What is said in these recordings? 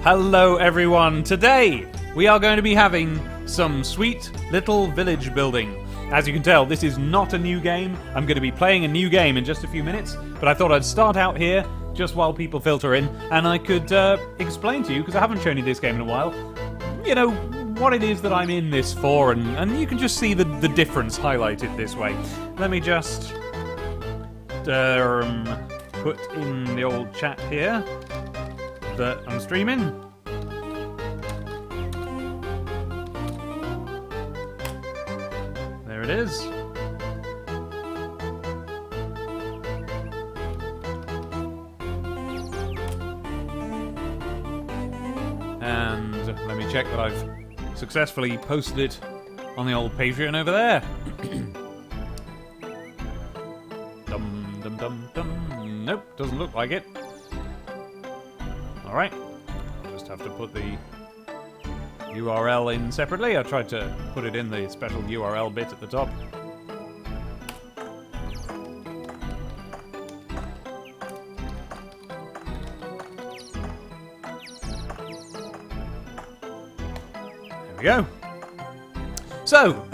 Hello everyone, today we are going to be having some sweet little village building. As you can tell, this is not a new game. I'm going to be playing a new game in just a few minutes, but I thought I'd start out here just while people filter in, and I could explain to you, because I haven't shown you this game in a while, you know, what it is that I'm in this for, and you can just see the difference highlighted this way. Let me just put in the old chat here that I'm streaming. There it is. And let me check that I've successfully posted it on the old Patreon over there. Dum dum dum dum. Nope, doesn't look like it. Alright, I'll just have to put the URL in separately. I tried to put it in the special URL bit at the top. There we go. So,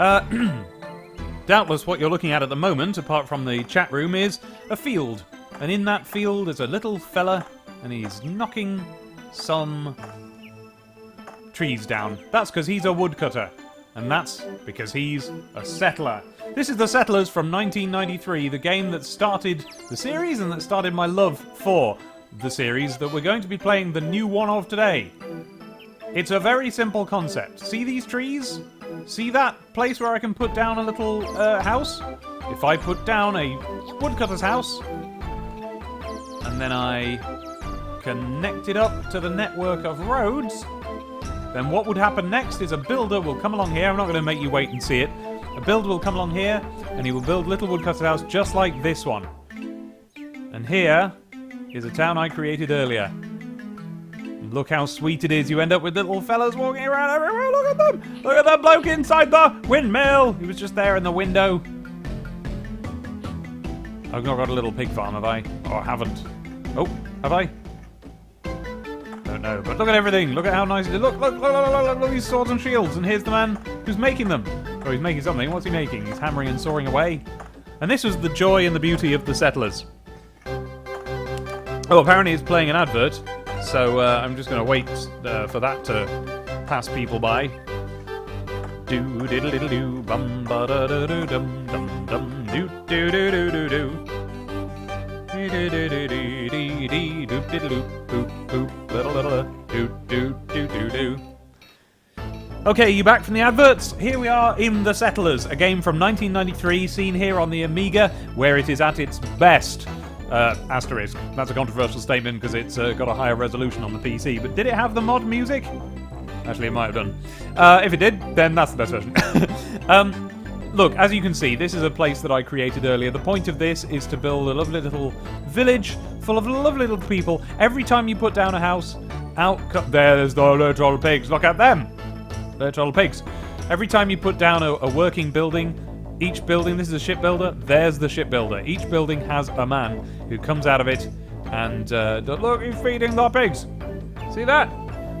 doubtless what you're looking at the moment, apart from the chat room, is a field. And in that field is a little fella, and he's knocking some trees down. That's because he's a woodcutter. And that's because he's a settler. This is The Settlers from 1993, the game that started the series and that started my love for the series that we're going to be playing the new one of today. It's a very simple concept. See these trees? See that place where I can put down a little house? If I put down a woodcutter's house, and then I connect it up to the network of roads, then what would happen next is a builder will come along here. I'm not going to make you wait and see it. A builder will come along here, and he will build a little woodcutter's house just like this one. And here is a town I created earlier. Look how sweet it is. You end up with little fellas walking around everywhere. Look at them. Look at that bloke inside the windmill. He was just there in the window. I've not got a little pig farm, have I? Or haven't. Oh, have I? Don't know. But look at everything. Look at how nice it is. Look at these swords and shields. And here's the man who's making them. Or he's making something. What's he making? He's hammering and sawing away. And this was the joy and the beauty of The Settlers. Oh, apparently it's playing an advert. So I'm just going to wait for that to pass people by. Do diddle diddle do bum ba da da do dum dum dum do do do do do do. Do do do do do do do do diddle boop boop little little do do do do do. Okay, you back from the adverts? Here we are in The Settlers, a game from 1993, seen here on the Amiga, where it is at its best. Asterisk. That's a controversial statement because it's got a higher resolution on the PC. But did it have the mod music? Actually, it might have done. If it did, then that's the best version. Look, as you can see, this is a place that I created earlier. The point of this is to build a lovely little village full of lovely little people. Every time you put down a house, there's the little pigs. Look at them. Little pigs. Every time you put down a working building, each building, this is a shipbuilder, there's the shipbuilder. Each building has a man who comes out of it and, look, he's feeding the pigs. See that?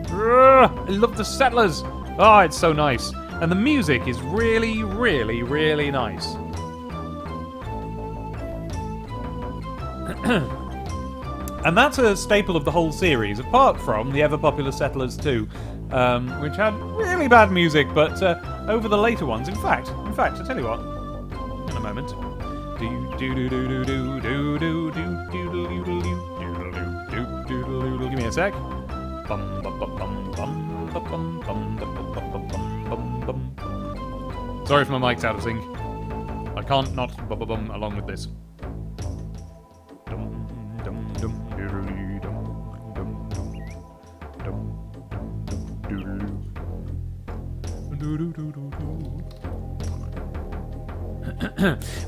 I love The Settlers. Oh, it's so nice. And the music is really, really, really nice. And that's a staple of the whole series, apart from the ever-popular Settlers 2, which had really bad music, but over the later ones, in fact, I tell you what, in a moment. Give me a sec. Sorry if my mic's out of sync. I can't not bum along with this.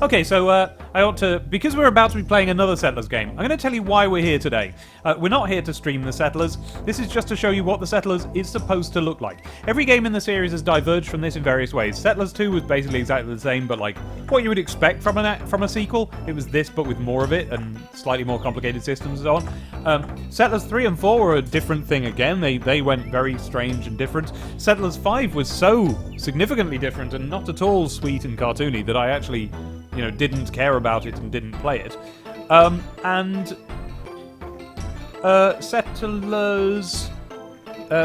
Okay, so I ought to, because we're about to be playing another Settlers game, I'm going to tell you why we're here today. We're not here to stream the Settlers. This is just to show you what the Settlers is supposed to look like. Every game in the series has diverged from this in various ways. Settlers 2 was basically exactly the same, but like what you would expect from a sequel. It was this, but with more of it and slightly more complicated systems and so on. Settlers 3 and 4 were a different thing again. They went very strange and different. Settlers 5 was so significantly different and not at all sweet and cartoony that I actually, didn't care about it and didn't play it. Settlers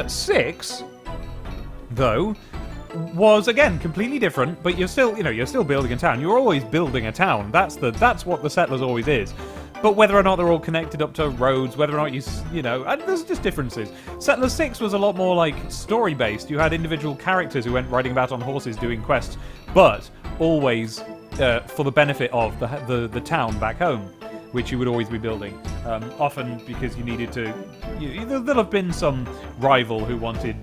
6, though, was again completely different. But you're still building a town. You're always building a town. That's what the Settlers always is. But whether or not they're all connected up to roads, whether or not there's just differences. Settlers 6 was a lot more like story-based. You had individual characters who went riding about on horses doing quests, but always for the benefit of the town back home, which you would always be building. Often because you needed to... there'll have been some rival who wanted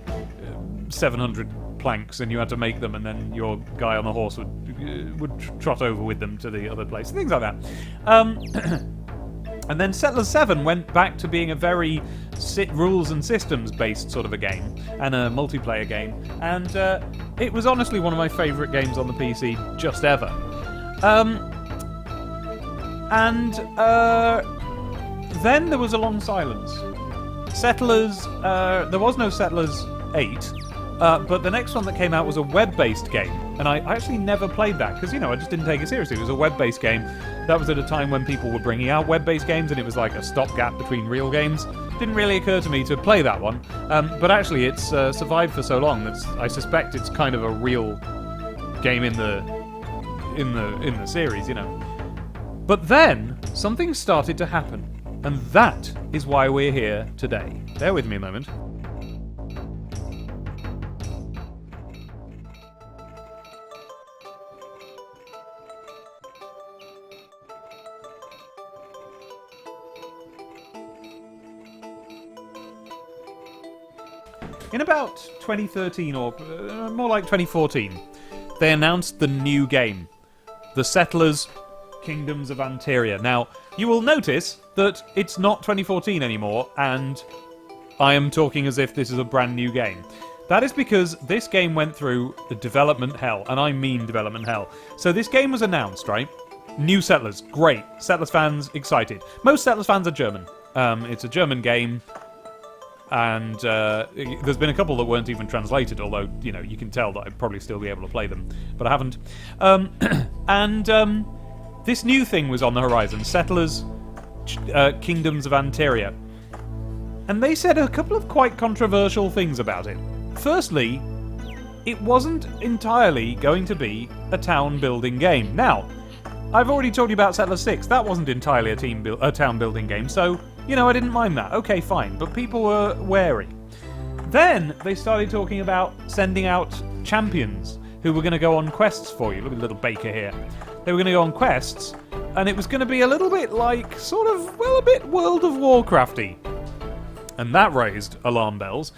700 planks and you had to make them, and then your guy on the horse would trot over with them to the other place. Things like that. And then Settlers 7 went back to being a very rules and systems based sort of a game, and a multiplayer game, and it was honestly one of my favourite games on the PC just ever. Then there was a long silence. Settlers, there was no Settlers 8, but the next one that came out was a web-based game, and I actually never played that, because, I just didn't take it seriously. It was a web-based game. That was at a time when people were bringing out web-based games, and it was like a stopgap between real games. Didn't really occur to me to play that one, but actually it's survived for so long that I suspect it's kind of a real game in the series, But then something started to happen, and that is why we're here today. Bear with me a moment. In about 2013, or more like 2014, they announced the new game, The Settlers: Kingdoms of Anteria. Now, you will notice that it's not 2014 anymore, and I am talking as if this is a brand new game. That is because this game went through the development hell, and I mean development hell. So this game was announced, right? New Settlers, great. Settlers fans, excited. Most Settlers fans are German. It's a German game. And there's been a couple that weren't even translated, although, you can tell that I'd probably still be able to play them, but I haven't. This new thing was on the horizon, Settlers: Kingdoms of Anteria. And they said a couple of quite controversial things about it. Firstly, it wasn't entirely going to be a town-building game. Now, I've already told you about Settlers 6. That wasn't entirely a town-building game, so... I didn't mind that. Okay, fine. But people were wary. Then they started talking about sending out champions who were going to go on quests for you. Look at the little baker here. They were going to go on quests, and it was going to be a little bit like, a bit World of Warcrafty. And that raised alarm bells.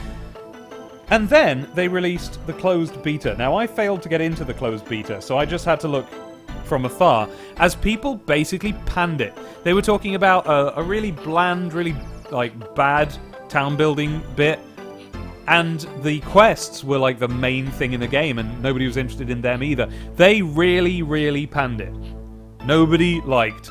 And then they released the closed beta. Now, I failed to get into the closed beta, so I just had to look from afar, as people basically panned it. They were talking about a really bland, really bad town building bit, and the quests were like the main thing in the game, and nobody was interested in them either. They really, really panned it. Nobody liked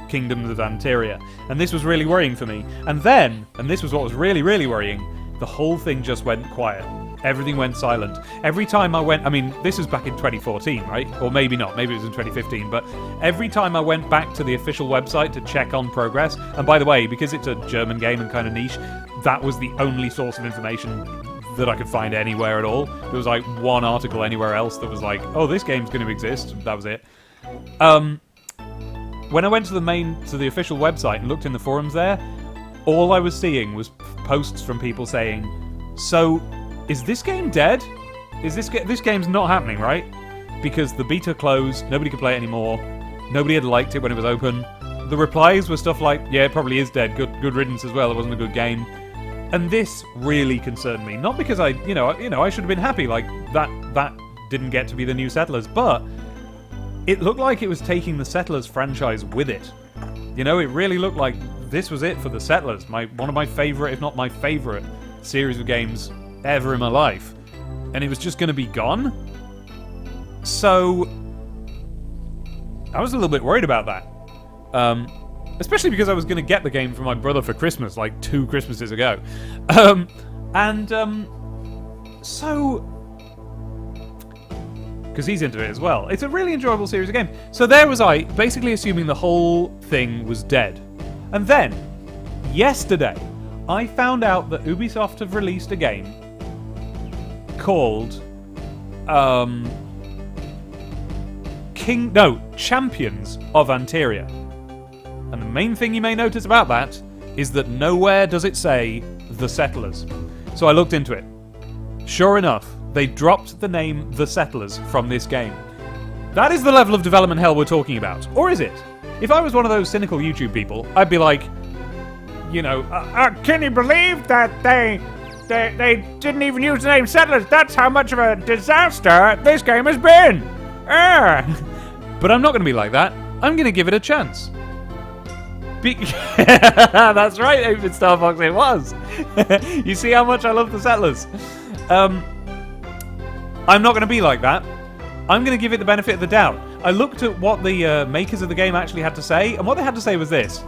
Kingdoms of Anteria, and this was really worrying for me. And then, and this was what was really, really worrying, the whole thing just went quiet. Everything went silent. Every time I went... this was back in 2014, right? Or maybe not. Maybe it was in 2015. But every time I went back to the official website to check on progress... And by the way, because it's a German game and kind of niche, that was the only source of information that I could find anywhere at all. There was one article anywhere else that was oh, this game's going to exist. That was it. When I went to the official website and looked in the forums there, all I was seeing was posts from people saying, so... is this game dead? This game's not happening, right? Because the beta closed, nobody could play it anymore, nobody had liked it when it was open. The replies were stuff like, yeah, it probably is dead, good riddance as well, it wasn't a good game. And this really concerned me. Not because I should have been happy, that didn't get to be the new Settlers, but it looked like it was taking the Settlers franchise with it. You know, it really looked like this was it for the Settlers. One of my favorite, if not my favorite, series of games ever in my life. And it was just going to be gone. So I was a little bit worried about that. Especially because I was going to get the game for my brother for Christmas, like 2 Christmases ago. So... because he's into it as well. It's a really enjoyable series of games. So there was I, basically assuming the whole thing was dead. And then, yesterday, I found out that Ubisoft have released a game called... Champions of Anteria. And the main thing you may notice about that is that nowhere does it say The Settlers. So I looked into it. Sure enough, they dropped the name The Settlers from this game. That is the level of development hell we're talking about. Or is it? If I was one of those cynical YouTube people, I'd be like, you know, can you believe that they didn't even use the name Settlers? That's how much of a disaster this game has been. But I'm not going to be like that. I'm going to give it a chance. That's right, David Starfox, it was. You see how much I love The Settlers. I'm not going to be like that. I'm going to give it the benefit of the doubt. I looked at what the makers of the game actually had to say, and what they had to say was this.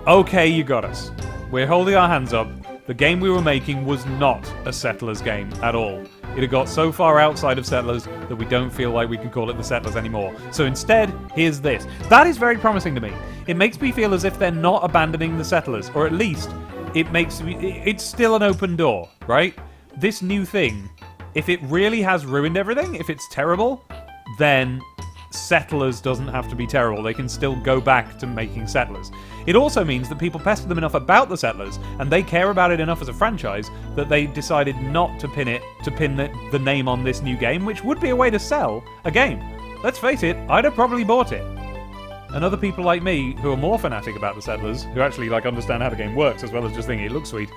Okay, you got us. We're holding our hands up. The game we were making was not a Settlers game at all. It had got so far outside of Settlers that we don't feel like we can call it The Settlers anymore. So instead, here's this. That is very promising to me. It makes me feel as if they're not abandoning the Settlers, or at least it's still an open door, right? This new thing, if it really has ruined everything, if it's terrible, then Settlers doesn't have to be terrible. They can still go back to making Settlers. It also means that people pester them enough about the Settlers, and they care about it enough as a franchise, that they decided not to pin the name on this new game, which would be a way to sell a game. Let's face it, I'd have probably bought it. And other people like me, who are more fanatic about the Settlers, who actually understand how the game works, as well as just thinking it looks sweet,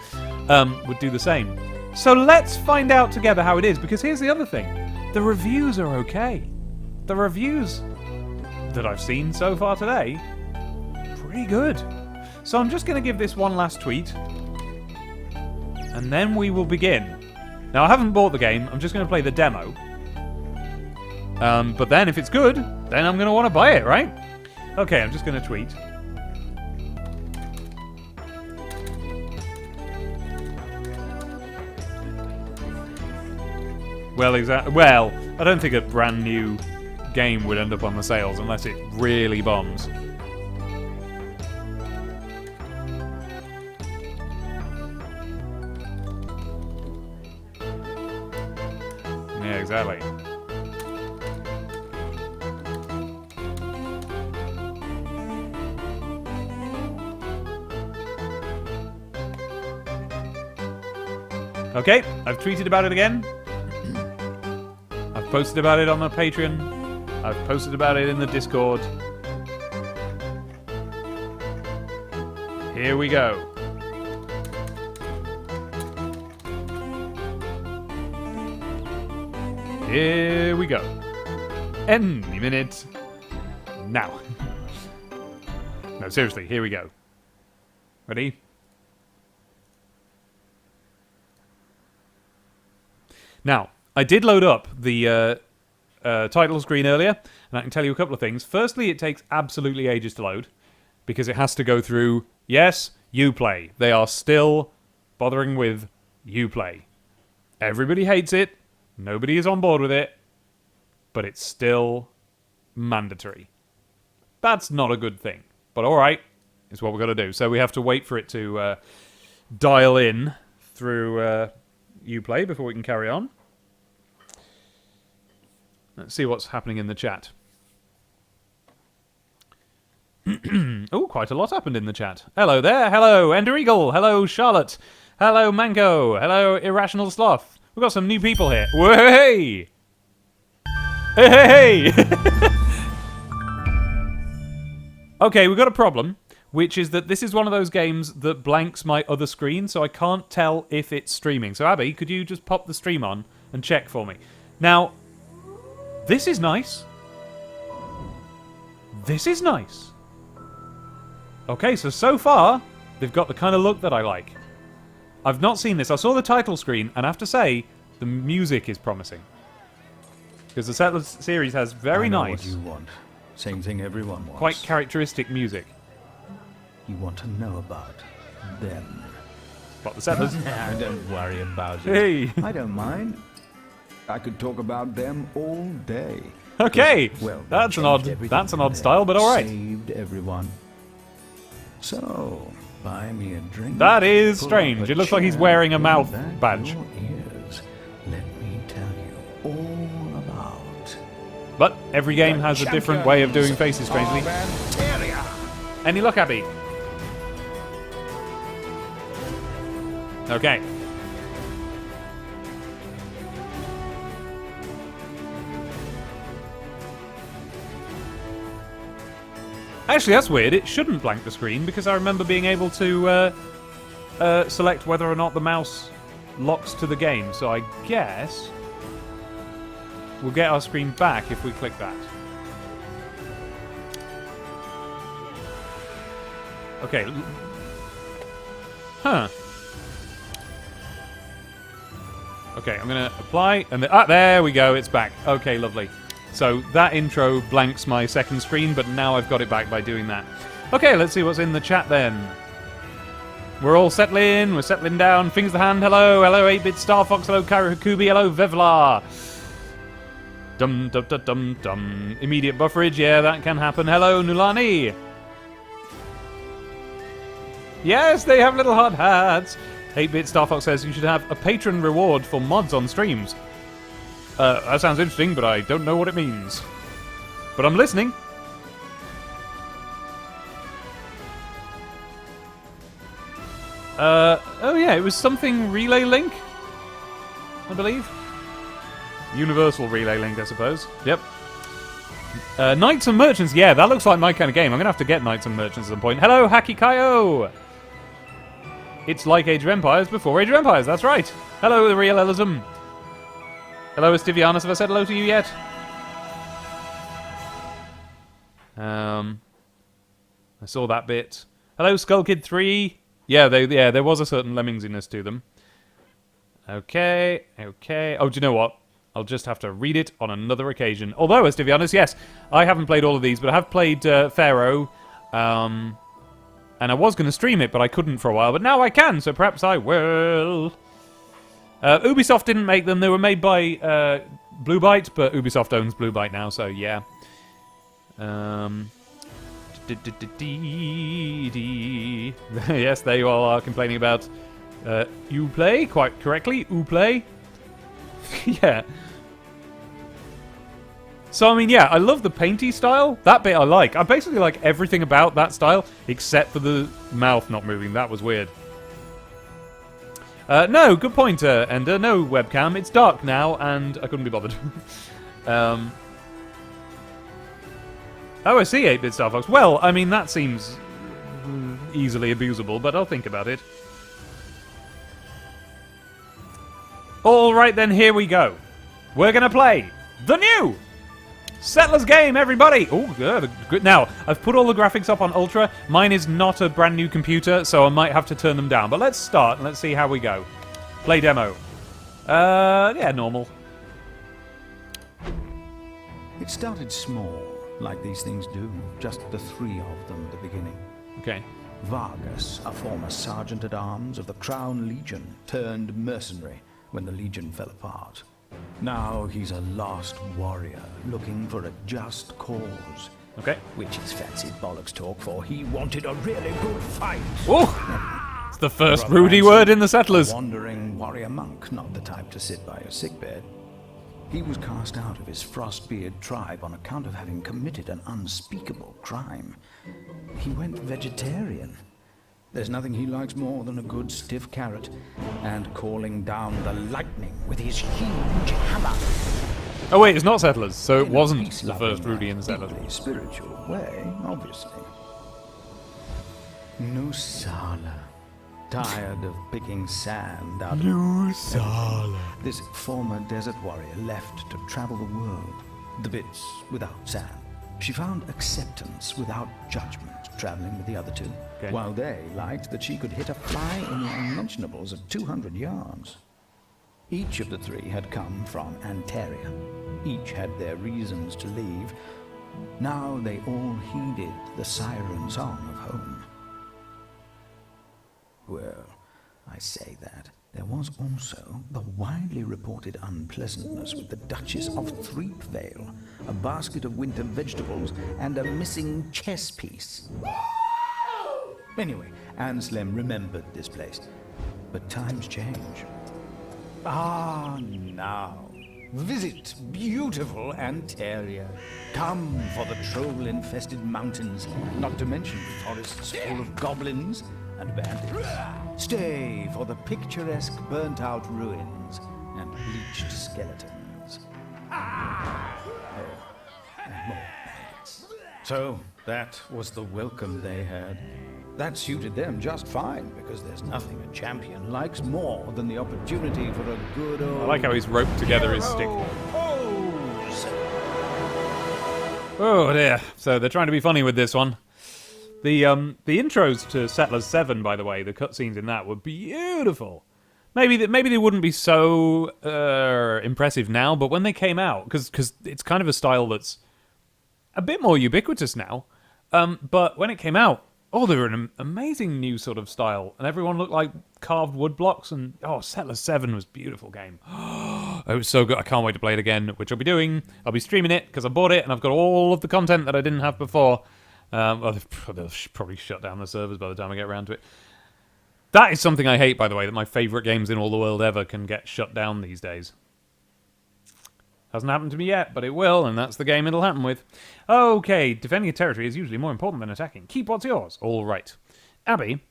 would do the same. So let's find out together how it is, because here's the other thing. The reviews are okay. The reviews that I've seen so far today, pretty good. So I'm just going to give this one last tweet, and then we will begin. Now, I haven't bought the game. I'm just going to play the demo. But then, if it's good, then I'm going to want to buy it, right? Okay, I'm just going to tweet. Well, I don't think a brand new game would end up on the sales unless it really bombs. Yeah, exactly. Okay, I've tweeted about it again. I've posted about it on my Patreon. I've posted about it in the Discord. Here we go. Here we go. Any minute. Now. No, seriously, here we go. Ready? Now, I did load up the title screen earlier, and I can tell you a couple of things. Firstly, it takes absolutely ages to load, because it has to go through, yes, Uplay. They are still bothering with Uplay. Everybody hates it. Nobody is on board with it. But it's still mandatory. That's not a good thing. But alright, it's what we've got to do. So we have to wait for it to dial in through Uplay before we can carry on. Let's see what's happening in the chat. Oh, quite a lot happened in the chat. Hello there. Hello, Ender Eagle. Hello, Charlotte. Hello, Mango. Hello, Irrational Sloth. We've got some new people here. Whoa, hey! Hey, hey, hey! Okay, we've got a problem, which is that this is one of those games that blanks my other screen, so I can't tell if it's streaming. So, Abby, could you just pop the stream on and check for me? Now, this is nice. This is nice. Okay, so far, they've got the kind of look that I like. I've not seen this. I saw the title screen, and I have to say, the music is promising. Because the Settlers series has very nice... what you want. Same thing everyone wants. Quite characteristic music. You want to know about them. What, the Settlers? Don't worry about it. Hey! I don't mind. I could talk about them all day. Okay! Well, that's an odd style, but alright. Saved everyone. So, buy me a drink. That is pull strange. up It looks like he's wearing a pull mouth back badge. your ears. Let me tell you all about. But every game has a different way of doing faces, strangely. Any luck, Abby? Okay. Actually, that's weird. It shouldn't blank the screen because I remember being able to select whether or not the mouse locks to the game. So I guess we'll get our screen back if we click that. Okay. Huh. Okay, I'm going to apply, and there we go, it's back. Okay, lovely. So that intro blanks my second screen, but now I've got it back by doing that. Okay, let's see what's in the chat then. We're all settling, we're settling down. Fingers the hand, hello, 8-bit Star Fox, hello, Kaira Hakubi, hello, Vevlar. Dum dum dum dum dum. Immediate bufferage, yeah, that can happen. Hello, Nulani. Yes, they have little hot hats. 8-bit Star Fox says you should have a patron reward for mods on streams. That sounds interesting, but I don't know what it means. But I'm listening. Oh yeah, it was something Relay Link, I believe. Universal Relay Link, I suppose. Yep. Knights and Merchants, yeah, that looks like my kind of game. I'm going to have to get Knights and Merchants at some point. Hello, Haki Kaio! It's like Age of Empires before Age of Empires, that's right. Hello, the real Elism. Hello, Estivianus, have I said hello to you yet? I saw that bit. Hello, Skull Kid 3. Yeah, there was a certain lemmingsiness to them. Okay. Oh, do you know what? I'll just have to read it on another occasion. Although, Estivianus, yes, I haven't played all of these, but I have played Pharaoh. And I was going to stream it, but I couldn't for a while. But now I can, so perhaps I will. Ubisoft didn't make them. They were made by Blue Byte, but Ubisoft owns Blue Byte now, so yeah. Yes, there you all are complaining about Uplay, quite correctly. Uplay. Yeah. So, I mean, yeah, I love the painty style. That bit I like. I basically like everything about that style, except for the mouth not moving. That was weird. No, good point, Ender. No webcam. It's dark now, and I couldn't be bothered. Oh, I see 8-bit Star Fox. Well, I mean, that seems easily abusable, but I'll think about it. All right, then, here we go. We're going to play the new Settlers game, everybody! Oh, good. Now, I've put all the graphics up on Ultra. Mine is not a brand new computer, so I might have to turn them down. But let's start and let's see how we go. Play demo. Yeah, normal. It started small, like these things do. Just the three of them at the beginning. Okay. Vargas, a former sergeant-at-arms of the Crown Legion, turned mercenary when the Legion fell apart. Now he's a lost warrior looking for a just cause. Okay. Which is fancy bollocks talk for. He wanted a really good fight. Oh! It's the first Rudy word in the Settlers. A wandering warrior monk, not the type to sit by a sickbed. He was cast out of his Frostbeard tribe on account of having committed an unspeakable crime. He went vegetarian. There's nothing he likes more than a good stiff carrot and calling down the lightning with his huge hammer. Oh wait, it's not Settlers, so it wasn't the first Rudy in the Settlers. Spiritual way, obviously. Nusala, tired of picking sand out of Nusala. This former desert warrior left to travel the world, the bits without sand. She found acceptance without judgment traveling with the other two, Okay. while they liked that she could hit a fly in the unmentionables at 200 yards. Each of the three had come from Antaria. Each had their reasons to leave. Now they all heeded the siren song of home. Well, I say that. There was also the widely reported unpleasantness with the Duchess of Threepvale, a basket of winter vegetables, and a missing chess piece. Anyway, Anselm remembered this place. But times change. Ah, now. Visit beautiful Antaria. Come for the troll-infested mountains, not to mention forests full of goblins and bandits. Stay for the picturesque burnt-out ruins and bleached skeletons. Oh, and more bandits. So, that was the welcome they had. That suited them just fine, because there's nothing a champion likes more than the opportunity for a good old... I like how he's roped together his stick. pose. Oh dear. So they're trying to be funny with this one. The intros to Settlers 7, by the way, the cutscenes in that were beautiful. Maybe they wouldn't be so impressive now, but when they came out, because it's kind of a style that's a bit more ubiquitous now. But when it came out, they were an amazing new sort of style, and everyone looked like carved wood blocks. And Settlers 7 was a beautiful game. It was so good. I can't wait to play it again, which I'll be doing. I'll be streaming it because I bought it, and I've got all of the content that I didn't have before. They'll probably shut down the servers by the time I get around to it. That is something I hate, by the way, that my favourite games in all the world ever can get shut down these days. Hasn't happened to me yet, but it will, and that's the game it'll happen with. Okay, defending a territory is usually more important than attacking. Keep what's yours. All right. Abby,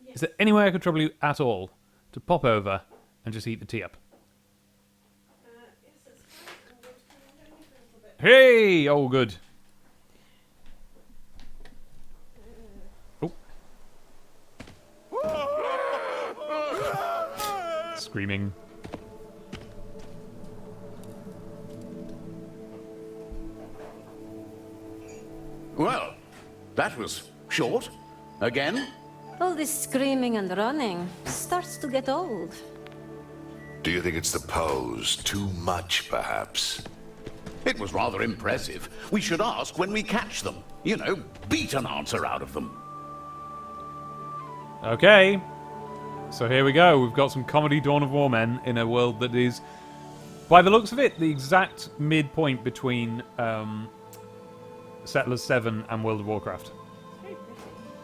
is there any way I could trouble you at all to pop over and just heat the tea up? Yes, that's fine. I'm going to come in down here for a little bit. Hey! Oh, good. Oh. Screaming. Well, that was short. Again? All this screaming and running starts to get old. Do you think it's the pose? Too much, perhaps? It was rather impressive. We should ask when we catch them. You know, beat an answer out of them. Okay. So here we go. We've got some comedy Dawn of War men in a world that is, by the looks of it, the exact midpoint between Settlers 7 and World of Warcraft.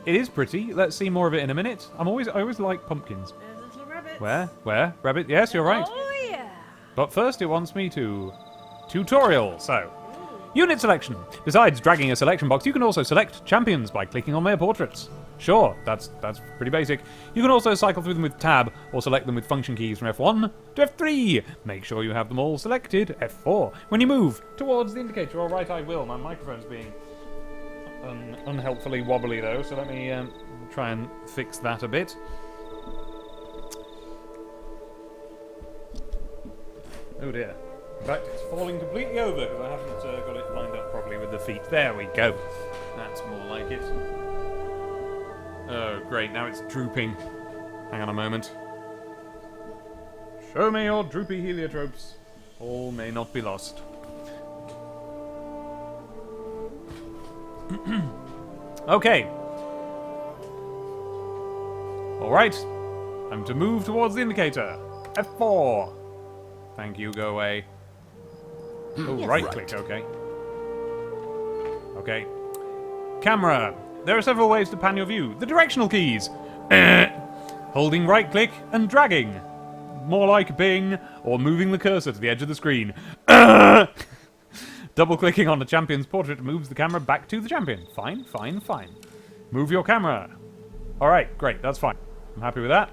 It is pretty. Let's see more of it in a minute. I always like pumpkins. There's little rabbits. Where? Rabbit? Yes, you're right. Oh, yeah. But first it wants me to... Tutorial. So, unit selection. Besides dragging a selection box, you can also select champions by clicking on their portraits. Sure, that's pretty basic. You can also cycle through them with Tab, or select them with function keys from F1 to F3. Make sure you have them all selected. F4. When you move towards the indicator, alright, I will. My microphone's being unhelpfully wobbly though, so let me try and fix that a bit. Oh dear. In fact, it's falling completely over because I haven't got it lined up properly with the feet. There we go. That's more like it. Oh, great. Now it's drooping. Hang on a moment. Show me your droopy heliotropes. All may not be lost. Okay. Alright. I'm to move towards the indicator. F4. Thank you, go away. Oh, Yes. right click, okay. Okay. Camera. There are several ways to pan your view. The directional keys. Holding right click and dragging. More like Bing, or moving the cursor to the edge of the screen. Double clicking on the champion's portrait moves the camera back to the champion. Fine, fine, fine. Move your camera. Alright, great, that's fine. I'm happy with that.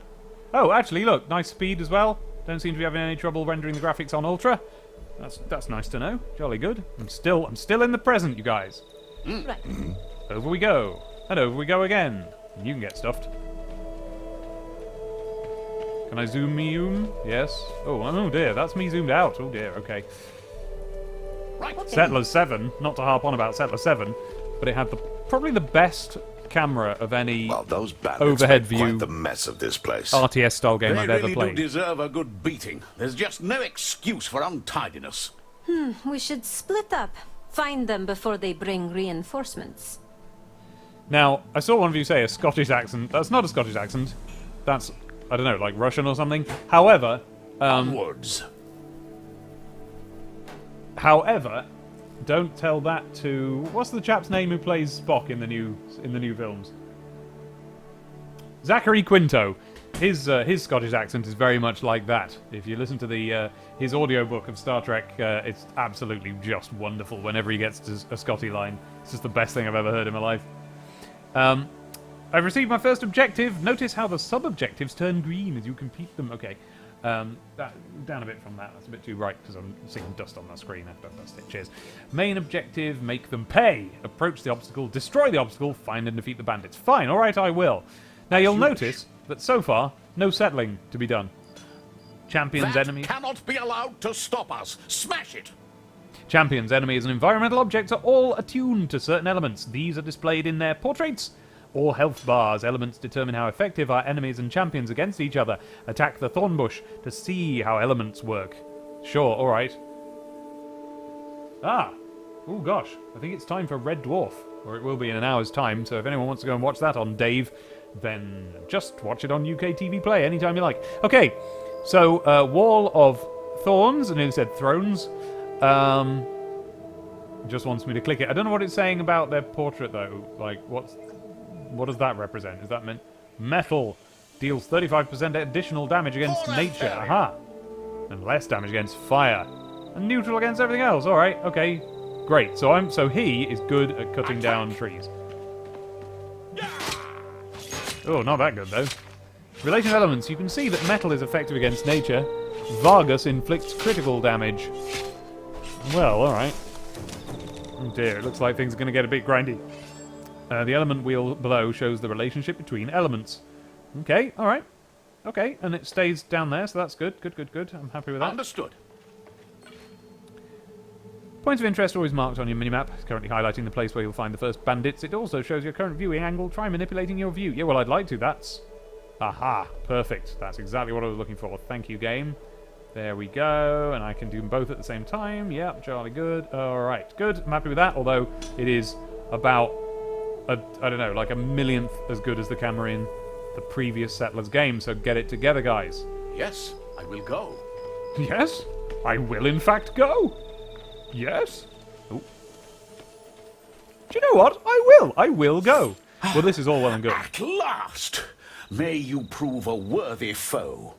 Oh, actually, look, nice speed as well. Don't seem to be having any trouble rendering the graphics on Ultra. That's nice to know. Jolly good. I'm still in the present, you guys. Right. Over we go. And over we go again. You can get stuffed. Can I zoom me zoom? Yes. Oh dear, that's me zoomed out. Oh dear, okay. Right. Settlers 7, not to harp on about Settlers 7, but it had probably the best camera of any Well, those bandits overhead made view quite the mess of this place. RTS style game They I've ever really do played. deserve a good beating. There's just no excuse for untidiness. We should split up. Find them before they bring reinforcements. Now, I saw one of you say a Scottish accent. That's not a Scottish accent. That's, I don't know, like Russian or something. However, Onwards. don't tell that to what's the chap's name who plays Spock in the new films? Zachary Quinto. His Scottish accent is very much like that. If you listen to his audiobook of Star Trek, it's absolutely just wonderful whenever he gets to a Scotty line. It's just the best thing I've ever heard in my life. I've received my first objective. Notice how the sub-objectives turn green as you complete them. Okay. Down a bit from that. That's a bit too bright because I'm seeing dust on my screen. That's it. Cheers. Main objective, make them pay. Approach the obstacle, destroy the obstacle, find and defeat the bandits. Fine, alright, I will. Now you'll notice that so far, no settling to be done. Champions, That enemies... cannot be allowed to stop us. Smash it! Champions, enemies, and environmental objects are all attuned to certain elements. These are displayed in their portraits or health bars. Elements determine how effective our enemies and champions against each other. Attack the thorn bush to see how elements work. Sure, alright. Ah! Oh gosh, I think it's time for Red Dwarf. Or it will be in an hour's time, so if anyone wants to go and watch that on Dave, then just watch it on UK TV Play anytime you like. Okay, so Wall of Thorns, I nearly said Thrones. Just wants me to click it. I don't know what it's saying about their portrait though. Like, what does that represent? Is that meant metal deals 35% additional damage against nature? Aha, and less damage against fire, and neutral against everything else. All right, okay, great. So he is good at cutting down trees. Oh, not that good though. Relation of elements. You can see that metal is effective against nature. Vargas inflicts critical damage. Well, alright. Oh dear, it looks like things are going to get a bit grindy. The element wheel below shows the relationship between elements. Okay, alright. Okay, and it stays down there, so that's good. Good. I'm happy with that. Understood. Points of interest are always marked on your minimap. It's currently highlighting the place where you'll find the first bandits. It also shows your current viewing angle. Try manipulating your view. Yeah, well, I'd like to. That's... Aha, perfect. That's exactly what I was looking for. Thank you, game. There we go, and I can do them both at the same time. Yep, jolly good. Alright, good. I'm happy with that, although it is about, I don't know, like a millionth as good as the camera in the previous Settlers game, so get it together, guys. Yes, I will go. Yes, I will in fact go. Yes. Oh. Do you know what? I will go. Well, this is all well and good. At last! May you prove a worthy foe.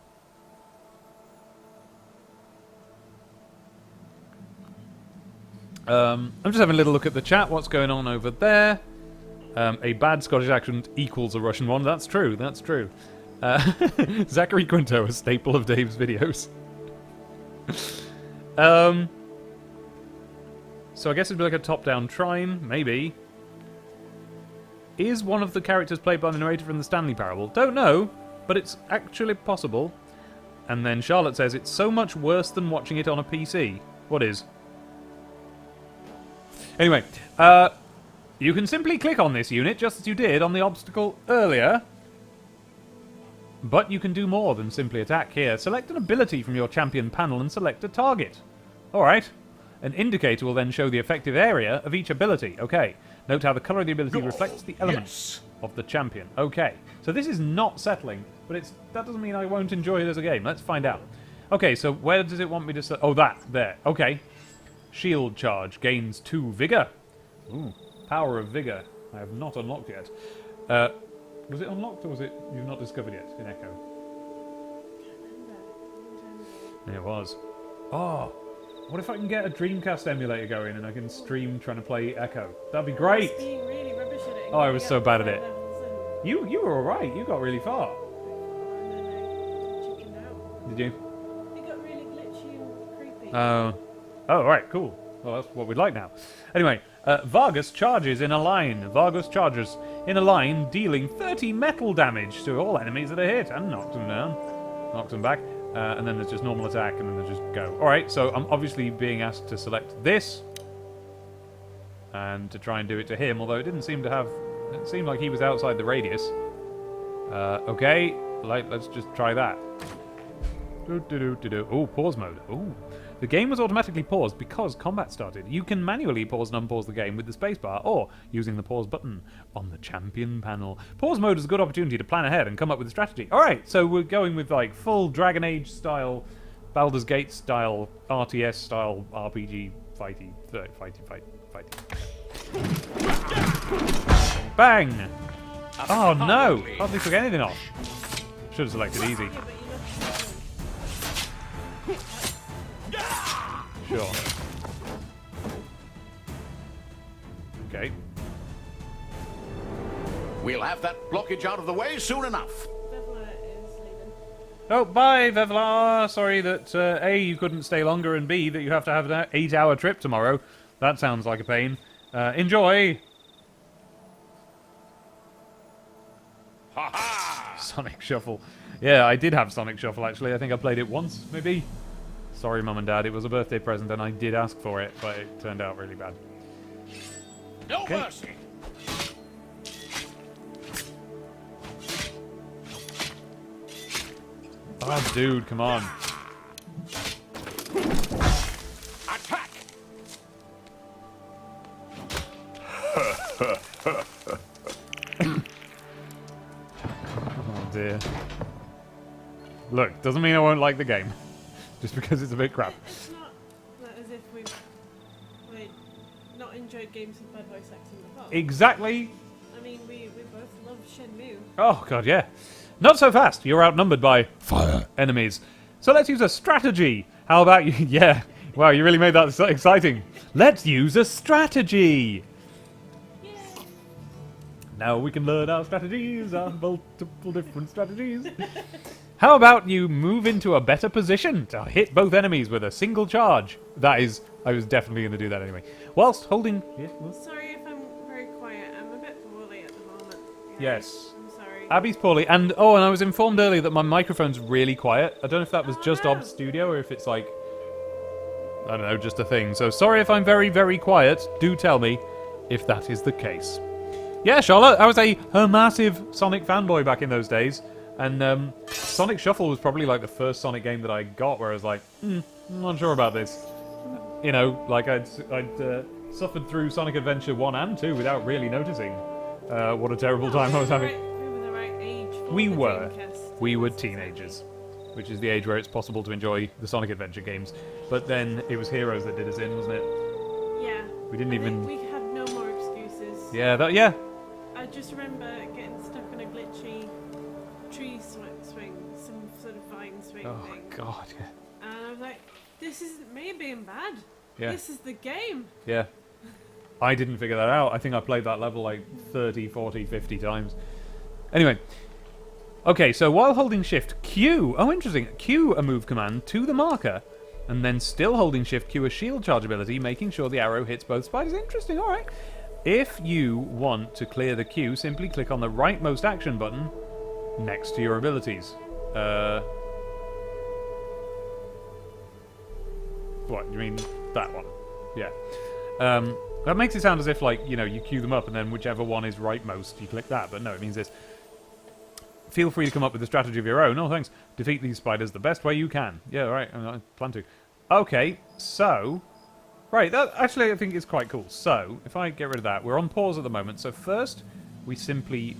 I'm just having a little look at the chat. What's going on over there? A bad Scottish accent equals a Russian one. That's true. That's true. Zachary Quinto, a staple of Dave's videos. So I guess it'd be like a top-down trine, maybe. Is one of the characters played by the narrator from the Stanley Parable? Don't know, but it's actually possible. And then Charlotte says it's so much worse than watching it on a PC. What is? Anyway, you can simply click on this unit, just as you did on the obstacle earlier. But you can do more than simply attack here. Select an ability from your champion panel and select a target. Alright. An indicator will then show the effective area of each ability. Okay. Note how the colour of the ability reflects the elements of the champion. Okay. So this is not settling, but that doesn't mean I won't enjoy it as a game. Let's find out. Okay, so where does it want me to... Oh, there. Okay. Shield charge gains 2 vigor. Ooh, power of vigor. I have not unlocked yet. Was it unlocked or was it you've not discovered yet in Echo? It was. Oh, what if I can get a Dreamcast emulator going and I can stream trying to play Echo? That'd be great. Being really rubbish at it. Oh, I was so bad at it. Levels You were all right. You got really far. and then I chickened out. Did you? It got really glitchy and creepy. Oh, right, cool. Well, that's what we'd like now. Anyway, Vargas charges in a line. Vargas charges in a line, dealing 30 metal damage to all enemies that are hit, and knocks them down. Knocks them back. And then there's just normal attack, and then they just go. Alright, so I'm obviously being asked to select this. and to try and do it to him, although it didn't seem to have... It seemed like he was outside the radius. Okay, let's just try that. Oh, pause mode. Oh. The game was automatically paused because combat started. You can manually pause and unpause the game with the spacebar or using the pause button on the champion panel. Pause mode is a good opportunity to plan ahead and come up with a strategy. Alright, so we're going with like full Dragon Age style, Baldur's Gate style, RTS style, RPG fighty. Bang! Oh no! Hardly took anything off. Should have selected easy. Sure. Okay. We'll have that blockage out of the way soon enough. Bevla is leaving. Oh, bye, Vevlar. Sorry that, A, you couldn't stay longer, and B, that you have to have an 8-hour trip tomorrow. That sounds like a pain. Enjoy! Ha-ha! Sonic Shuffle. Yeah, I did have Sonic Shuffle, actually. I think I played it once, maybe. Sorry, Mum and Dad. It was a birthday present, and I did ask for it, but it turned out really bad. No Okay. mercy! Oh, dude, come on. Attack! Oh, dear. Look, doesn't mean I won't like the game. Just because it's a bit crap. It's not as if we've like, not enjoyed games with bad voice acting before. Exactly. I mean, we both love Shenmue. Oh, God, yeah. Not so fast. You're outnumbered by fire enemies. So let's use a strategy. How about you? Yeah. Wow, you really made that so exciting. Let's use a strategy. Yeah. Now we can learn our strategies, our multiple different strategies. How about you move into a better position to hit both enemies with a single charge? That is, I was definitely going to do that anyway. Whilst holding... Yeah, well, Sorry if I'm very quiet. I'm a bit poorly at the moment. guys. yes. I'm sorry. Abby's poorly. And, oh, and I was informed earlier that my microphone's really quiet. I don't know if that was just no. Ob Studio or if it's like... I don't know, just a thing. So sorry if I'm very, very quiet. Do tell me if that is the case. Yeah, Charlotte, I was a massive Sonic fanboy back in those days. And Sonic Shuffle was probably like the first Sonic game that I got where I was like, I'm not sure about this. You know, like I'd suffered through Sonic Adventure 1 and 2 without really noticing what a terrible time I was having. We were the right age. For We the were. Dreamcast. We were teenagers, which is the age where it's possible to enjoy the Sonic Adventure games. But then it was Heroes that did us in, wasn't it? Yeah. We didn't I think even... We had no more excuses. Yeah. I just remember getting stuck in a glitchy tree swing, some sort of vine swing Oh, thing. God, yeah. And I was like, this isn't me being bad. Yeah. This is the game. Yeah. I didn't figure that out. I think I played that level like 30, 40, 50 times. Anyway. Okay, so while holding shift, Q. Oh, interesting. Q a move command to the marker. And then still holding shift, Q a shield charge ability, making sure the arrow hits both spiders. Interesting, alright. If you want to clear the queue, simply click on the rightmost action button next to your abilities. What, you mean that one? Yeah. That makes it sound as if, like, you know, you queue them up and then whichever one is rightmost, you click that. But no, it means this. Feel free to come up with a strategy of your own. Oh, thanks. Defeat these spiders the best way you can. Yeah, right. I plan to. Okay, so... Right, that actually I think is quite cool. So, if I get rid of that, we're on pause at the moment. So first, we simply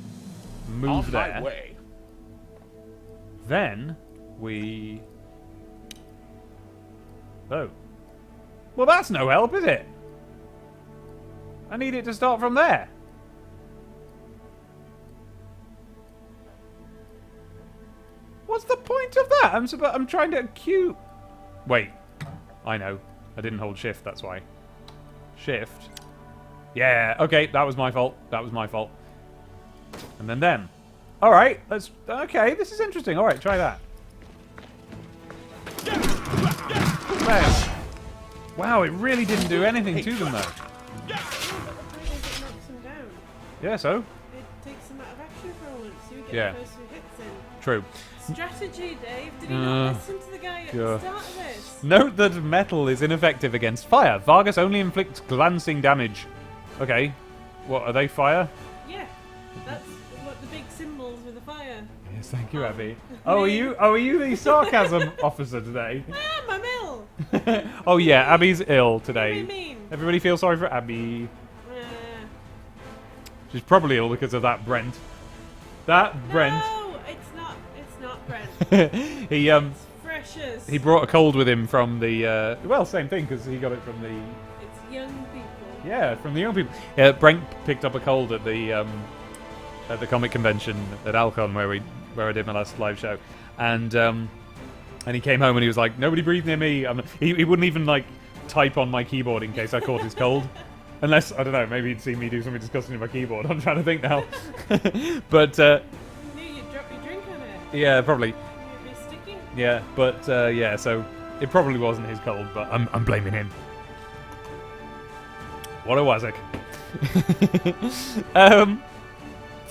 move On there. my way. Then, we... Oh. Well, that's no help, is it? I need it to start from there. What's the point of that? I'm trying to queue... Wait. I know. I didn't hold shift, that's why. Shift. Yeah, okay, that was my fault. That was my fault. And then them. Alright, let's... Okay, this is interesting. Alright, try that. There. Wow, it really didn't do anything to them, though. The point is it knocks them down. Yeah, so? It takes them out of action for once. You get Yeah. the first few hits in. True. Strategy, Dave. Did you not listen to the guy at yeah. the start of this? Note that metal is ineffective against fire. Vargas only inflicts glancing damage. Okay. What, are they fire? Yeah, that's what the big symbols with the fire. Yes, thank you, Abby. Oh, are you the sarcasm officer today? Ah, my mill! Oh yeah, Abby's ill What do today. you mean? Everybody feel sorry for Abby. Uh, She's probably ill because of that Brent. That Brent. No, it's not Brent. he It's Freshers. he brought a cold with him from the well, same thing because he got it from the It's young people. yeah, from the young people. Yeah, Brent picked up a cold at the comic convention at Alcon where I did my last live show, and he came home and he was like, nobody breathe near me. He wouldn't even like type on my keyboard in case I caught his cold. Unless, I don't know, maybe he'd seen me do something disgusting to my keyboard. I'm trying to think now. But, You knew you'd drop your drink on it. yeah, probably. You'd be sticky. Yeah, but, yeah, so it probably wasn't his cold, but I'm blaming him. What a wazzick.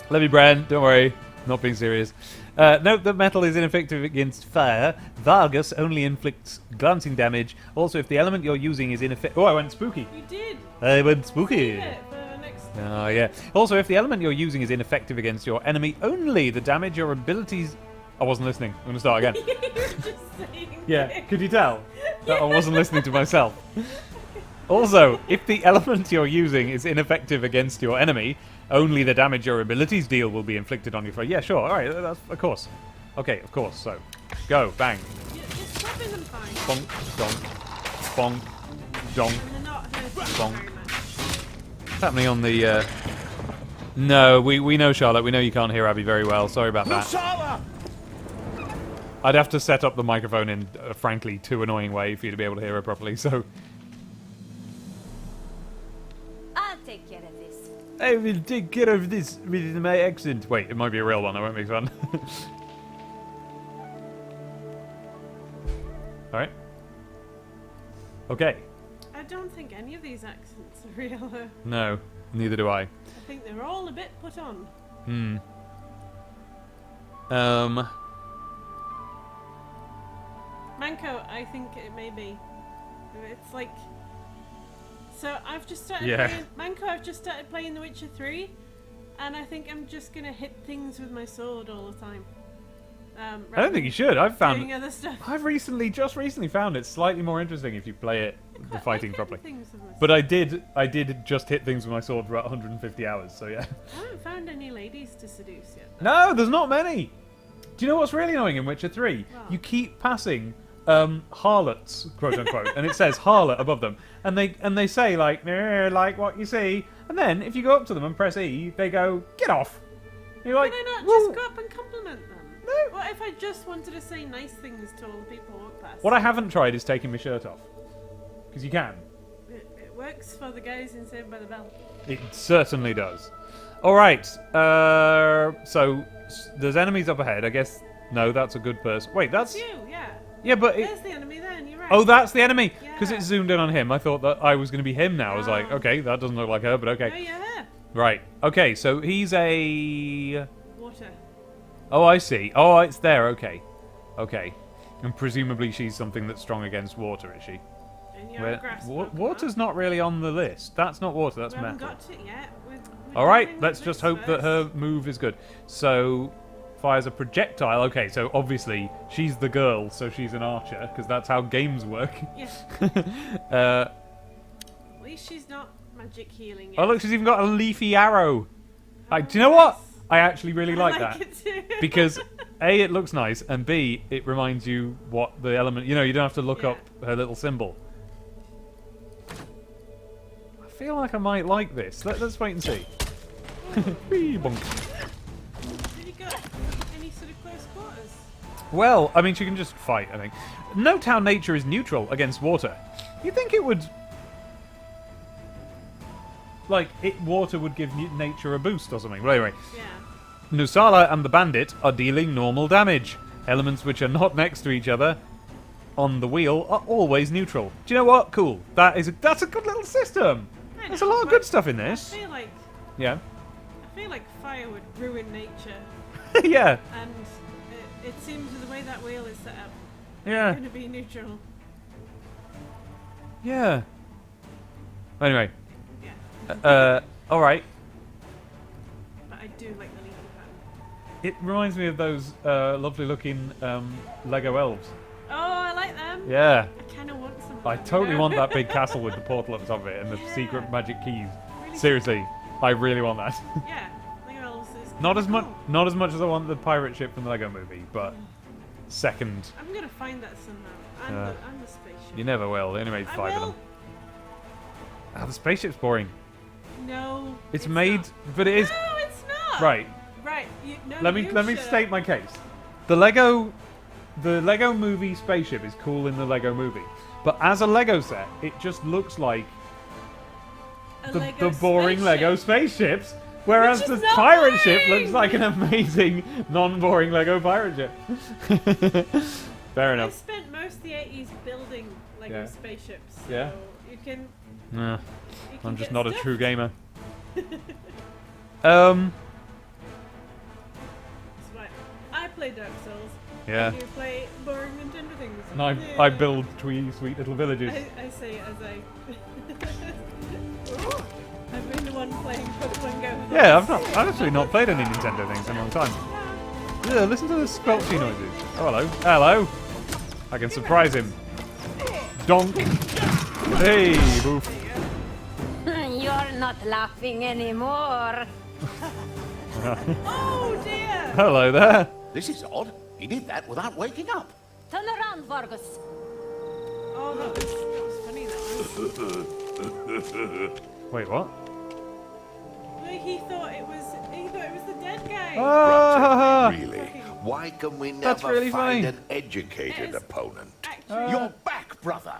Levy Brand, don't worry. Not being serious. Note that metal is ineffective against fire. Vargas only inflicts glancing damage. Also, if the element you're using is ineffective... Oh, I went spooky. You did. I went spooky. Save it for the next. Oh, yeah. Also, if the element you're using is ineffective against your enemy, only the damage your abilities... I wasn't listening. I'm going to start again. You were just saying. Yeah, it. could you tell that I wasn't listening to myself? Also, if the element you're using is ineffective against your enemy, only the damage your abilities deal will be inflicted on your foe. Yeah, sure. All right, that's, of course. Okay, of course. So, go, bang, You're swapping them fine. bonk, donk, bonk, donk. And they're not hurting Bonk. very much. What's happening on the? No, we know, Charlotte. We know you can't hear Abby very well. Sorry about that. I'd have to set up the microphone in, frankly, too annoying way for you to be able to hear her properly. So. I'll take care of this. I will take care of this with my accent. Wait, it might be a real one. That won't be fun. All right. Okay. I don't think any of these accents are real. No, neither do I. I think they're all a bit put on. Hmm. Manco, I think it may be. It's like. So I've just started Yeah. playing. Manco, I've just started playing The Witcher 3, and I think I'm just gonna hit things with my sword all the time. I don't think you should. I've Doing found. other stuff. I've just recently found it slightly more interesting if you play it the fighting like properly. hitting things with my But sword. I did just hit things with my sword for about 150 hours. So yeah. I haven't found any ladies to seduce yet. No, there's not many. Do you know what's really annoying in Witcher 3? What? You keep passing harlots, quote unquote, and it says harlot above them, and they say like what you see, and then if you go up to them and press E, they go get off. You're like, Can I not "Whoa." just go up and compliment them? No. What if I just wanted to say nice things to all the people who walk past? What I haven't tried is taking my shirt off, because you can. It works for the guys in Saved by the Bell. It certainly does. All right. So there's enemies up ahead. I guess no, that's a good person. Wait, that's You, yeah. yeah, but There's the enemy then, you're right. oh, that's the enemy because Yeah. it zoomed in on him. I thought that I was going to be him now. I was like, Oh. okay, that doesn't look like her, but Oh, okay. yeah. Right. Okay, so he's a... Water. Oh, I see. Oh, it's there. Okay. Okay. And presumably she's something that's strong against water, is she? And you're a grass Pokemon. Water's not really on the list. That's not water, that's We haven't metal. got to it yet. All right, let's just hope that her move is good. So, fires a projectile. Okay, so obviously she's the girl, so she's an archer, because that's how games work. Yeah. uh, At least she's not magic healing yet. oh, look, she's even got a leafy arrow. Do you know what? I actually really I like that. it too. Because A, it looks nice, and B, it reminds you what the element... You know, you don't have to look Yeah. up her little symbol. I feel like I might like this. Let's wait and see. Whee, bonk. Have you got any sort of close quarters? Well, I mean, she can just fight, I think. Note how nature is neutral against water. You think it would... Like, water would give nature a boost or something. But anyway, Yeah. Nusala and the Bandit are dealing normal damage. Elements which are not next to each other on the wheel are always neutral. Do you know what? Cool. That's a good little system. I There's a know, lot of but good stuff in I this. Yeah. feel like fire would ruin nature, Yeah. and it seems with the way that wheel is set up, Yeah. it's going to be neutral. Yeah. Anyway. Yeah. All right. But I do like the leafy pattern. It reminds me of those lovely-looking Lego elves. Oh, I like them. Yeah. I kind of want some of I them, totally you know? want that big castle with the portal up top of it and the Yeah. secret magic keys. Really Seriously, I really want that. Yeah. Lego elves is Not kinda as much, cool. not as much as I want the pirate ship from the Lego movie, but second. I'm gonna find that somehow. I'm the spaceship. You never will. They only made I 5 of will. them. Ah, the spaceship's boring. No. It's made, not. but it is No, it's not. right. Right. No, Let me shut state up. my case. The Lego movie spaceship is cool in the Lego movie, but as a Lego set, it just looks like A the Lego boring spaceship. Lego spaceships. Whereas Which the is not pirate ship boring! looks like an amazing, non-boring Lego pirate ship. Fair I enough. spent most of the 80s building Lego Yeah. spaceships. So Yeah. You can. Nah, You can I'm just get not a stuff. true gamer. It's right. I play Dark Souls. Yeah. You play boring Nintendo things. And I Yeah. build sweet little villages. I say it as I. Ooh, I've been the one playing Pokemon Go. Yeah, I've actually not played any Nintendo things in a long time. Yeah, listen to the squelchy noises. Oh, hello. Hello. I can surprise him. Donk. Hey, boof. You're not laughing anymore. Oh dear! Hello there. This is odd. He did that without waking up. Turn around, Vargas. Oh, that was funny. That was. Wait, what? Like, he thought it was the dead guy. Ah, Really? Why can we That's never really find funny. an educated Yes. opponent? Actually, You're back, brother.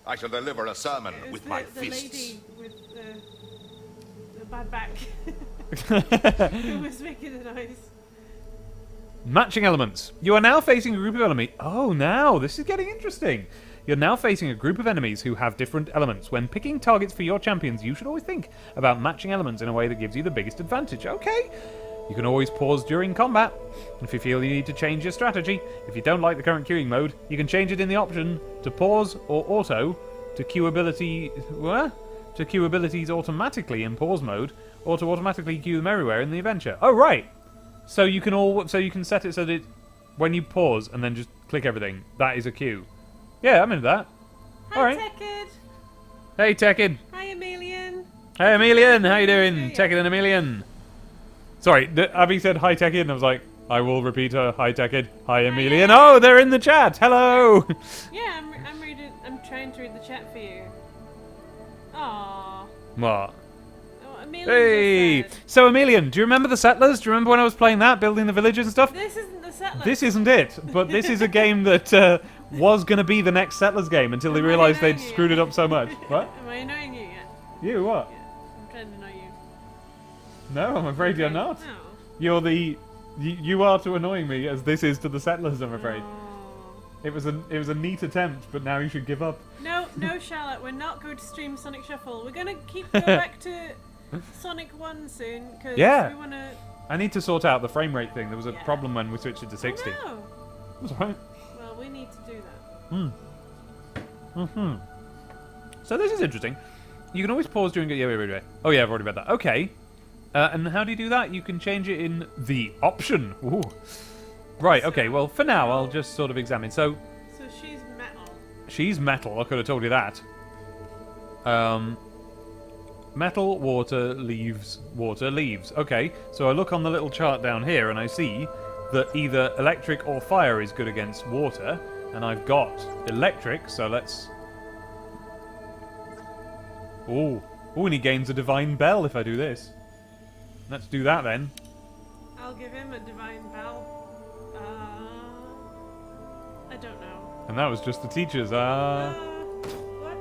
I shall deliver a sermon it was with the, my the fists. lady with the bad back who was making the noise. Matching elements. You are now facing a group of enemies. Oh, now this is getting interesting. You're now facing a group of enemies who have different elements. When picking targets for your champions, you should always think about matching elements in a way that gives you the biggest advantage. Okay. You can always pause during combat if you feel you need to change your strategy. If you don't like the current queuing mode, you can change it in the option to pause or auto to queue ability. What? To queue abilities automatically in pause mode, or to automatically queue them everywhere in the adventure. Oh right. So you can set it so that when you pause and then just click everything, that is a queue. Yeah, I'm into that. Hi, All right. Tekid. Hey Tekken. Hi, Emelian. Hey Emelian, how you doing? Yeah. Tekken and Emelian. Sorry, Abby said hi Tekken, and I was like, I will repeat her. Hi Tekken. Hi Emelian. Oh, they're in the chat. Hello. Yeah, I'm reading. I'm trying to read the chat for you. Aww. What? Oh, Emelian Hey. just said, So Emelian, do you remember the Settlers? Do you remember when I was playing that, building the villages and stuff? This isn't the settler. This isn't it, but this is a game that was going to be the next Settlers game until they Am I realised they'd annoying you screwed it yet? up so much. What? Am I annoying you yet? You, what? Yeah, I'm trying to annoy you. No, I'm afraid you're not. No. You're the... You are to annoying me as this is to the Settlers, I'm afraid. Oh. It was a neat attempt, but now you should give up. No, Charlotte, we're not going to stream Sonic Shuffle. We're going to go back to Sonic 1 soon, because Yeah. we want to... I need to sort out the frame rate thing. There was a Yeah. problem when we switched it to 60. Oh, no. That's all right. Well, we need to do that. So this is interesting. You can always pause during... Yeah. Oh yeah, I've already read that. Okay. And how do you do that? You can change it in the option. Ooh. Right, okay. Well, for now, I'll just sort of examine. So, So she's metal. she's metal. I could have told you that. Metal, water, leaves, water, leaves. Okay, so I look on the little chart down here and I see that either electric or fire is good against water. And I've got electric, so let's... Ooh. Ooh, and he gains a divine bell if I do this. Let's do that then. I'll give him a divine bell. I don't know. And that was just the teachers. What?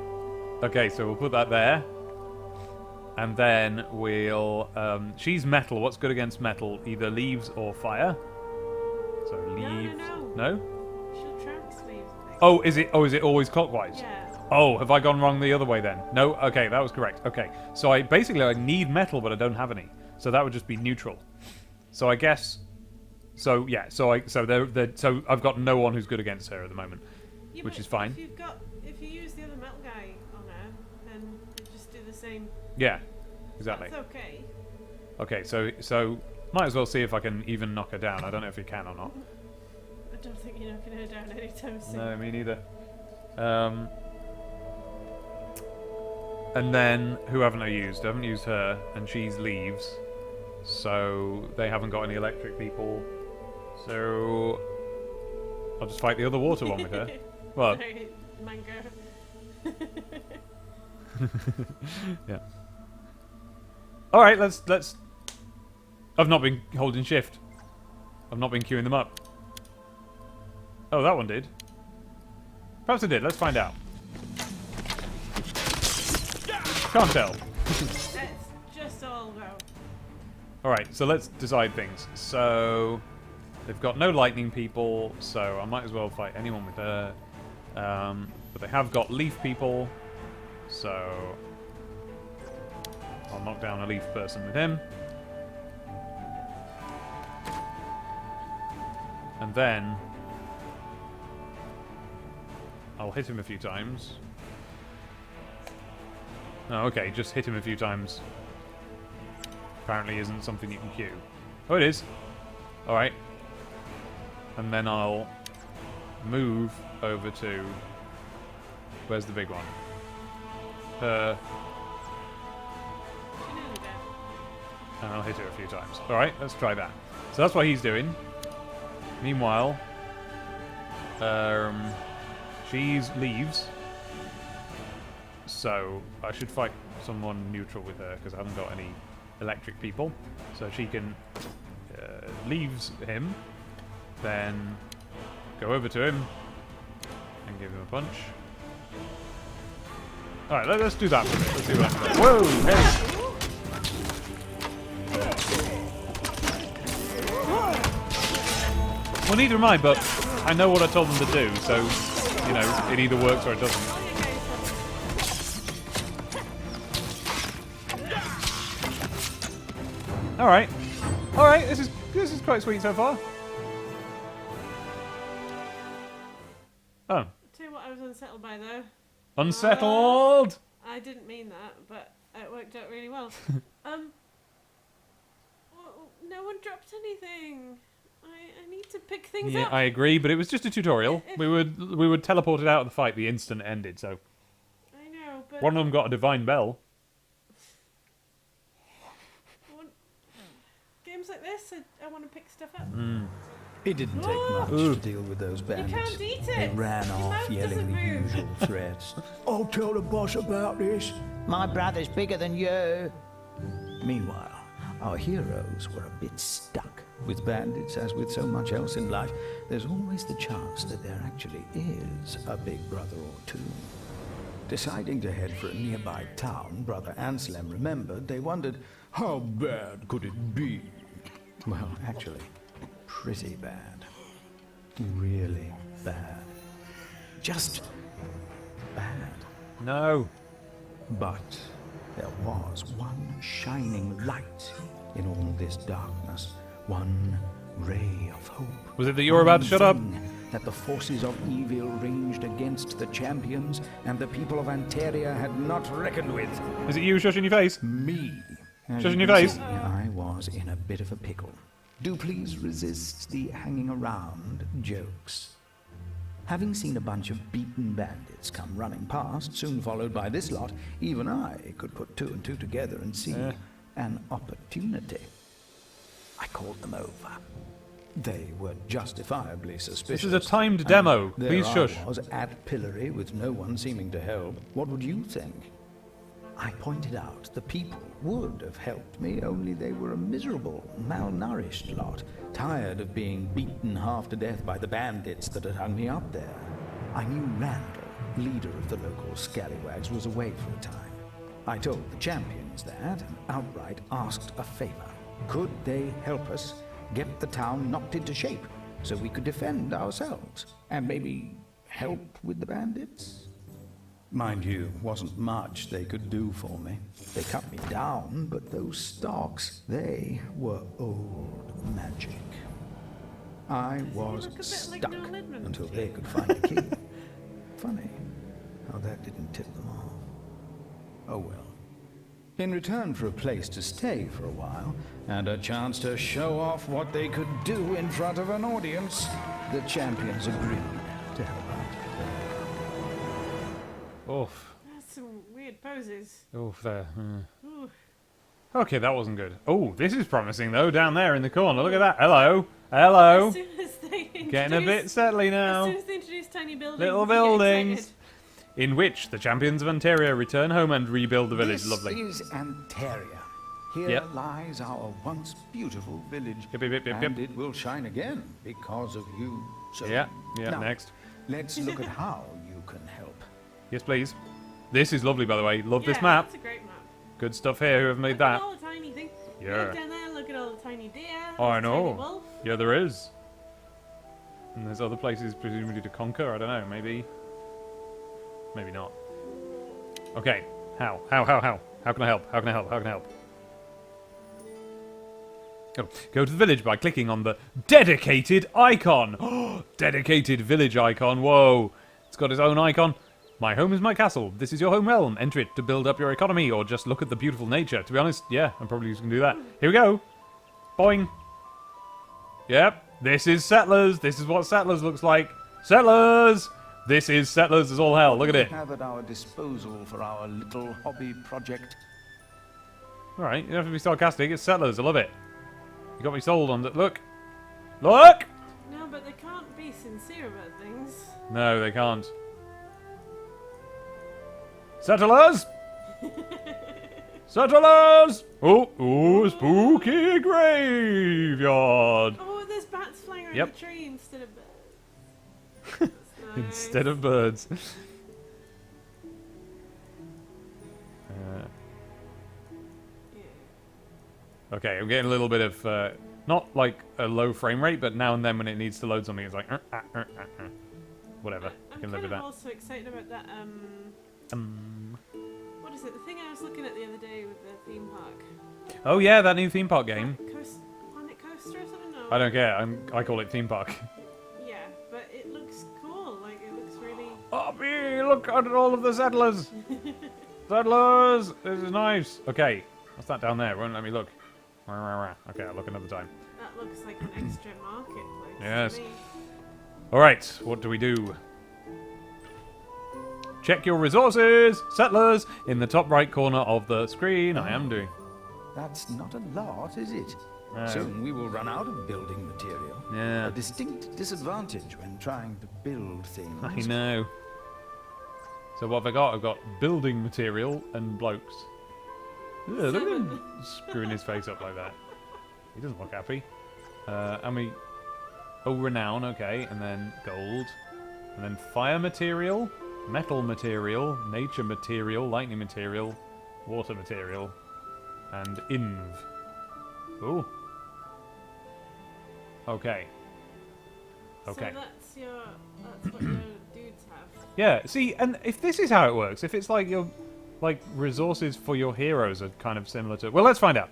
Okay, so we'll put that there. And then we'll... she's metal. What's good against metal? Either leaves or fire. So leaves... No. She'll trance leaves, I think. Oh, is it always clockwise? Yeah. Oh, have I gone wrong the other way then? No? Okay, that was correct. Okay. So I need metal, but I don't have any. So that would just be neutral. So I guess... So, yeah. So I've got no one who's good against her at the moment. Yeah, Which but is fine. If you use the other metal guy on her, then you just do the same. Yeah, exactly. That's okay. Okay, so might as well see if I can even knock her down. I don't know if you can or not. I don't think you're knocking her down anytime soon. No, me neither. And then, who haven't I used? I haven't used her, and she's leaves. So, they haven't got any electric people. So, I'll just fight the other water one with her. What? Sorry, Mango. Yeah. Alright, let's... I've not been holding shift. I've not been queuing them up. Oh, that one did. Perhaps it did. Let's find out. Can't tell. Let's just all go. Alright, so let's decide things. So, they've got no lightning people, so I might as well fight anyone with her. But they have got leaf people, so I'll knock down a leaf person with him. And then I'll hit him a few times. Oh, okay, just hit him a few times. Apparently isn't something you can queue. Oh, it is. Alright. And then I'll move over to... Where's the big one? Her. She nearly dead. And I'll hit her a few times. Alright, let's try that. So that's what he's doing. Meanwhile, she's leaves. So I should fight someone neutral with her because I haven't got any electric people. So she can leaves him, then go over to him and give him a punch. All right, let's do that for a bit. Let's see what happens. Whoa! Hey. Well, neither am I, but I know what I told them to do, so you know it either works or it doesn't. All right. This is quite sweet so far. Oh, Tell you what I was unsettled by though. unsettled. I didn't mean that, but it worked out really well. No one dropped anything. I need to pick things Yeah, up. I agree, but it was just a tutorial. We were teleported out of the fight the instant it ended. So I know, but one of them got a divine bell. games like this, I want to pick stuff up. It didn't take much to deal with those bandits. can't eat They it. ran Your off mouth yelling doesn't the move. usual threats. I'll tell the boss about this. My brother's bigger than you. Meanwhile, our heroes were a bit stuck. With bandits, as with so much else in life, there's always the chance that there actually is a big brother or two. Deciding to head for a nearby town, Brother Anselm remembered, they wondered, how bad could it be? Well, actually, pretty bad. Really bad. Just bad. No. But there was one shining light in all this darkness. One ray of hope. Was it that you were about to shut up? One thing that the forces of evil ranged against the champions and the people of Anteria had not reckoned with. Is it you shushing your face? Me. As Shushing you your can face? see, I was in a bit of a pickle. Do please resist the hanging around jokes. Having seen a bunch of beaten bandits come running past, soon followed by this lot, even I could put two and two together and see an opportunity. I called them over. They were justifiably suspicious. This is a timed And demo. there Please I shush. was at pillory with no one seeming to help. What would you think? I pointed out the people would have helped me, only they were a miserable, malnourished lot, tired of being beaten half to death by the bandits that had hung me up there. I knew Randall, leader of the local scallywags, was away for a time. I told the champions that and outright asked a favor. Could they help us get the town knocked into shape so we could defend ourselves and maybe help with the bandits? Mind you, wasn't much they could do for me. They cut me down, but those stalks, they were old magic. I was look a bit like stuck Noel Edmonds. until they could find a key. Funny how that didn't tip them off. Oh well, In return for a place to stay for a while, and a chance to show off what they could do in front of an audience, the champions agreed to help out. Oof. That's some weird poses. Oof there. Ooh. Okay, that wasn't good. Oh, this is promising though, down there in the corner. Look at that. Hello. Hello. As soon as they Getting a bit settly As now. soon as they introduce tiny buildings, Little you get buildings. excited. In which the champions of Ontario return home and rebuild the village. This Lovely. is Antaria. Here Yep. lies our once beautiful village, Yep, yep, yep, yep, and yep. it will shine again because of you. So Yeah, now, next. let's look at how you can help. Yes, please. This is lovely, by the way. Love this Yeah, map. That's a great map. Good stuff here. Whoever made Look at that. all the tiny things. Yeah. Look down there, look at all the tiny deer. Oh, I the tiny know. wolf. Yeah, there is. And there's other places presumably to conquer. I don't know. Maybe. Maybe not. Okay. How? How can I help? How can I help? How can I help? Go to the village by clicking on the dedicated icon. Dedicated village icon. Whoa. It's got its own icon. My home is my castle. This is your home realm. Enter it to build up your economy or just look at the beautiful nature. To be honest, yeah, I'm probably just going to do that. Here we go. Boing. Yep. This is Settlers. This is what Settlers looks like. Settlers! This is Settlers as all hell. Look at it. We have at our disposal for our little hobby project. Alright, you don't have to be sarcastic. It's Settlers. I love it. You got me sold on that. Look. Look! No, but they can't be sincere about things. No, they can't. Settlers! Settlers! Oh, spooky graveyard. Oh, there's bats flying around Yep. the tree instead of birds. That's Instead of birds. Okay, I'm getting a little bit of, not like a low frame rate, but now and then when it needs to load something, it's like, whatever. I I'm can kind live with of that. also excited about that, what is it? The thing I was looking at the other day with the theme park. Oh yeah, that new theme park game. Planet Coaster or something? No. I don't care. I call it theme park. Yeah, but it looks cool. Like, it looks really... Oh, me! Look at all of the settlers. Settlers! This is nice. Okay, what's that down there? It won't let me look. Okay, I'll look another time. That looks like an extra marketplace. Yes. To me. Alright, what do we do? Check your resources, settlers, in the top right corner of the screen. I am doing. That's not a lot, is it? No. Soon we will run out of building material. Yeah. A distinct disadvantage when trying to build things. I know. So what have I got? I've got building material and blokes. Ugh, look at him screwing his face up like that. He doesn't look happy. And we... Oh, renown, okay. And then gold. And then fire material, metal material, nature material, lightning material, water material, and inv. Ooh. Okay. Okay. So that's what your dudes have. Yeah, see, and if this is how it works, if it's like your, like, resources for your heroes are kind of similar to... Well, let's find out.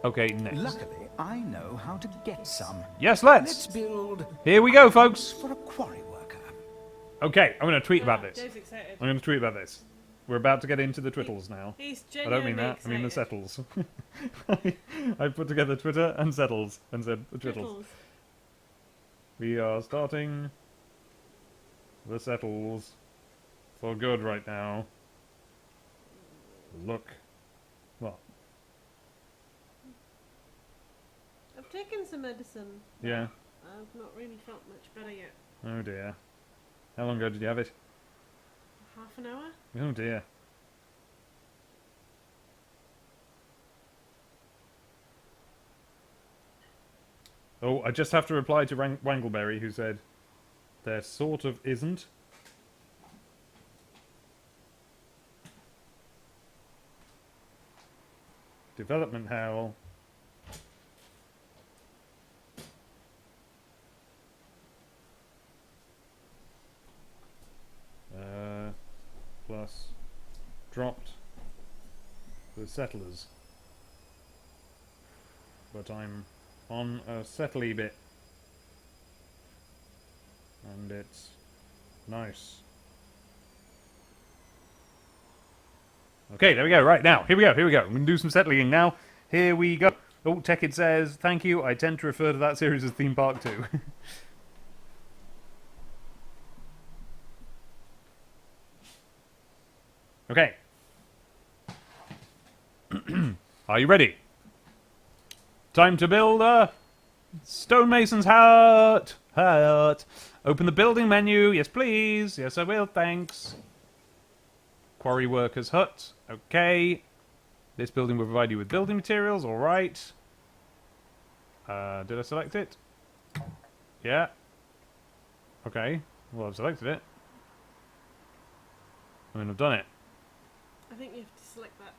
Okay, next. Luckily, I know how to get some. Yes, Let's let's! build Here we go, folks! for a quarry worker. Okay, I'm going to tweet about this. Dave's excited. I'm going to tweet about this. We're about to get into the twittles now. He's I don't genuinely mean that, I mean the excited. settles. I put together Twitter and settles and said the twittles. Trickles. We are starting the settles for good right now. Look. What? I've taken some medicine. Yeah. I've not really felt much better yet. Oh dear. How long ago did you have it? Half an hour? Oh dear. Oh, I just have to reply to Wangleberry, who said, there sort of isn't. Development howl. Plus dropped the settlers. But I'm on a settly bit. And it's nice. Okay, there we go. Right, now, here we go. I'm going to do some settling now. Here we go. Oh, Tekid says, thank you. I tend to refer to that series as Theme Park 2. Okay. Are you ready? Time to build a stonemason's hut. Open the building menu. Yes, please. Yes, I will. Thanks. Quarry worker's hut. Okay. This building will provide you with building materials. All right. Did I select it? Yeah. Okay. Well, I've selected it. I mean, I've done it. I think you have to select that.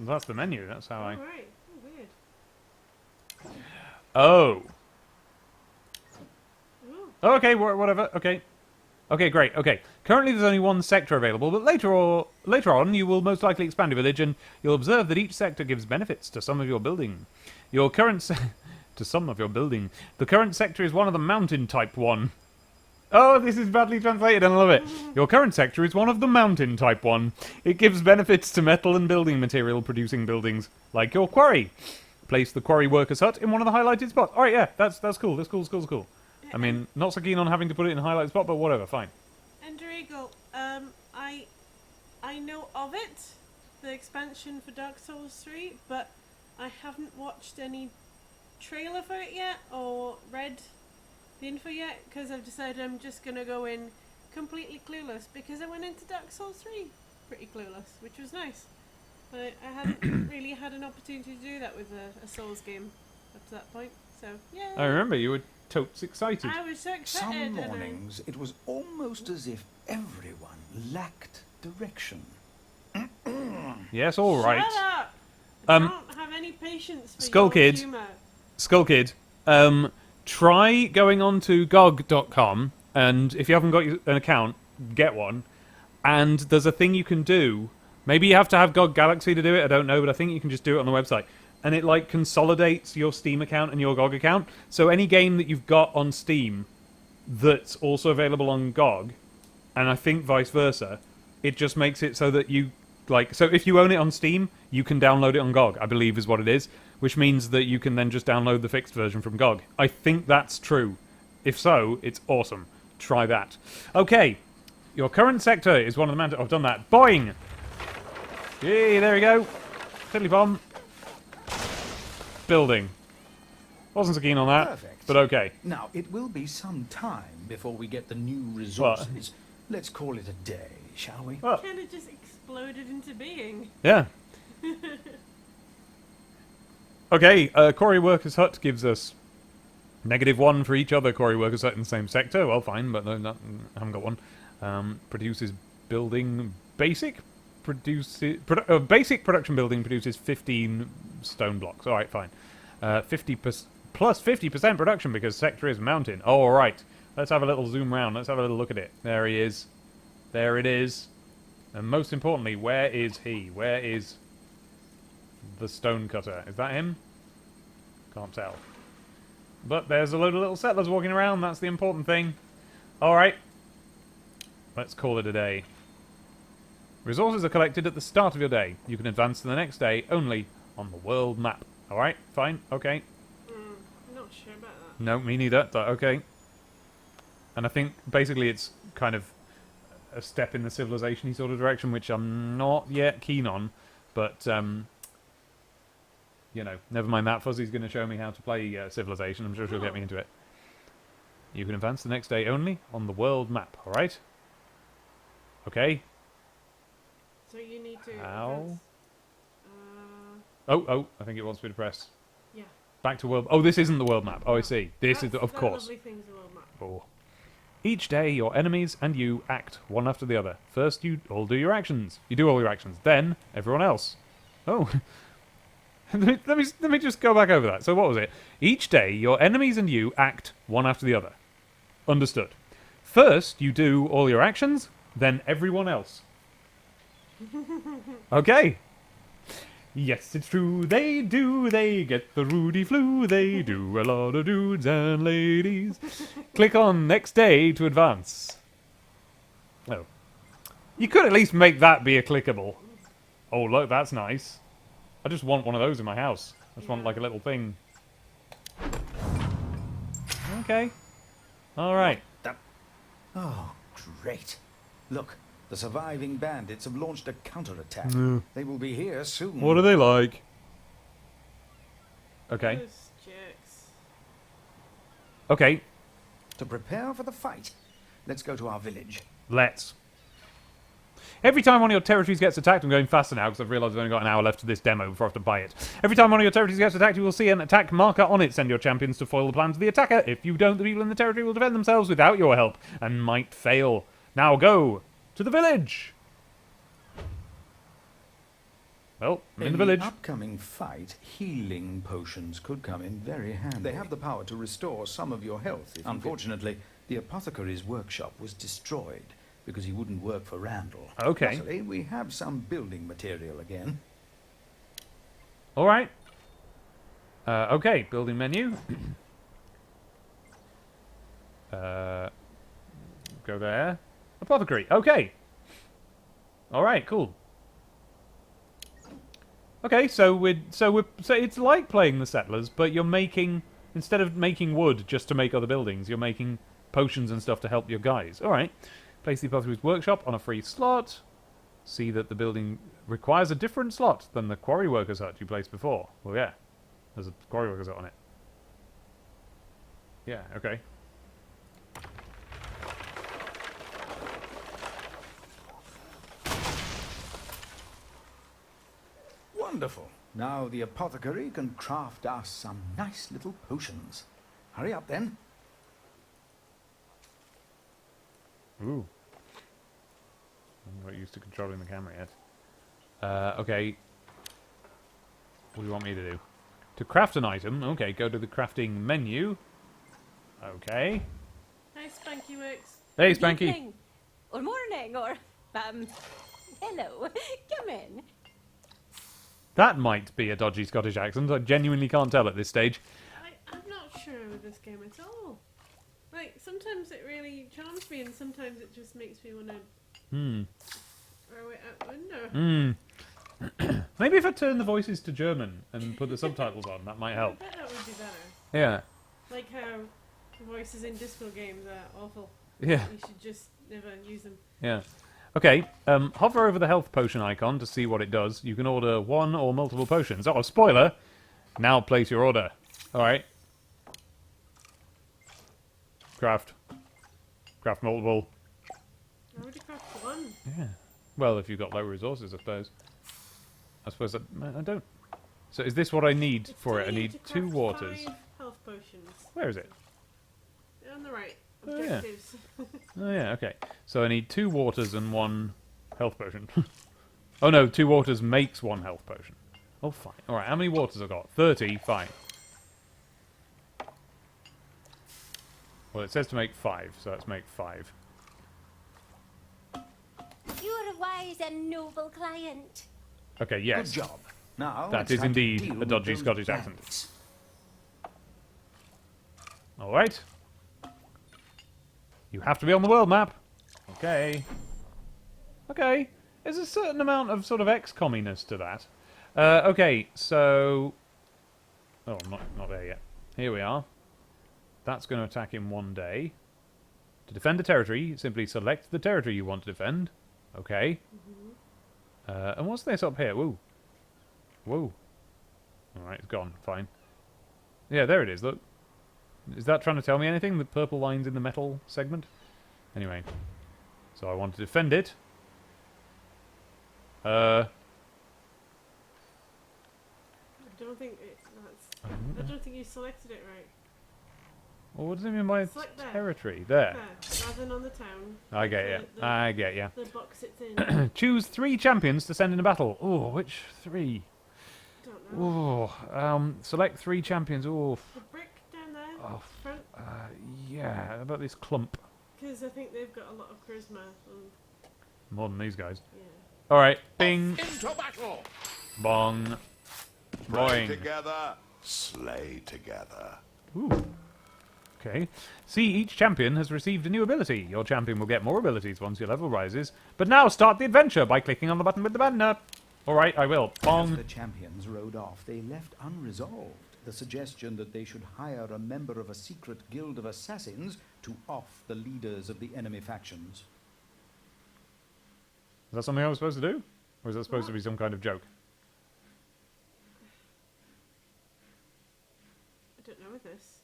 That's the menu. That's how Oh, I... right. Oh, weird. Oh. Ooh. Oh, okay, whatever. Okay. Okay, great. Okay. Currently there's only one sector available, but later on you will most likely expand your village and you'll observe that each sector gives benefits to some of your building. Your current to some of your building. The current sector is one of the mountain type one. Oh, this is badly translated and I love it. Your current sector is one of the mountain type one. It gives benefits to metal and building material producing buildings, like your quarry. Place the quarry worker's hut in one of the highlighted spots. Alright, yeah, that's cool. That's cool. I mean, not so keen on having to put it in a highlighted spot, but whatever, fine. Endrigo, I know of it, the expansion for Dark Souls 3, but I haven't watched any trailer for it yet or read the info yet because I've decided I'm just gonna go in completely clueless because I went into Dark Souls 3 pretty clueless, which was nice. But I hadn't really had an opportunity to do that with a Souls game up to that point. So yeah. I remember you were totes excited. I was so excited. Some and I- mornings it was almost as if everyone lacked direction. Yes, all right. Shut up! I Um, don't have any patience for Skull your Kid. humour. Skull Kid, try going on to GOG.com, and if you haven't got an account, get one. And there's a thing you can do. Maybe you have to have GOG Galaxy to do it, I don't know, but I think you can just do it on the website. And it, like, consolidates your Steam account and your GOG account. So any game that you've got on Steam that's also available on GOG, and I think vice versa, it just makes it so that you, like... So if you own it on Steam, you can download it on GOG, I believe is what it is. Which means that you can then just download the fixed version from GOG. I think that's true. If so, it's awesome. Try that. Okay. Your current sector is one of the mountains... I've done that. Boing! Yay, there we go. Fiddly bomb. Building. Wasn't so keen on that, Perfect. but okay. Now, it will be some time before we get the new resources. Let's call it a day, shall we? Well, Kind of just exploded into being. yeah. Okay, Quarry Worker's Hut gives us -1 for each other Quarry Worker's Hut in the same sector. Well, fine, but no, I haven't got one. Produces building basic. Basic production building produces 15 stone blocks. All right, fine. 50% production because sector is mountain. Oh, all right. Let's have a little zoom round. Let's have a little look at it. There he is. There it is. And most importantly, where is he? Where is the stone cutter? Is that him? Can't tell. But there's a load of little settlers walking around. That's the important thing. All right. Let's call it a day. Resources are collected at the start of your day. You can advance to the next day only on the world map. Alright, fine, okay. Not sure about that. No, me neither, but okay. And I think basically it's kind of a step in the civilization-y sort of direction, which I'm not yet keen on. But, you know, never mind that. Fuzzy's going to show me how to play Civilization. I'm sure she'll get me into it. You can advance the next day only on the world map, alright? Okay. So you need to. How? advance. Oh, I think it wants me to press. Yeah. Back to world... Oh, this isn't the world map. Oh, I see. This is, of That course. lovely thing's the world map. Oh. Each day, your enemies and you act one after the other. First, you all do your actions. You do all your actions. Then, everyone else. Oh. let me just go back over that. So what was it? Each day, your enemies and you act one after the other. Understood. First, you do all your actions. Then, everyone else. Okay. Yes, it's true, they do, they get the Rudy flu, they do a lot of dudes and ladies. Click on next day to advance. Oh. You could at least make that be a clickable. Oh, look, that's nice. I just want one of those in my house. I just want, like, a little thing. Okay. Alright. Oh, great. Look, the surviving bandits have launched a counterattack. They will be here soon. What are they like? Okay. Those jerks. Okay. To prepare for the fight, let's go to our village. Let's. Every time one of your territories gets attacked, I'm going faster now because I've realised I've only got an hour left to this demo before I have to buy it. Every time one of your territories gets attacked, you will see an attack marker on it. Send your champions to foil the plans of the attacker. If you don't, the people in the territory will defend themselves without your help and might fail. Now go to the village. Well, I'm in the village. the upcoming fight, healing potions could come in very handy. They have the power to restore some of your health. Unfortunately, the apothecary's workshop was destroyed because he wouldn't work for Randall. Okay. Luckily, we have some building material again. All right. Okay, building menu. Go there. Apothecary. Okay. All right. Cool. Okay, so it's like playing the Settlers, but you're making, instead of making wood just to make other buildings, you're making potions and stuff to help your guys. All right. Place the apothecary's workshop on a free slot. See that the building requires a different slot than the quarry worker's hut you placed before. Well, yeah. There's a quarry worker's hut on it. Yeah, okay. Wonderful. Now the apothecary can craft us some nice little potions. Hurry up then. Ooh. I'm not used to controlling the camera yet. Okay. What do you want me to do? To craft an item, okay, go to the crafting menu. Okay. Hi, Spanky Works. Hey, Good Spanky. evening, or morning, or, hello. Come in. That might be a dodgy Scottish accent. I genuinely can't tell at this stage. I'm not sure with this game at all. Like, sometimes it really charms me, and sometimes it just makes me want to throw it out the window. Maybe if I turn the voices to German and put the subtitles on, that might I help. bet that would be better. Yeah. Like how the voices in disco games are awful. Yeah. You should just never use them. Yeah. Okay, hover over the health potion icon to see what it does. You can order one or multiple potions. Oh, spoiler! Now place your order. Alright. Craft. Craft multiple. I already crafted one. Yeah. Well, if you've got low resources, I suppose. I suppose I don't. So is this what I need It's for it? I telling you need to 2 craft waters. 5 health potions. Where is it? On the right. Oh, yeah. Objectives. Oh yeah, okay. So I need 2 waters and 1 health potion. Oh no, 2 waters makes 1 health potion. Oh fine. Alright, how many waters have I got? 30, fine. Well, it says to make 5, so let's make 5. You're a wise and noble client. Okay, yes. Good job. Now That it's is time to indeed deal a with dodgy those Scottish accent. bandits. Alright. You have to be on the world map. Okay. Okay. There's a certain amount of sort of XCOM-iness to that. Okay, so... Oh, I'm not there yet. Here we are. That's going to attack in 1 day. To defend a territory, simply select the territory you want to defend. Okay. And what's this up here? Woo. Woo. Alright, it's gone. Fine. Yeah, there it is, look. Is that trying to tell me anything? The purple lines in the metal segment? Anyway. So I want to defend it. I don't think I don't think you selected it right. Well, what does it mean by Select there. territory? There. There, rather than on the town. I get you. The- I get you. The box it's in. Choose 3 champions to send in a battle. Oh, which 3? Don't know. Oh, select 3 champions. Oh, The brick down there, Oh. front, yeah. How about this clump? because I think they've got a lot of charisma. More than these guys. Yeah. All right. Bing. Into battle! Bong. Pray Boing. together, slay together. Ooh. Okay. See, each champion has received a new ability. Your champion will get more abilities once your level rises. But now start the adventure by clicking on the button with the banner. Alright, I will. As Bong. the champions rode off, they left unresolved the suggestion that they should hire a member of a secret guild of assassins to off the leaders of the enemy factions. Is that something I was supposed to do? Or is that supposed to be some kind of joke? I don't know with this.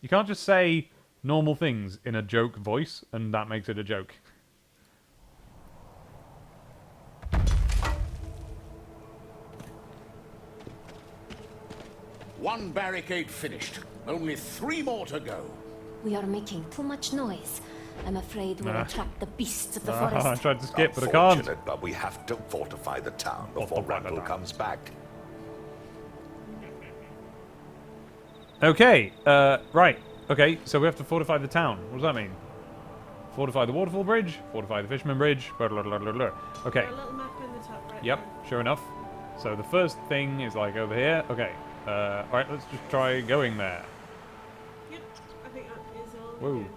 You can't just say normal things in a joke voice, and that makes it a joke. One barricade finished. Only 3 more to go. We are making too much noise. I'm afraid we'll Nah. attract the beasts of the I forest. tried to skip, but I can't. Unfortunate, but we have to fortify the town before Randall comes back. Okay, right. Okay, so we have to fortify the town. What does that mean? Fortify the waterfall bridge, fortify the fisherman bridge, blah, blah, blah, blah, blah. Okay, Got a little map in the top right. yep, there. sure enough. So the first thing is like over here. Okay, alright, let's just try going there. Yep, I think that is all. Whoa. we do.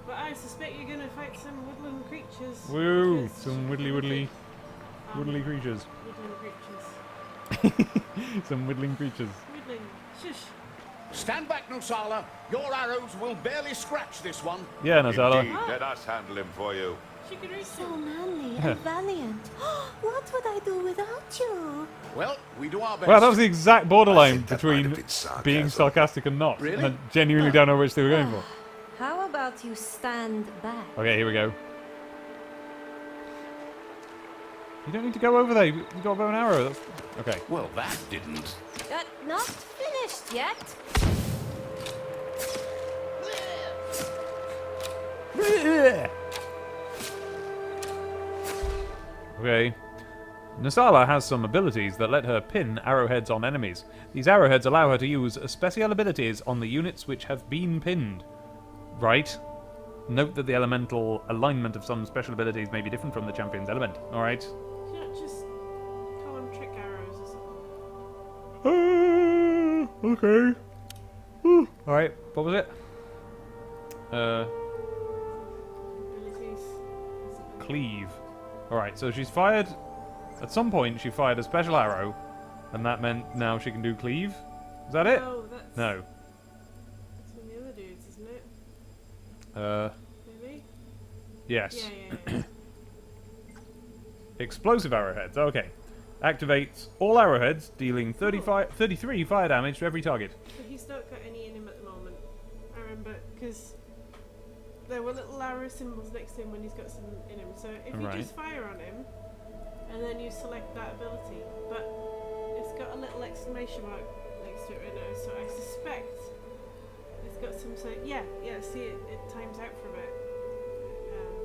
But I suspect you're gonna fight some woodland creatures. Woo! because Some widdly creatures. Woodland creatures. Some whittling creatures. Woodland. Shush. Stand back, Nusala. Your arrows will barely scratch this one. Yeah, Nazala. Indeed, let us handle him for you. So manly and valiant. What would I do without you? Well, we do our best. Well, that was the exact borderline think that might between have been sarcasm. being sarcastic and not. Really? And I genuinely don't know which they were going for. How about you stand back? Okay, here we go. You don't need to go over there. You got a bow and arrow. That's... Okay. Well, that didn't. Not finished yet. Okay. Nasala has some abilities that let her pin arrowheads on enemies. These arrowheads allow her to use special abilities on the units which have been pinned. Right. Note that the elemental alignment of some special abilities may be different from the champion's element. Alright. Can you not just call them trick arrows or something? Okay. Alright, what was it? Abilities. Cleave. Alright, so she's fired... At some point, she fired a special arrow, and that meant now she can do cleave? Is that it? No, that's. No. That's one of the other dudes, isn't it? Maybe? Yes. Yeah. Explosive arrowheads, okay. Activates all arrowheads, dealing 33 fire damage to every target. But he's not got any in him at the moment. I remember, because there were little arrow symbols next to him when he's got some in him. So if you Right. just fire on him, and then you select that ability, but it's got a little exclamation mark next to it right now, so I suspect it's got some sort of, yeah, see it times out for a bit.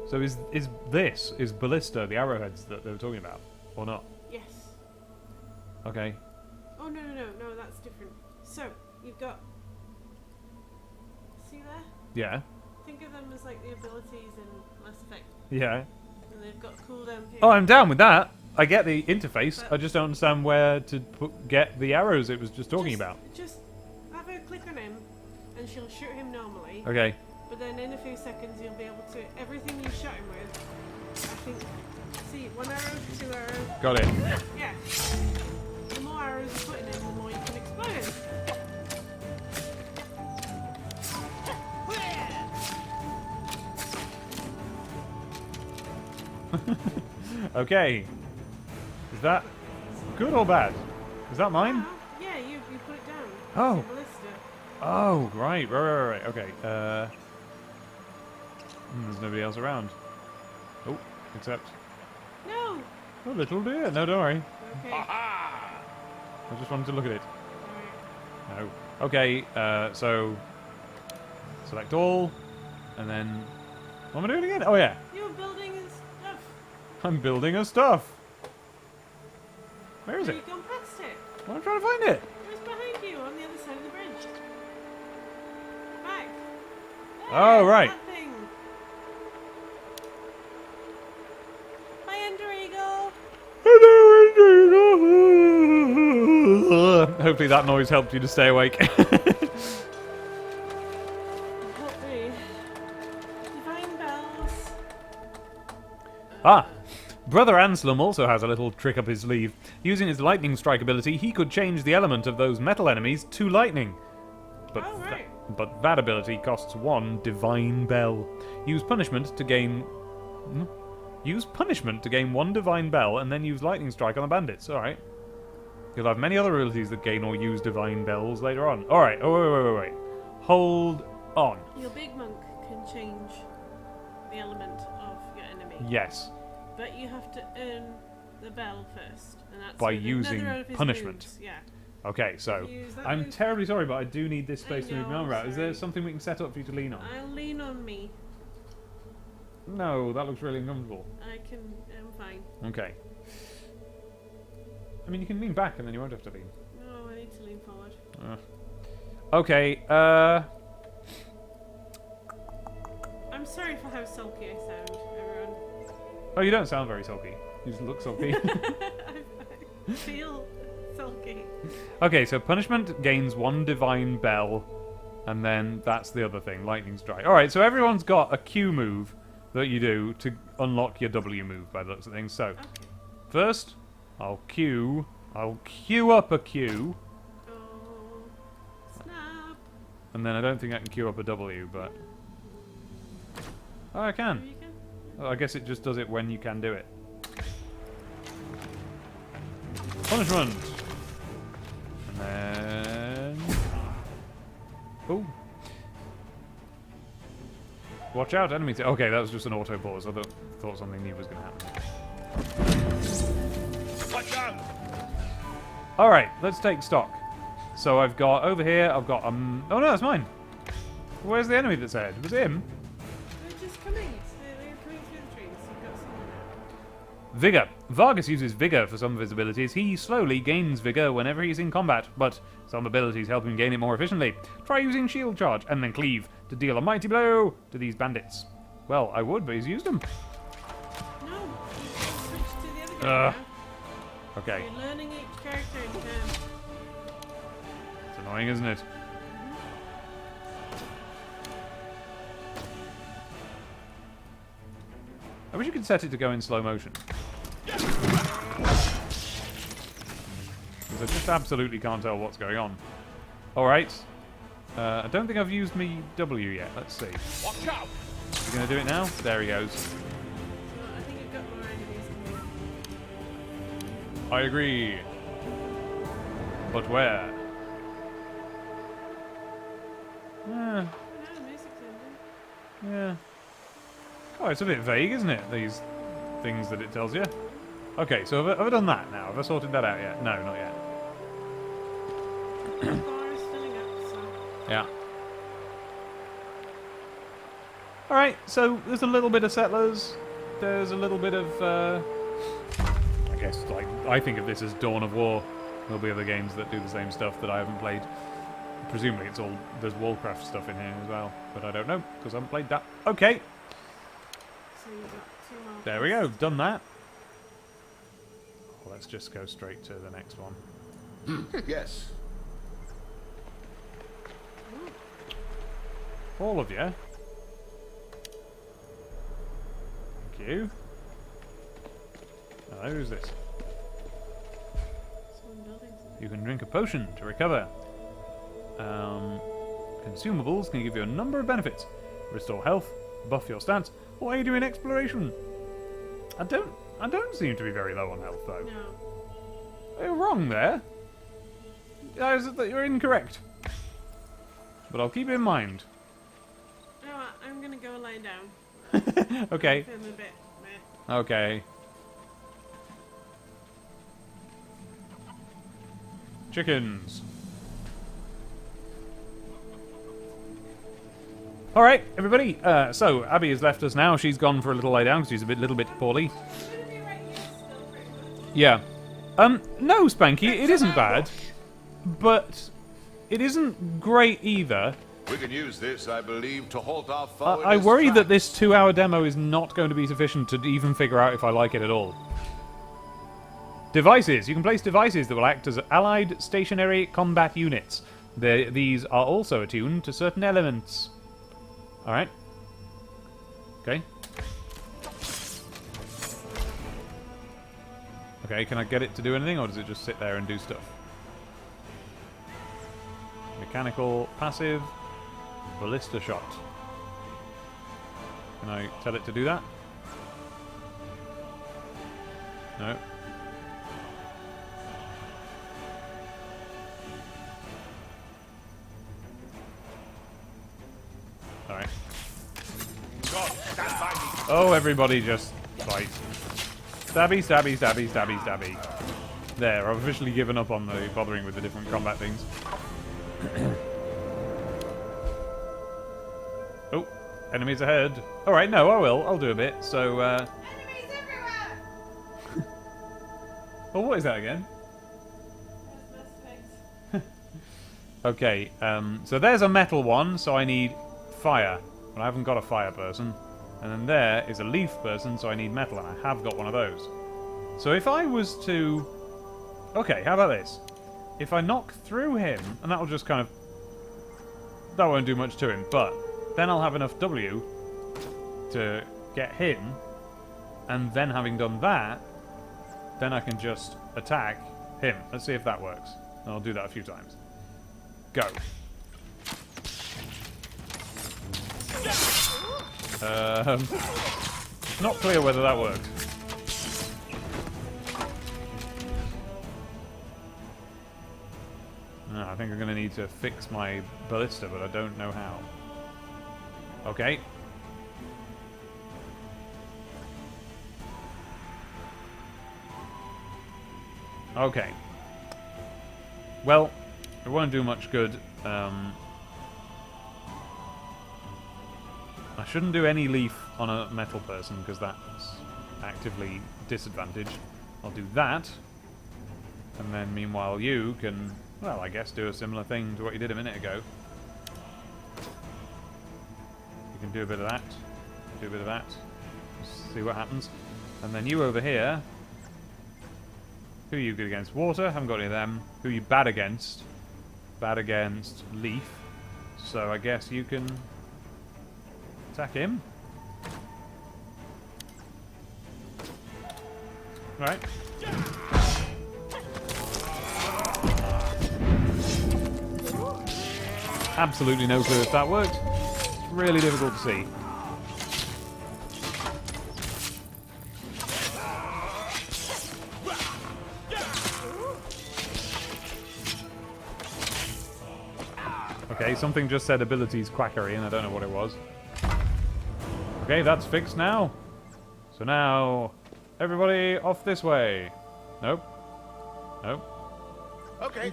So is Ballista the arrowheads that they were talking about, or not? Yes. Okay. Oh, no, that's different. So, you've got, see there? Yeah. Think of them as like the abilities in Mass Effect, Yeah. and they've got cooldown here. Oh, I'm down with that. I get the interface. I just don't understand where to get the arrows it was just talking about. Just have her click on him, and she'll shoot him normally. Okay. But then in a few seconds, you'll be able to everything you shot him with. I think. See, 1 arrow, 2 arrows. Got it. Yeah. The more arrows you put in him, the more you can explode him. Okay. Is that good or bad? Is that mine? Yeah, you put it down. Oh. It's a ballista. Oh, right. Okay. There's nobody else around. Oh, except No. a little deer. No, don't worry. Okay. I just wanted to look at it. Alright. No. Okay, so select all, and then what am I doing again? Oh yeah, You're building his stuff. I'm building a stuff. Where is it? You've gone past it. Well, I'm trying to find it. It was behind you on the other side of the bridge. Back. Oh, right. That thing. Hi, Ender Eagle. Hopefully that noise helped you to stay awake. Help me. Divine bells. Ah, Brother Anselm also has a little trick up his sleeve. Using his lightning strike ability, he could change the element of those metal enemies to lightning. But, Oh, right. but that ability costs 1 divine bell. Use punishment to gain 1 divine bell, and then use lightning strike on the bandits. All right. You'll have many other abilities that gain or use divine bells later on. All right. Oh, wait. Hold on. Your big monk can change the element of your enemy. Yes. But you have to earn the bell first. And that's By with using another of his punishment. moves. Yeah. Okay, so Use that I'm move. terribly sorry, but I do need this space I to move my know, arm around. Is there sorry. something we can set up for you to lean on? I'll lean on me. No, that looks really uncomfortable. I'm fine. Okay. I mean, you can lean back and then you won't have to lean. No, I need to lean forward. Okay, I'm sorry for how sulky I sound, everyone. Oh, you don't sound very sulky. You just look sulky. I feel sulky. Okay, so punishment gains 1 divine bell, and then that's the other thing, lightning strike. Alright, so everyone's got a Q move that you do to unlock your W move by the looks of things. So, Okay. first, I'll queue up a Q, Oh, snap. and then I don't think I can queue up a W, but... Oh, I Oh, can. you can? Oh, I guess it just does it when you can do it. Punishment! And then... Oh. Watch out, enemies. Okay, that was just an auto pause. I thought something new was going to happen. Watch out! Alright, let's take stock. So I've got over here, I've got oh no, that's mine. Where's the enemy that's ahead? Was it him? They're just coming. They're coming through the trees. You've got someone now. Vigor. Vargas uses Vigor for some of his abilities. He slowly gains Vigor whenever he's in combat, but some abilities help him gain it more efficiently. Try using Shield Charge and then Cleave to deal a mighty blow to these bandits. Well, I would, but he's used them. No, you switch to the other guy now. Okay. You're learning each character in turn. It's annoying, isn't it? I wish you could set it to go in slow motion. Because I just absolutely can't tell what's going on. Alright. I don't think I've used me W yet. Let's see. Watch out! You gonna do it now? There he goes. So I think you've got more enemies than me. I agree. But where? Oh, the music's ending. Yeah. Oh, it's a bit vague, isn't it? These things that it tells you. Okay, so have I done that now? Have I sorted that out yet? No, not yet. The bar is filling up, so. Yeah. Alright, so there's a little bit of Settlers. There's a little bit of, I guess, like, I think of this as Dawn of War. There'll be other games that do the same stuff that I haven't played. Presumably it's all, there's Warcraft stuff in here as well, but I don't know, because I haven't played that. Okay, So you've got 2 more. there we go, done that. Let's just go straight to the next one. Yes. All of you. Thank you. Now, who's this? Someone building something. You can drink a potion to recover. Consumables can give you a number of benefits. Restore health, buff your stats, or aid you in exploration. I don't seem to be very low on health though. No. You're wrong there. You're incorrect. But I'll keep it in mind. You know what? I'm gonna go lie down. Okay. I'm feeling a bit meh. Okay. Chickens. All right, everybody. So Abby has left us now. She's gone for a little lie down because she's a little bit poorly. I'm gonna be right here still pretty much. Yeah. No, Spanky, it isn't bad, but it isn't great either. We can use this, I believe, to halt our foe. in I his worry that tracks. this 2-hour demo is not going to be sufficient to even figure out if I like it at all. Devices. You can place devices that will act as allied stationary combat units. These are also attuned to certain elements. Alright. Okay. Okay, can I get it to do anything, or does it just sit there and do stuff? Mechanical, passive, ballista shot. Can I tell it to do that? No. Alright. Oh, everybody just fight. Stabby, stabby, stabby, stabby, stabby. There, I've officially given up on the bothering with the different combat things. Oh, enemies ahead. Alright, no, I will. I'll do a bit. So, Enemies everywhere! oh, what is that again? Okay, so there's a metal one, so I need fire. But I haven't got a fire person. And then there is a leaf person, so I need metal, and I have got one of those. So if I was to... Okay, how about this? If I knock through him, and that'll just kind of... That won't do much to him, but then I'll have enough W to get him, and then having done that, then I can just attack him. Let's see if that works. And I'll do that a few times. Go. Not clear whether that worked. No, I think I'm going to need to fix my ballista, but I don't know how. Okay. Okay. Well, it won't do much good. I shouldn't do any leaf on a metal person because that's actively disadvantaged. I'll do that. And then meanwhile you can, well, I guess do a similar thing to what you did a minute ago. You can do a bit of that. Do a bit of that. See what happens. And then you over here. Who are you good against? Water. Haven't got any of them. Who are you bad against? Bad against leaf. So I guess you can attack him. Right. Absolutely no clue if that worked. It's really difficult to see. Okay, something just said abilities quackery and I don't know what it was. Okay, that's fixed now. So now, everybody off this way. Nope. Nope. Okay.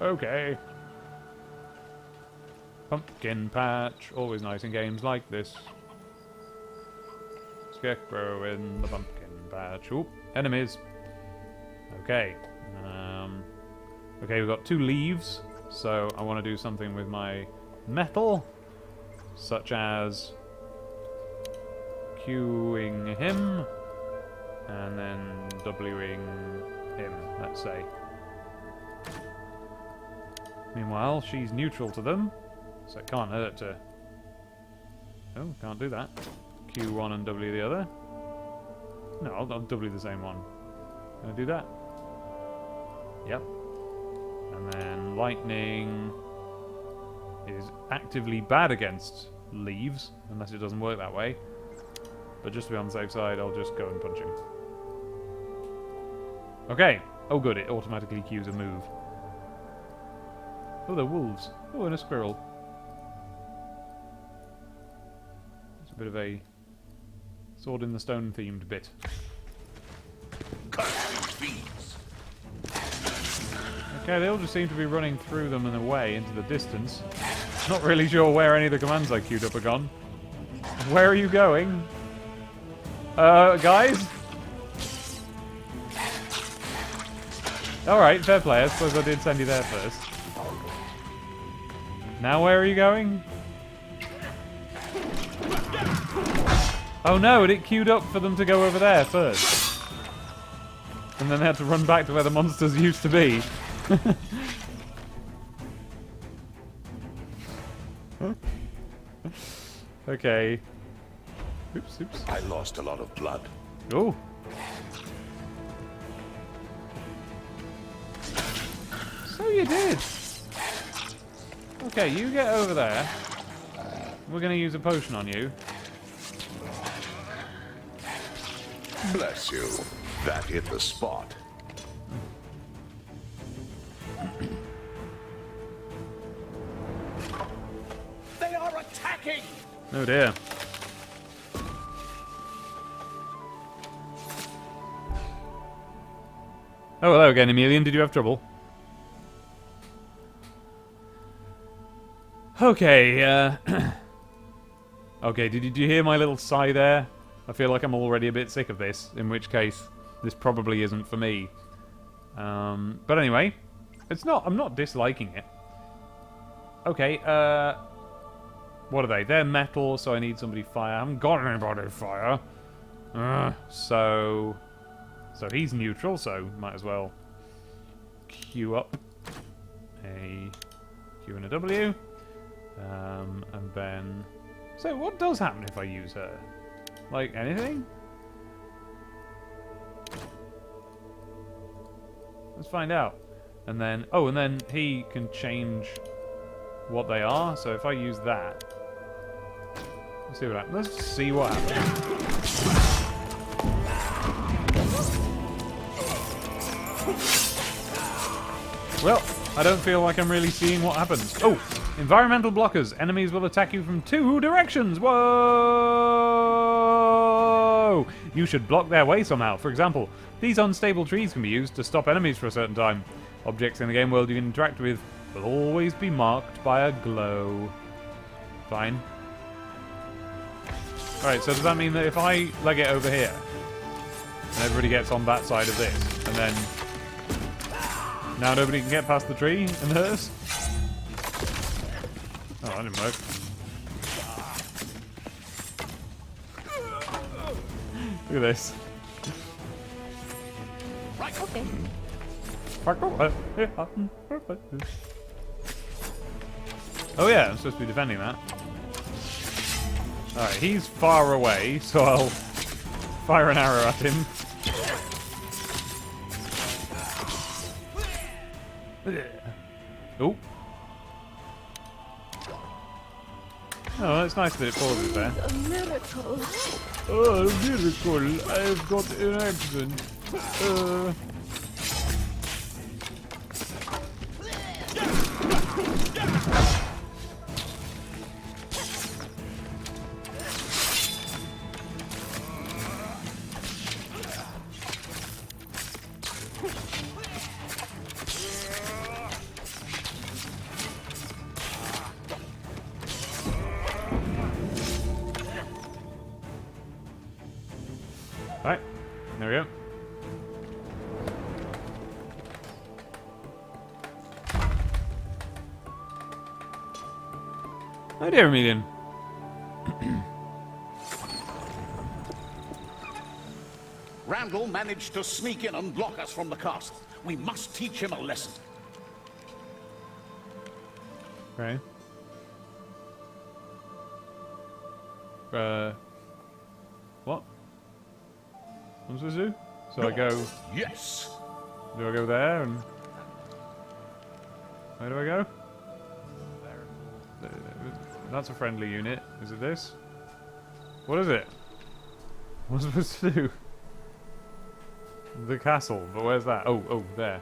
Okay. Pumpkin patch. Always nice in games like this. Scarecrow in the pumpkin patch. Oop, enemies. Okay. Okay, we've got 2 leaves. So I want to do something with my metal. Such as Qing him. And then Wing him, let's say. Meanwhile, she's neutral to them, so it can't hurt to... Oh, can't do that. Q1 and W the other. No, I'll W the same one. Can I do that? Yep. And then lightning is actively bad against leaves, unless it doesn't work that way. But just to be on the safe side, I'll just go and punch him. Okay. Oh good, it automatically cues a move. Oh, they're wolves. Oh, and a squirrel. It's a bit of a sword in the stone themed bit. Okay, they all just seem to be running through them and away into the distance. Not really sure where any of the commands I queued up are gone. Where are you going? Guys? Alright, fair play. I suppose I did send you there first. Now where are you going? Oh no, it queued up for them to go over there first. And then they had to run back to where the monsters used to be. Okay. Oops, oops. I lost a lot of blood. Oh. So you did. Okay, you get over there. We're going to use a potion on you. Bless you. That hit the spot. They are attacking! Oh dear. Oh, hello again, Emilian. Did you have trouble? Okay, okay, did you hear my little sigh there? I feel like I'm already a bit sick of this, in which case, this probably isn't for me. But anyway, I'm not disliking it. Okay, what are they? They're metal, so I need somebody fire. I haven't got anybody fire. So he's neutral, so might as well queue up a Q and a W. And then... So what does happen if I use her? Like, anything? Let's find out. And then... Oh, and then he can change what they are. So if I use that... Let's see what happens. Let's see what happens. Well, I don't feel like I'm really seeing what happens. Oh! Environmental blockers. Enemies will attack you from 2 directions. Whoa! You should block their way somehow. For example, these unstable trees can be used to stop enemies for a certain time. Objects in the game world you can interact with will always be marked by a glow. Fine. Alright, so does that mean that if I leg it over here, and everybody gets on that side of this, and then now nobody can get past the tree and hurt us? Oh, that didn't work. Look at this. Okay. Oh yeah, I'm supposed to be defending that. Alright, he's far away, so I'll fire an arrow at him. Oh. Oh, it's nice that it pauses there. A miracle. Oh, miracle! I've got an accident. Right, there we go. Oh dear, Emilian. Randall managed to sneak in and block us from the castle. We must teach him a lesson. Okay. What? What am I supposed to do? So I go... Yes! Do I go there and... Where do I go? That's a friendly unit. Is it this? What is it? What am I supposed to do? The castle, but where's that? Oh, there.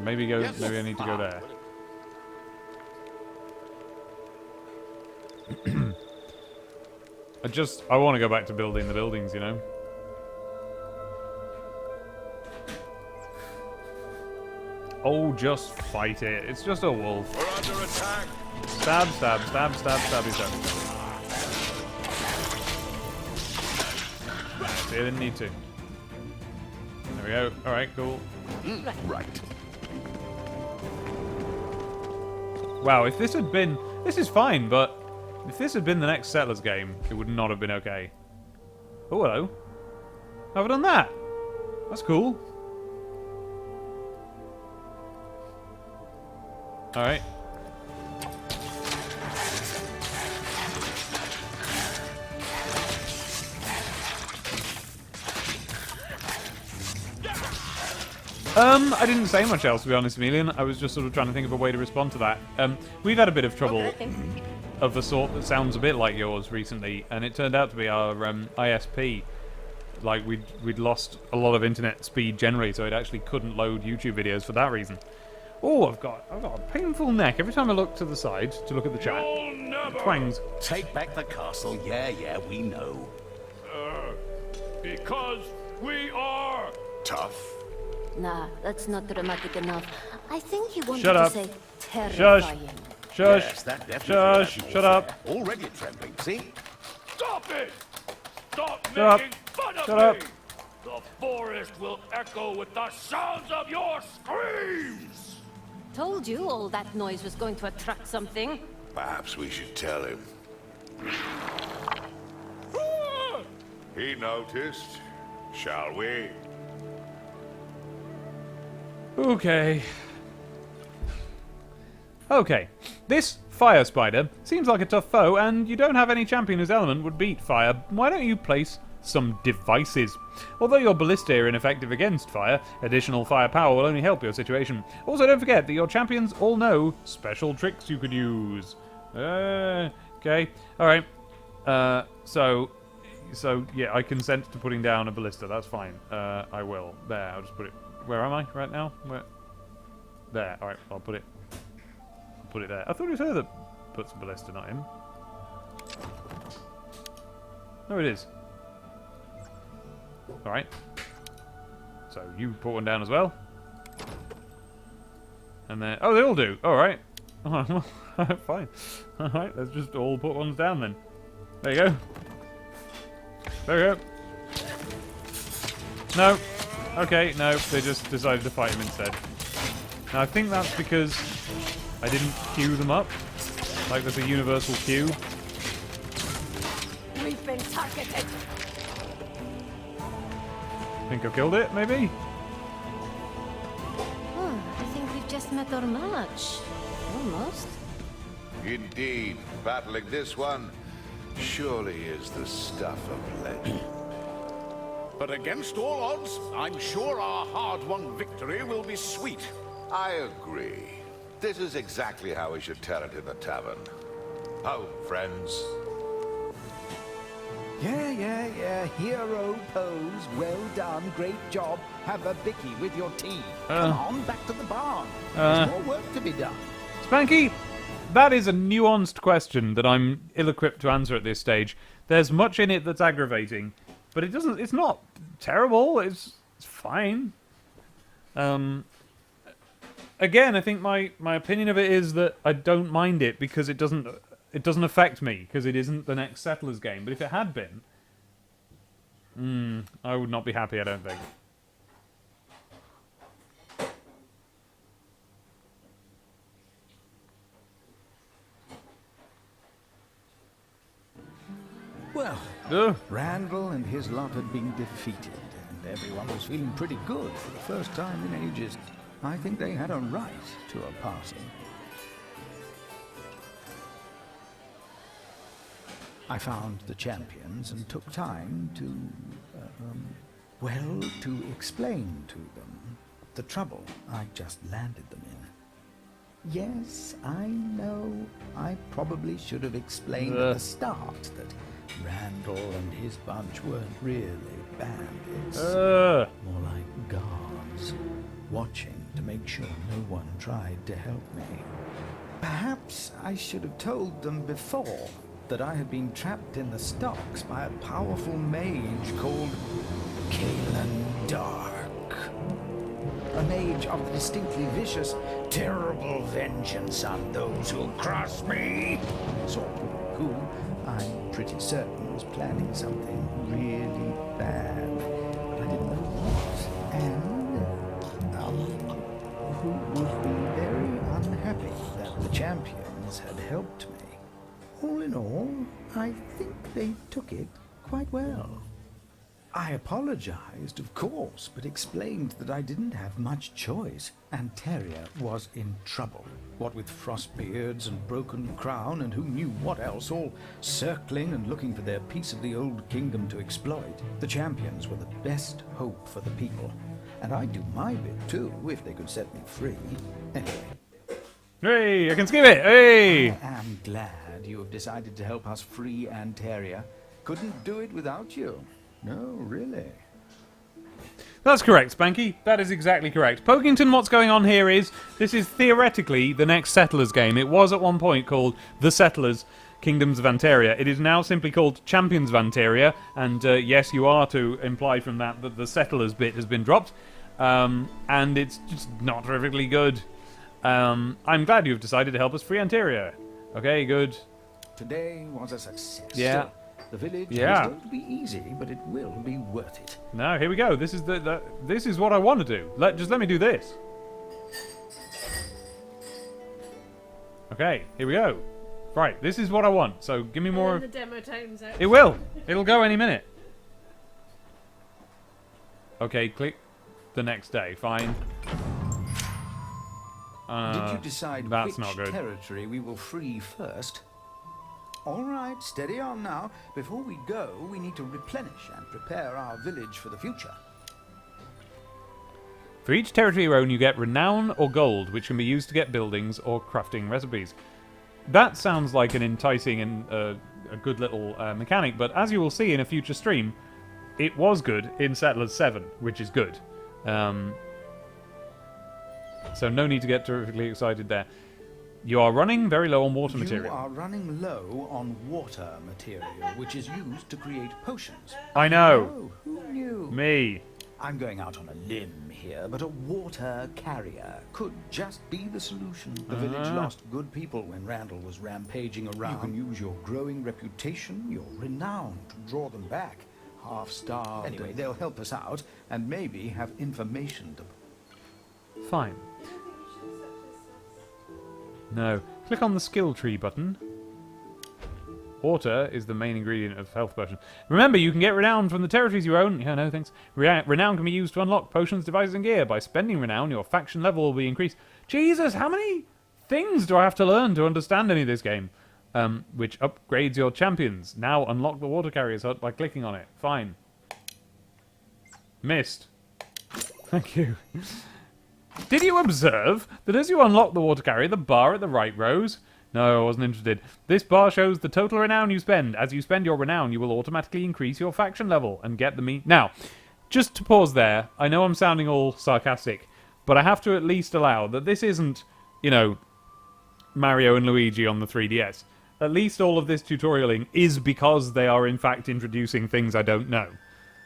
Maybe go. Yes. Maybe I need to go there. I want to go back to building the buildings, you know. Oh, just fight it. It's just a wolf. We're under attack. Stab, stab, stab, stab, stabby, stab. See, I didn't need to. There we go. Alright, cool. Right. Wow, if this had been... This is fine, but... If this had been the next Settlers game, it would not have been okay. Oh, hello. How have I done that? That's cool. Alright. I didn't say much else, to be honest, Emilian. I was just sort of trying to think of a way to respond to that. We've had a bit of trouble of the sort that sounds a bit like yours recently, and it turned out to be our ISP. Like, we'd lost a lot of internet speed generally, so it actually couldn't load YouTube videos for that reason. Oh, I've got a painful neck every time I look to the side to look at the chat. It twangs. Take back the castle. Yeah, we know. Because we are Tough? Nah, that's not dramatic enough. I think he wanted Shut to up. say Shush. terrifying. Shush. Yes, that definitely Shush. has Shut more up. flair. Already trembling, see? Stop it! Stop Shut up. making fun of Shut me! up. The forest will echo with the sounds of your screams! Told you all that noise was going to attract something. Perhaps we should tell him. He noticed. Shall we? Okay. Okay. This fire spider seems like a tough foe, and you don't have any champion whose element would beat fire. Why don't you place some devices? Although your ballista are ineffective against fire, additional firepower will only help your situation. Also, don't forget that your champions all know special tricks you could use. Okay. Alright. So, yeah, I consent to putting down a ballista. That's fine. I will. There, I'll just put it... Where am I right now? Where? There. Alright, I'll put it there. I thought it was her that puts a ballista, not him. No, it is. Alright. So, you put one down as well. And then... Oh, they all do. Alright. Alright, well, fine. Alright, let's just all put ones down then. There you go. There we go. No. Okay, no, they just decided to fight him instead. Now, I think that's because I didn't queue them up. Like, there's a universal queue. We've been targeted. Think I've killed it, maybe? Oh, I think we've just met our match. Almost. Indeed, battling this one surely is the stuff of legend. But against all odds, I'm sure our hard-won victory will be sweet. I agree. This is exactly how we should tell it in the tavern. Home, friends. Yeah. Hero pose. Well done. Great job. Have a bicky with your tea. Come on, back to the barn. There's more work to be done. Spanky, that is a nuanced question that I'm ill-equipped to answer at this stage. There's much in it that's aggravating, but it's not terrible. It's fine. Again, I think my opinion of it is that I don't mind it because it doesn't affect me because it isn't the next Settlers game. But if it had been, I would not be happy, I don't think. Well, Ugh. Randall and his lot had been defeated, and everyone was feeling pretty good for the first time in ages. I think they had a right to a party. I found the champions and took time to, to explain to them the trouble I just landed them in. Yes, I know I probably should have explained at the start that Randall and his bunch weren't really bandits. More like guards, watching to make sure no one tried to help me. Perhaps I should have told them before that I had been trapped in the stocks by a powerful mage called Kalen Dark. A mage of distinctly vicious, terrible vengeance on those who cross me. Sort of who I'm pretty certain was planning something really bad. But I didn't know what. And who would be very unhappy that the champions had helped me. All in all, I think they took it quite well. I apologized, of course, but explained that I didn't have much choice, and Terrier was in trouble. What with Frostbeards and Broken Crown and who knew what else, all circling and looking for their piece of the old kingdom to exploit, the champions were the best hope for the people. And I'd do my bit too, if they could set me free. Anyway, Hey, I can skip it! Hey! I am glad you have decided to help us free Antaria. Couldn't do it without you. No, really. That's correct, Spanky. That is exactly correct. Pokington, what's going on here is, this is theoretically the next Settlers game. It was at one point called The Settlers Kingdoms of Antaria. It is now simply called Champions of Antaria, and yes, you are to imply from that that the Settlers bit has been dropped, and it's just not terrifically good. I'm glad you've decided to help us free Antaria. Okay, good. Today was a success. Yeah. The village Yeah. is going to be easy, but it will be worth it. No, here we go. This is this is what I want to do. Just let me do this. Okay, here we go. Right, this is what I want. So give me more. And then the demo time's out. It will. It'll go any minute. Okay, click the next day. Fine. Did you decide that's which not good. territory we will free first? All right, steady on now. Before we go, we need to replenish and prepare our village for the future. For each territory you own, you get renown or gold, which can be used to get buildings or crafting recipes. That sounds like an enticing and a good little mechanic, but as you will see in a future stream, it was good in Settlers 7, which is good. So no need to get terrifically excited there. You are running very low on water material. You are running low on water material, which is used to create potions. I know. Oh, who knew? Me. I'm going out on a limb here, but a water carrier could just be the solution. The village lost good people when Randall was rampaging around. You can use your growing reputation, your renown, to draw them back. Half-starved. Anyway, they'll help us out, and maybe have information to... Fine. No. Click on the skill tree button. Water is the main ingredient of health potion. Remember, you can get renown from the territories you own. Yeah, no, thanks. Renown can be used to unlock potions, devices, and gear. By spending renown, your faction level will be increased. Jesus, how many things do I have to learn to understand any of this game? Which upgrades your champions. Now unlock the water carrier's hut by clicking on it. Fine. Missed. Thank you. Did you observe that as you unlock the water carrier, the bar at the right rose? No, I wasn't interested. This bar shows the total renown you spend. As you spend your renown, you will automatically increase your faction level and get the Now, just to pause there, I know I'm sounding all sarcastic, but I have to at least allow that this isn't, you know, Mario and Luigi on the 3DS. At least all of this tutorialing is because they are in fact introducing things I don't know.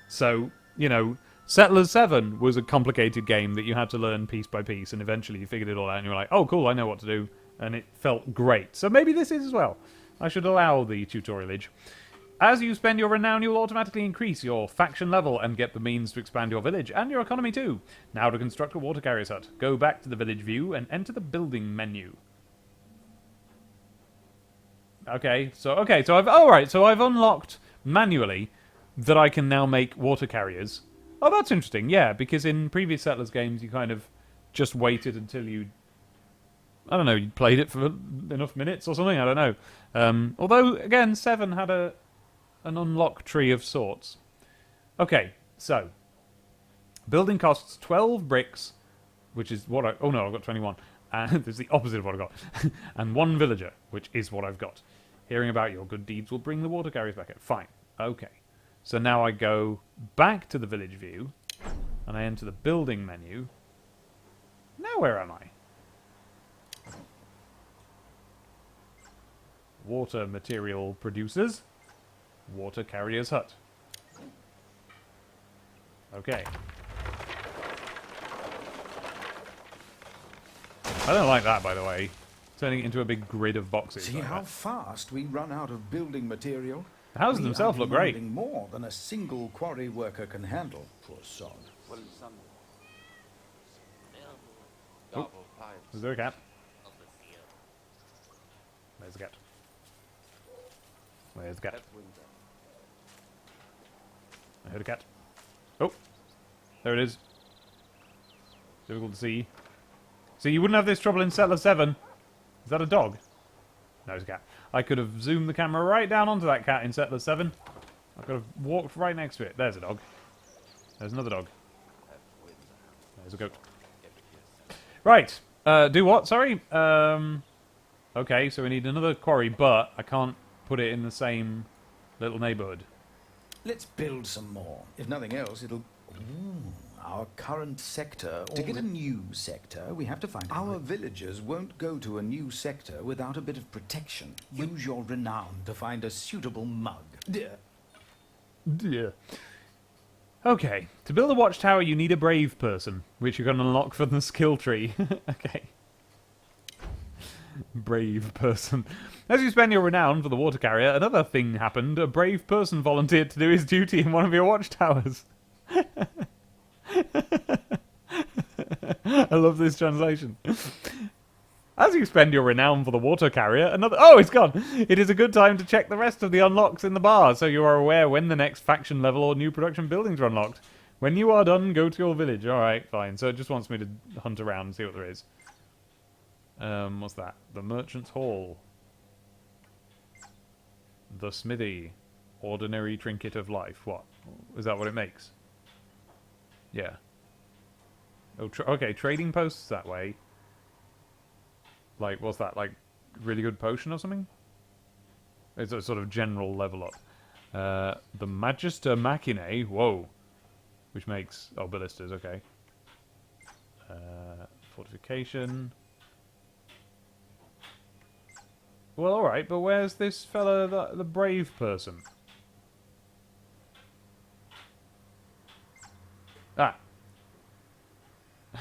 So, you know, Settlers 7 was a complicated game that you had to learn piece by piece, and eventually you figured it all out and you were like, oh cool, I know what to do, and it felt great. So maybe this is as well. I should allow the tutorialage. As you spend your renown, you will automatically increase your faction level and get the means to expand your village and your economy too. Now to construct a water carrier's hut. Go back to the village view and enter the building menu. Okay, so I've unlocked manually that I can now make water carriers. Oh, that's interesting, yeah, because in previous Settlers games you kind of just waited until you, I don't know, you played it for enough minutes or something, I don't know. Although, again, 7 had an unlock tree of sorts. Okay, so, building costs 12 bricks, which is what oh no, I've got 21. And it's the opposite of what I got. And 1 villager, which is what I've got. Hearing about your good deeds will bring the water carriers back up. Fine, okay. So now I go back to the village view, and I enter the building menu. Now where am I? Water material producers. Water carrier's hut. Okay. I don't like that, by the way. Turning it into a big grid of boxes. See like how that. fast we run out of building material? The houses themselves look great. More than a single quarry worker can handle. Poor sod. Oh, is there a cat? There's a cat. Where's the cat? I heard a cat. Oh, there it is. Difficult to see. See, you wouldn't have this trouble in Settler 7. Is that a dog? No, it's a cat. I could have zoomed the camera right down onto that cat in Settler 7. I could have walked right next to it. There's a dog. There's another dog. there's a goat. Right. Do what? Sorry. Okay, so we need another quarry, but I can't put it in the same little neighborhood. Let's build some more. If nothing else, it'll... Ooh, our current sector... To get a new sector, we have to find... Our villagers won't go to a new sector without a bit of protection. Use your renown to find a suitable mug. Yeah. Okay, to build a watchtower you need a brave person, which you can unlock from the skill tree. Okay. Brave person. As you spend your renown for the water carrier, another thing happened. A brave person volunteered to do his duty in one of your watchtowers. I love this translation. As you spend your renown for the water carrier, another... Oh, it's gone! It is a good time to check the rest of the unlocks in the bar, so you are aware when the next faction level or new production buildings are unlocked. When you are done, go to your village. Alright, fine. So it just wants me to hunt around and see what there is. What's that? The Merchant's Hall. The Smithy. Ordinary Trinket of Life. What? Is that what it makes? Yeah. Oh, okay, trading posts that way. Like, what's that? Like, really good potion or something? It's a sort of general level up. The Magister Machinae. Whoa. Which makes... Oh, ballistas, okay. Fortification. Well, alright, but where's this fella, the brave person? Ah.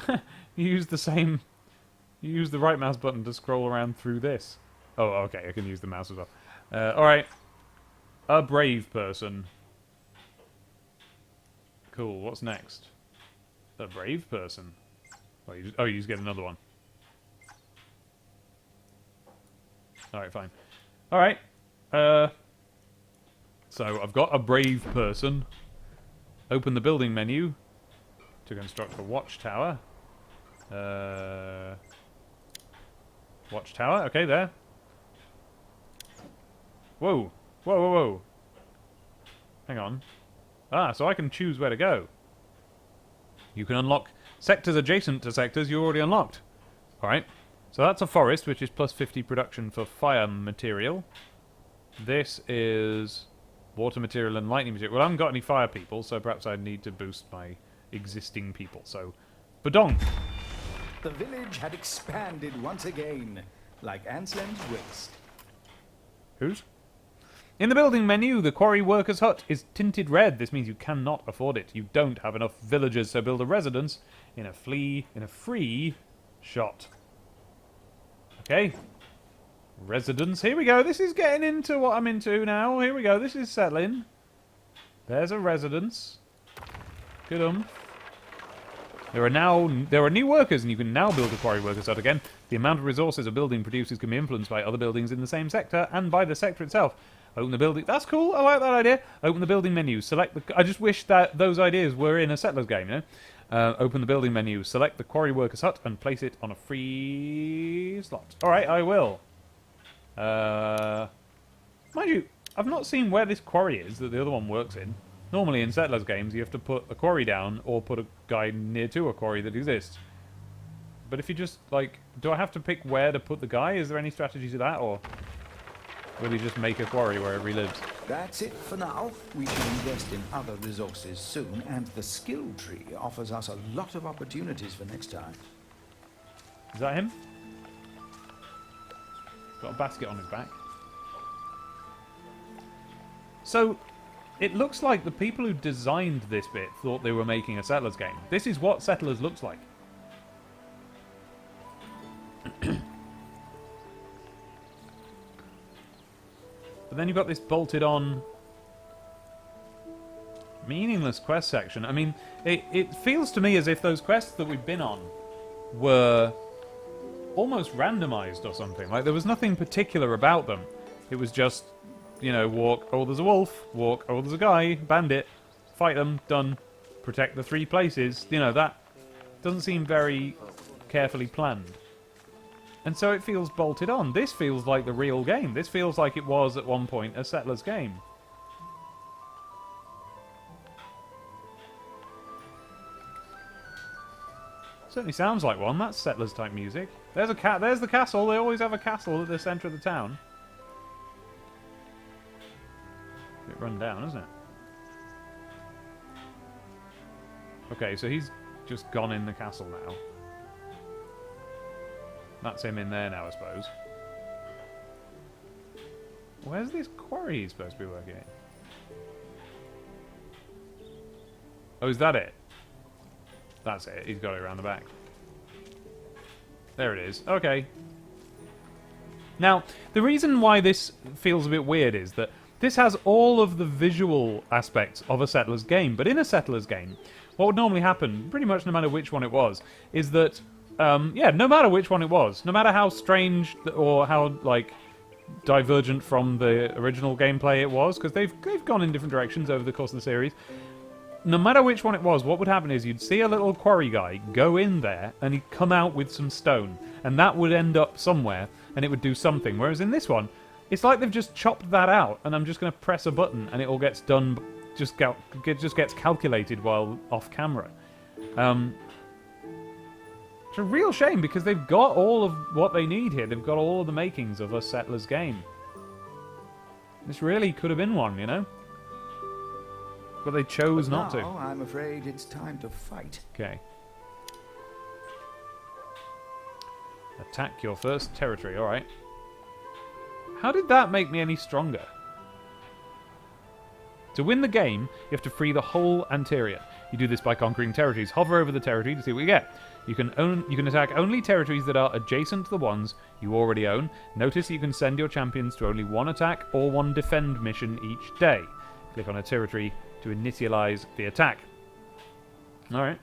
You use the same... You use the right mouse button to scroll around through this. Oh, okay, I can use the mouse as well. Alright. A brave person. Cool, what's next? A brave person. Oh, you just get another one. Alright, fine. Alright. So, I've got a brave person. Open the building menu to construct a watchtower. Watchtower, okay, there. Whoa. Whoa, whoa, whoa. Hang on. Ah, so I can choose where to go. You can unlock sectors adjacent to sectors you already unlocked. Alright. So that's a forest, which is plus 50 production for fire material. This is water material and lightning material. Well, I haven't got any fire people, so perhaps I need to boost my existing people. So, badong! The village had expanded once again, like Anslem's waste. Whose? In the building menu, the quarry worker's hut is tinted red. This means you cannot afford it. You don't have enough villagers, so build a residence in a free shot. Okay. Residence. Here we go. This is getting into what I'm into now. Here we go. This is settling. There's a residence. Good. There are new workers, and you can now build a quarry worker's hut again. The amount of resources a building produces can be influenced by other buildings in the same sector and by the sector itself. Open the building. That's cool. I like that idea. Open the building menu. Select the... I just wish that those ideas were in a Settlers game, you know? Open the building menu. Select the quarry worker's hut and place it on a free slot. Alright, I will. Mind you, I've not seen where this quarry is that the other one works in. Normally in Settlers games you have to put a quarry down or put a guy near to a quarry that exists. But if you just, like... Do I have to pick where to put the guy? Is there any strategy to that, or... Will he just make a quarry wherever he lives? That's it for now. We shall invest in other resources soon, and the skill tree offers us a lot of opportunities for next time. Is that him? Got a basket on his back. So, it looks like the people who designed this bit thought they were making a Settlers game. This is what Settlers looks like. But then you've got this bolted on meaningless quest section. I mean, it feels to me as if those quests that we've been on were almost randomized or something. Like, there was nothing particular about them. It was just, you know, walk, oh, there's a wolf. Walk, oh, there's a guy. Bandit. Fight them. Done. Protect the 3 places. You know, that doesn't seem very carefully planned. And so it feels bolted on. This feels like the real game. This feels like it was, at one point, a Settlers game. Certainly sounds like one. That's Settlers type music. There's a cat. There's the castle. They always have a castle at the centre of the town. A bit run down, isn't it? Okay, so he's just gone in the castle now. That's him in there now, I suppose. Where's this quarry he's supposed to be working in? Oh, is that it? That's it. He's got it around the back. There it is. Okay. Now, the reason why this feels a bit weird is that this has all of the visual aspects of a Settlers game, but in a Settlers game, what would normally happen, pretty much no matter which one it was, is that, yeah, no matter which one it was, no matter how strange or how, like, divergent from the original gameplay it was, because they've gone in different directions over the course of the series, no matter which one it was, what would happen is you'd see a little quarry guy go in there and he'd come out with some stone, and that would end up somewhere and it would do something. Whereas in this one, it's like they've just chopped that out and I'm just going to press a button and it all gets done, just gets calculated while off camera. It's a real shame because they've got all of what they need here. They've got all of the makings of a Settlers game. This really could have been one, you know? But they chose not to. Now, I'm afraid it's time to fight. Okay. Attack your first territory, alright. How did that make me any stronger? To win the game, you have to free the whole Anteria. You do this by conquering territories. Hover over the territory to see what you get. You can attack only territories that are adjacent to the ones you already own. Notice you can send your champions to only one attack or one defend mission each day. Click on a territory to initialize the attack. Alright.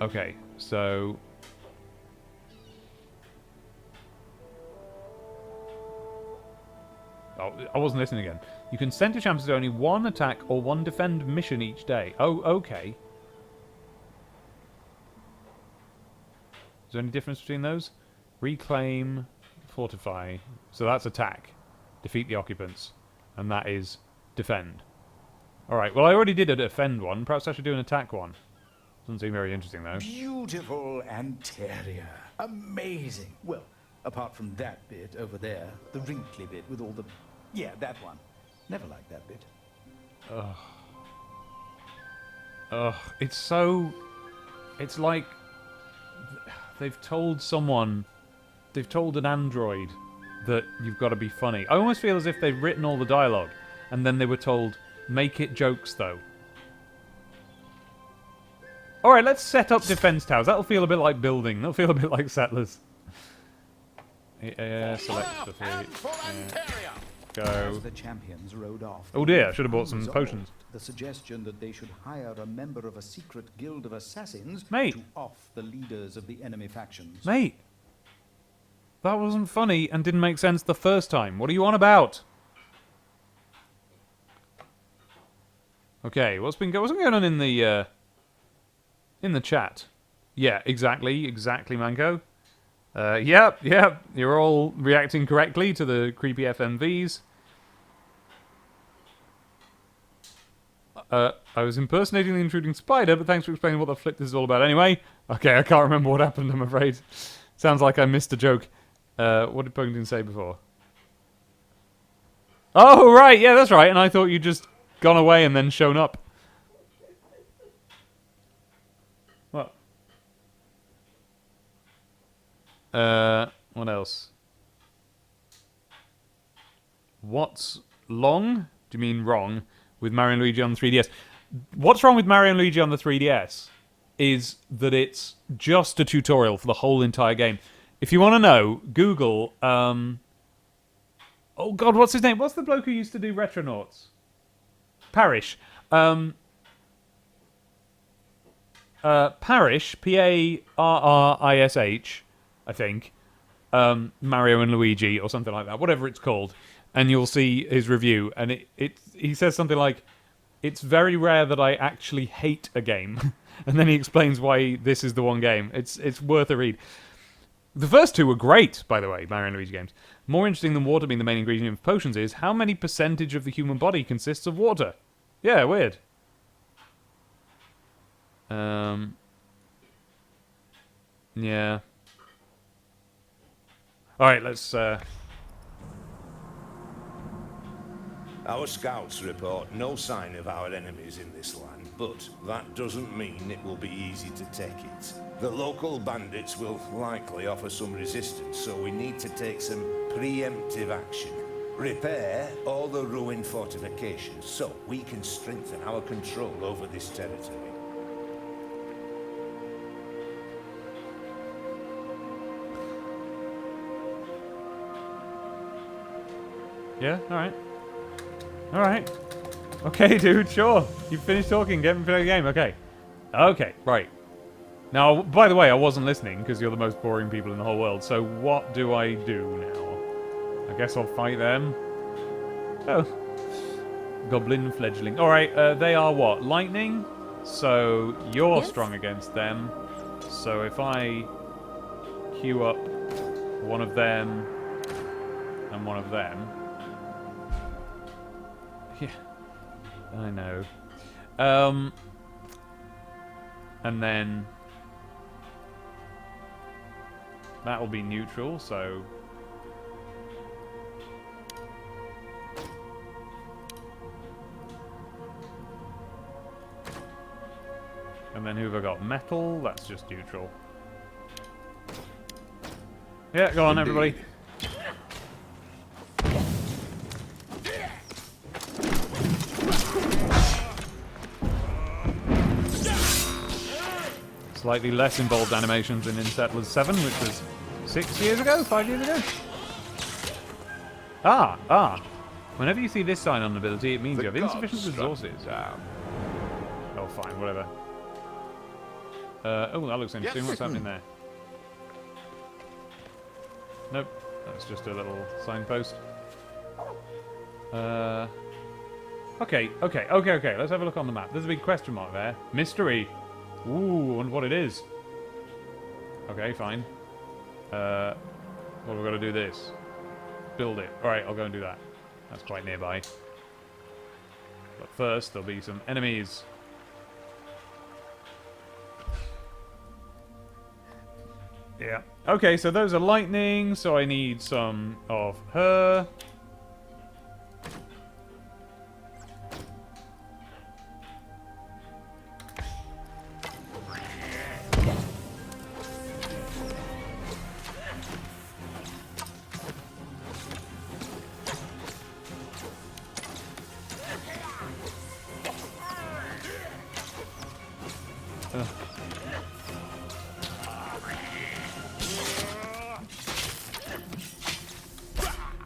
Okay, so... Oh, I wasn't listening again. You can send your champions to only one attack or one defend mission each day. Oh, okay. Is there any difference between those? Reclaim, fortify. So that's attack. Defeat the occupants. And that is defend. Alright, well I already did a defend one. Perhaps I should do an attack one. Doesn't seem very interesting though. Beautiful Anteria. Amazing. Well, apart from that bit over there, the wrinkly bit with all the... Yeah, that one. Never liked that bit. Ugh. Ugh. It's so... It's like... They've told someone... They've told an android that you've got to be funny. I almost feel as if they've written all the dialogue and then they were told, make it jokes though. Alright, let's set up defense towers. That'll feel a bit like building. That'll feel a bit like Settlers. Select the three. Go. As the champions rode off, Oh dear, I should have bought some resolved potions. The suggestion that they should hire a member of a secret guild of assassins Mate. to off the leaders of the enemy factions. Mate! That wasn't funny and didn't make sense the first time. What are you on about? Okay, what's going on in the chat? Yeah, exactly, Manko. Yep, you're all reacting correctly to the creepy FMVs. I was impersonating the intruding spider, but thanks for explaining what the flip this is all about. Anyway, okay, I can't remember what happened, I'm afraid. Sounds like I missed a joke. What did Pugington say before? Oh, right, yeah, that's right, and I thought you'd just gone away and then shown up. What? What else? What's long? Do you mean wrong? With Mario & Luigi on the 3DS. What's wrong with Mario & Luigi on the 3DS is that it's just a tutorial for the whole entire game. If you want to know, Google... oh god, what's his name? What's the bloke who used to do Retronauts? Parish. Parish, P-A-R-R-I-S-H, I think. Mario and Luigi, or something like that, whatever it's called. And you'll see his review, and he says something like, it's very rare that I actually hate a game. And then he explains why this is the one game. It's worth a read. The first two were great, by the way, Mario and Luigi games. More interesting than water being the main ingredient of potions is how many percentage of the human body consists of water. Yeah, weird. Yeah. Alright, let's, Our scouts report no sign of our enemies in this land, but that doesn't mean it will be easy to take it. The local bandits will likely offer some resistance, so we need to take some preemptive action. Repair all the ruined fortifications so we can strengthen our control over this territory. yeah, alright. Alright. Okay, dude, sure. You finished talking, get me to play the game, okay. Okay, right. Now, by the way, I wasn't listening, because you're the most boring people in the whole world, so what do I do now? I guess I'll fight them. Oh. Goblin fledgling. Alright, they are what? Lightning? So, you're Yes. strong against them. So if I queue up one of them and one of them... Yeah, I know. And then that will be neutral, so and then who have I got? Metal, that's just neutral. Yeah, go on, everybody. Slightly less involved animations in Unsettling 7, which was 6 years ago? 5 years ago? Ah. Whenever you see this sign on an ability, it means you have insufficient resources. Oh, fine, whatever. Oh, that looks interesting. What's happening there? Nope, that's just a little signpost. Okay. Let's have a look on the map. There's a big question mark there. Mystery. Ooh, and what it is. Okay, fine. Well, we've got to do this. Build it. Alright, I'll go and do that. That's quite nearby. But first, there'll be some enemies. Yeah. Okay, so those are lightning, so I need some of her.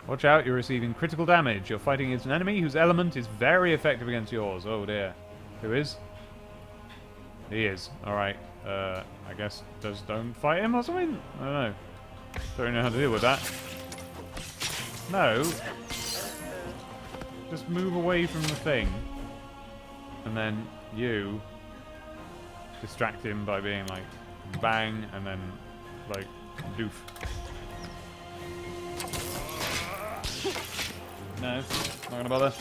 Watch out, you're receiving critical damage. You're fighting against an enemy whose element is very effective against yours. Oh dear. Who is? He is. Alright. I guess just don't fight him or something? I don't know. Don't know how to deal with that. No. Just move away from the thing. And then you distract him by being like bang and then like doof. No, not gonna bother.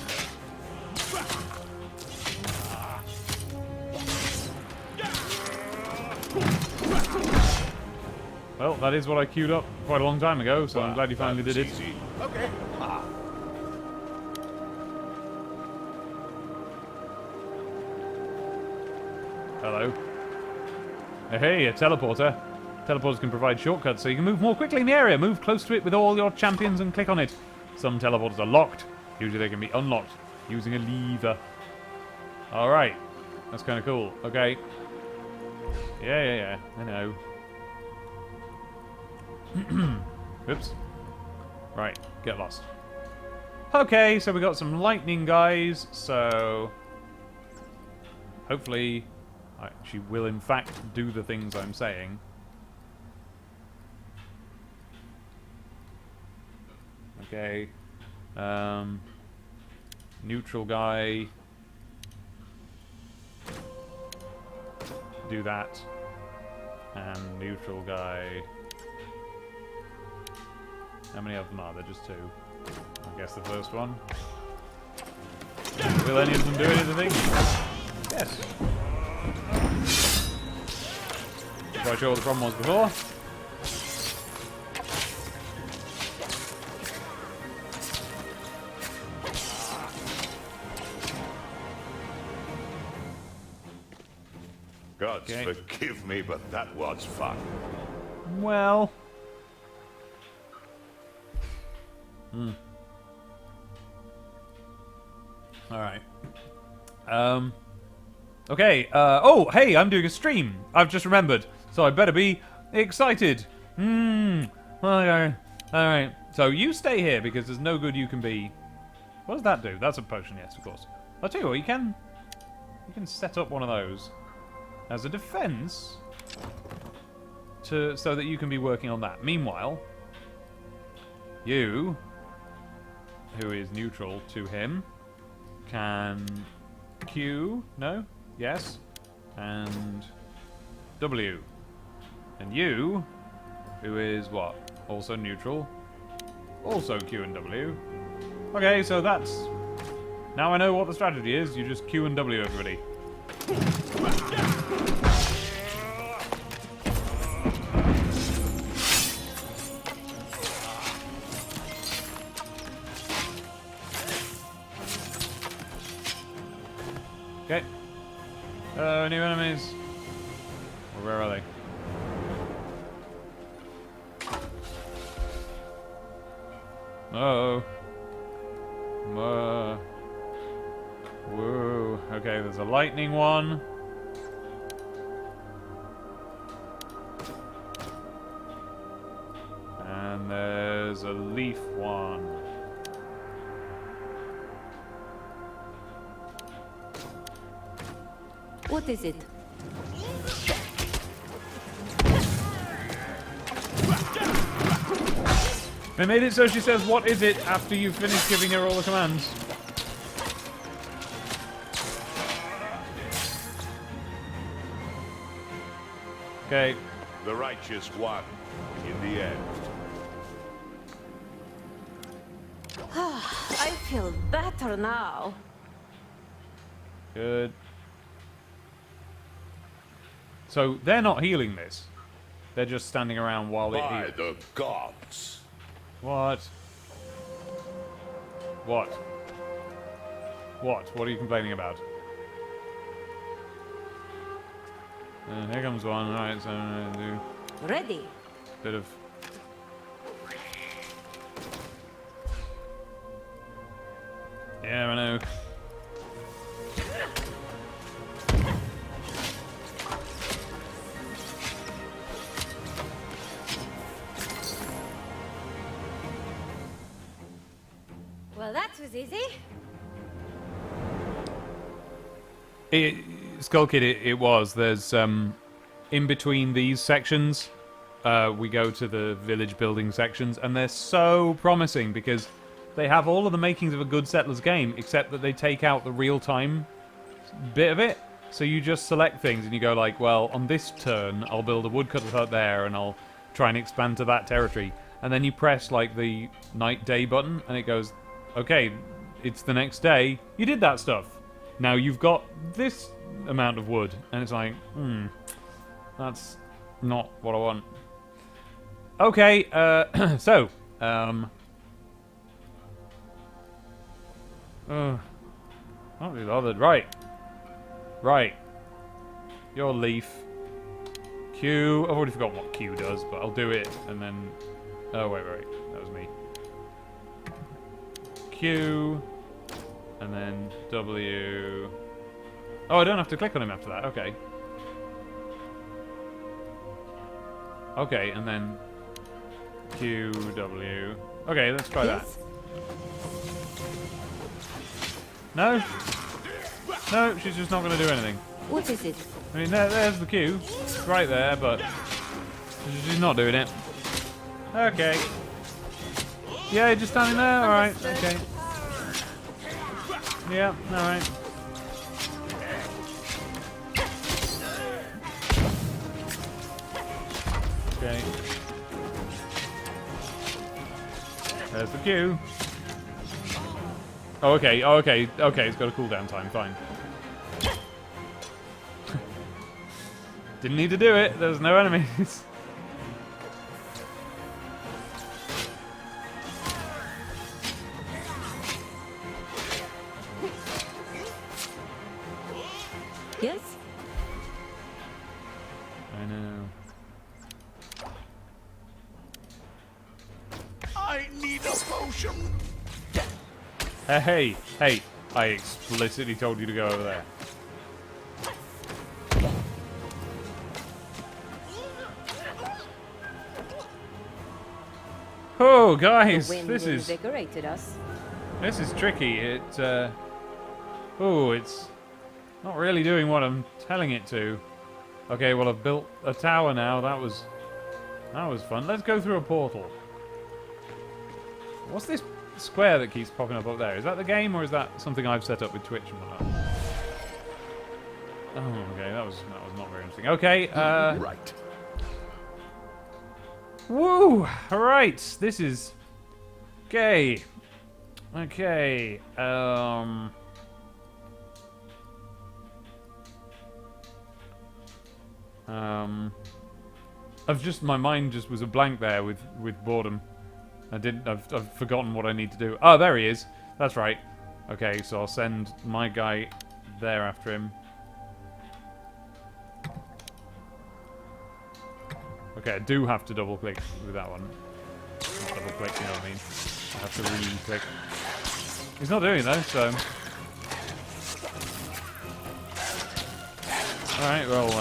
Well, that is what I queued up quite a long time ago, so I'm glad you finally did it. Okay. Hello. Hey, a teleporter. Teleporters can provide shortcuts so you can move more quickly in the area. Move close to it with all your champions and click on it. Some teleporters are locked. Usually they can be unlocked using a lever. Alright. That's kind of cool. Okay. Yeah. I know. Oops. Right. Get lost. Okay, so we got some lightning guys. So hopefully she will in fact do the things I'm saying. Okay. Neutral guy. Do that. And neutral guy. How many of them are there? Just two. I guess the first one. Will any of them do anything? Yes. quite sure what the problem was before. Gods Okay. forgive me, but that was fun. Well. Alright. Okay, oh, hey, I'm doing a stream. I've just remembered. So I better be excited. Okay. Alright. So you stay here because there's no good you can be. What does that do? That's a potion, yes, of course. I'll tell you what, you can set up one of those as a defense so that you can be working on that. Meanwhile, you, who is neutral to him, can Q, no, yes, and W. And you, who is what? Also neutral, also Q and W. Okay, so that's... Now I know what the strategy is, you just Q and W everybody. Okay. New enemies. Or where are they? Uh-oh. Whoa. Okay, there's a lightning one. And there's a leaf one. What is it? They made it so she says, "What is it?" after you finish giving her all the commands. Okay. The righteous won in the end. I feel better now. Good. So they're not healing this. They're just standing around while it By heals. the gods. What? What? What? What are you complaining about? Here comes one. Alright, so I'm gonna do Ready. a bit of... Yeah, I know. Well, that was easy. Skull Kid, it was. There's, in between these sections, we go to the village building sections, and they're so promising because they have all of the makings of a good Settlers game, except that they take out the real-time bit of it. So you just select things, and you go like, well, on this turn, I'll build a woodcutter hut there, and I'll try and expand to that territory. And then you press, like, the night-day button, and it goes, okay, it's the next day. You did that stuff. Now you've got this amount of wood, and it's like, that's not what I want. Okay, so, not be bothered. Right. Your leaf. Q. I've already forgotten what Q does, but I'll do it, and then... Oh, wait. That was me. Q. And then W. Oh, I don't have to click on him after that. Okay. Okay, and then Q, W. Okay, let's try that. No? No, she's just not going to do anything. What is it? I mean, there's the Q. It's right there, but she's not doing it. Okay. Yeah, just standing there? Alright, okay. Yeah, alright. Okay. There's the Q. Oh, okay, it's got a cooldown time, fine. Didn't need to do it. There's no enemies. Yes? I know. I need a potion. Hey, hey! I explicitly told you to go over there. Oh, guys, The wind this is invigorated us. tricky. It's not really doing what I'm telling it to. Okay, well I've built a tower now. That was fun. Let's go through a portal. What's this square that keeps popping up there? Is that the game, or is that something I've set up with Twitch and whatnot? Oh, okay, that was not very interesting. Okay, Right. woo! Alright, this is gay. Okay, my mind just was a blank there with boredom. I've forgotten what I need to do. Oh, there he is. That's right. Okay, so I'll send my guy there after him. Okay, I do have to double click with that one. Not double click, you know what I mean? I have to re-click. He's not doing it though, so. Alright, well,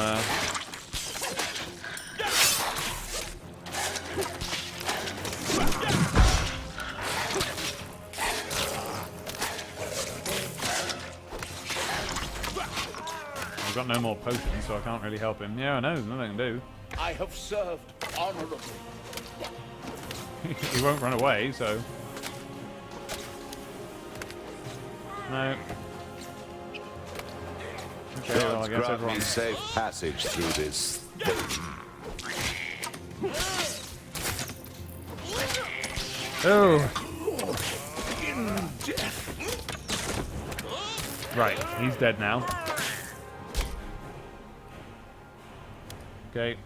I've got no more potions, so I can't really help him. Yeah, I know, there's nothing I can do. I have served honorably. He won't run away, so. No. Okay, well, I guess Grant me everyone. safe passage through this thing. Oh! Right, he's dead now. Okay.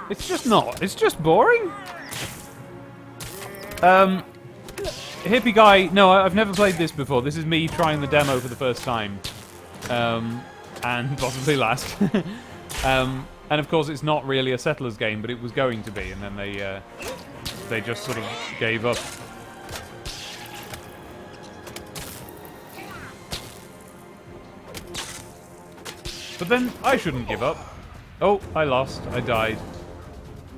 It's just not. It's just boring. Hippie guy. No, I've never played this before. This is me trying the demo for the first time. And possibly last. And of course, it's not really a settlers game, but it was going to be, and then they just sort of gave up. But then I shouldn't give up. Oh, I lost. I died.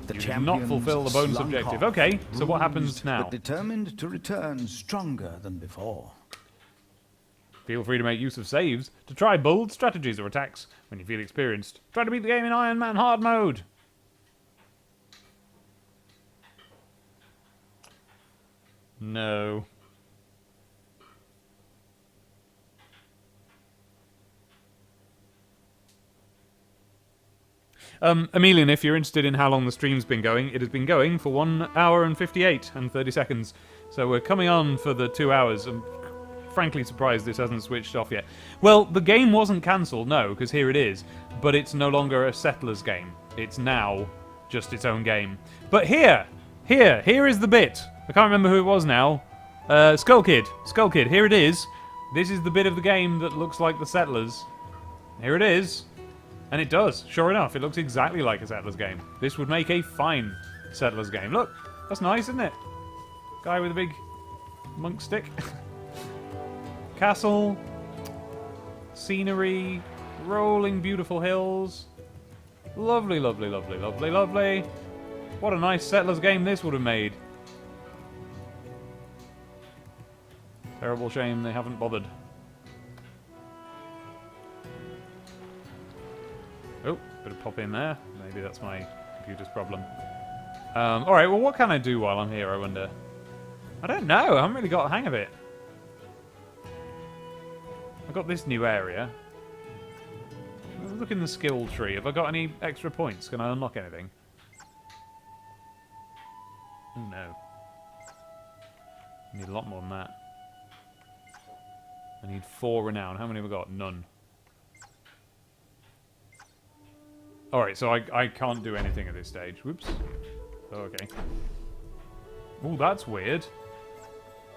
The You did not fulfill the bonus slung objective. hard, Okay, so what happens bruised, now? But determined to return stronger than before. Feel free to make use of saves to try bold strategies or attacks when you feel experienced. Try to beat the game in Iron Man hard mode. No. Emilian, if you're interested in how long the stream's been going, it has been going for 1 hour and 58 and 30 seconds. So we're coming on for the 2 hours. I'm frankly surprised this hasn't switched off yet. Well, the game wasn't cancelled, no, because here it is. But it's no longer a Settlers game. It's now just its own game. But here is the bit. I can't remember who it was now. Skull Kid, here it is. This is the bit of the game that looks like the Settlers. Here it is. And it does, sure enough, it looks exactly like a Settlers game. This would make a fine Settlers game. Look, that's nice, isn't it? Guy with a big monk stick. Castle. Scenery. Rolling beautiful hills. Lovely, lovely, lovely, lovely, lovely. What a nice Settlers game this would have made. Terrible shame they haven't bothered. Oh, bit of pop in there. Maybe that's my computer's problem. Alright, well what can I do while I'm here, I wonder? I don't know, I haven't really got a hang of it. I've got this new area. Look in the skill tree. Have I got any extra points? Can I unlock anything? Oh no. Need a lot more than that. I need 4 renown. How many have we got? None. Alright, so I can't do anything at this stage. Whoops. Oh, okay. Oh, that's weird.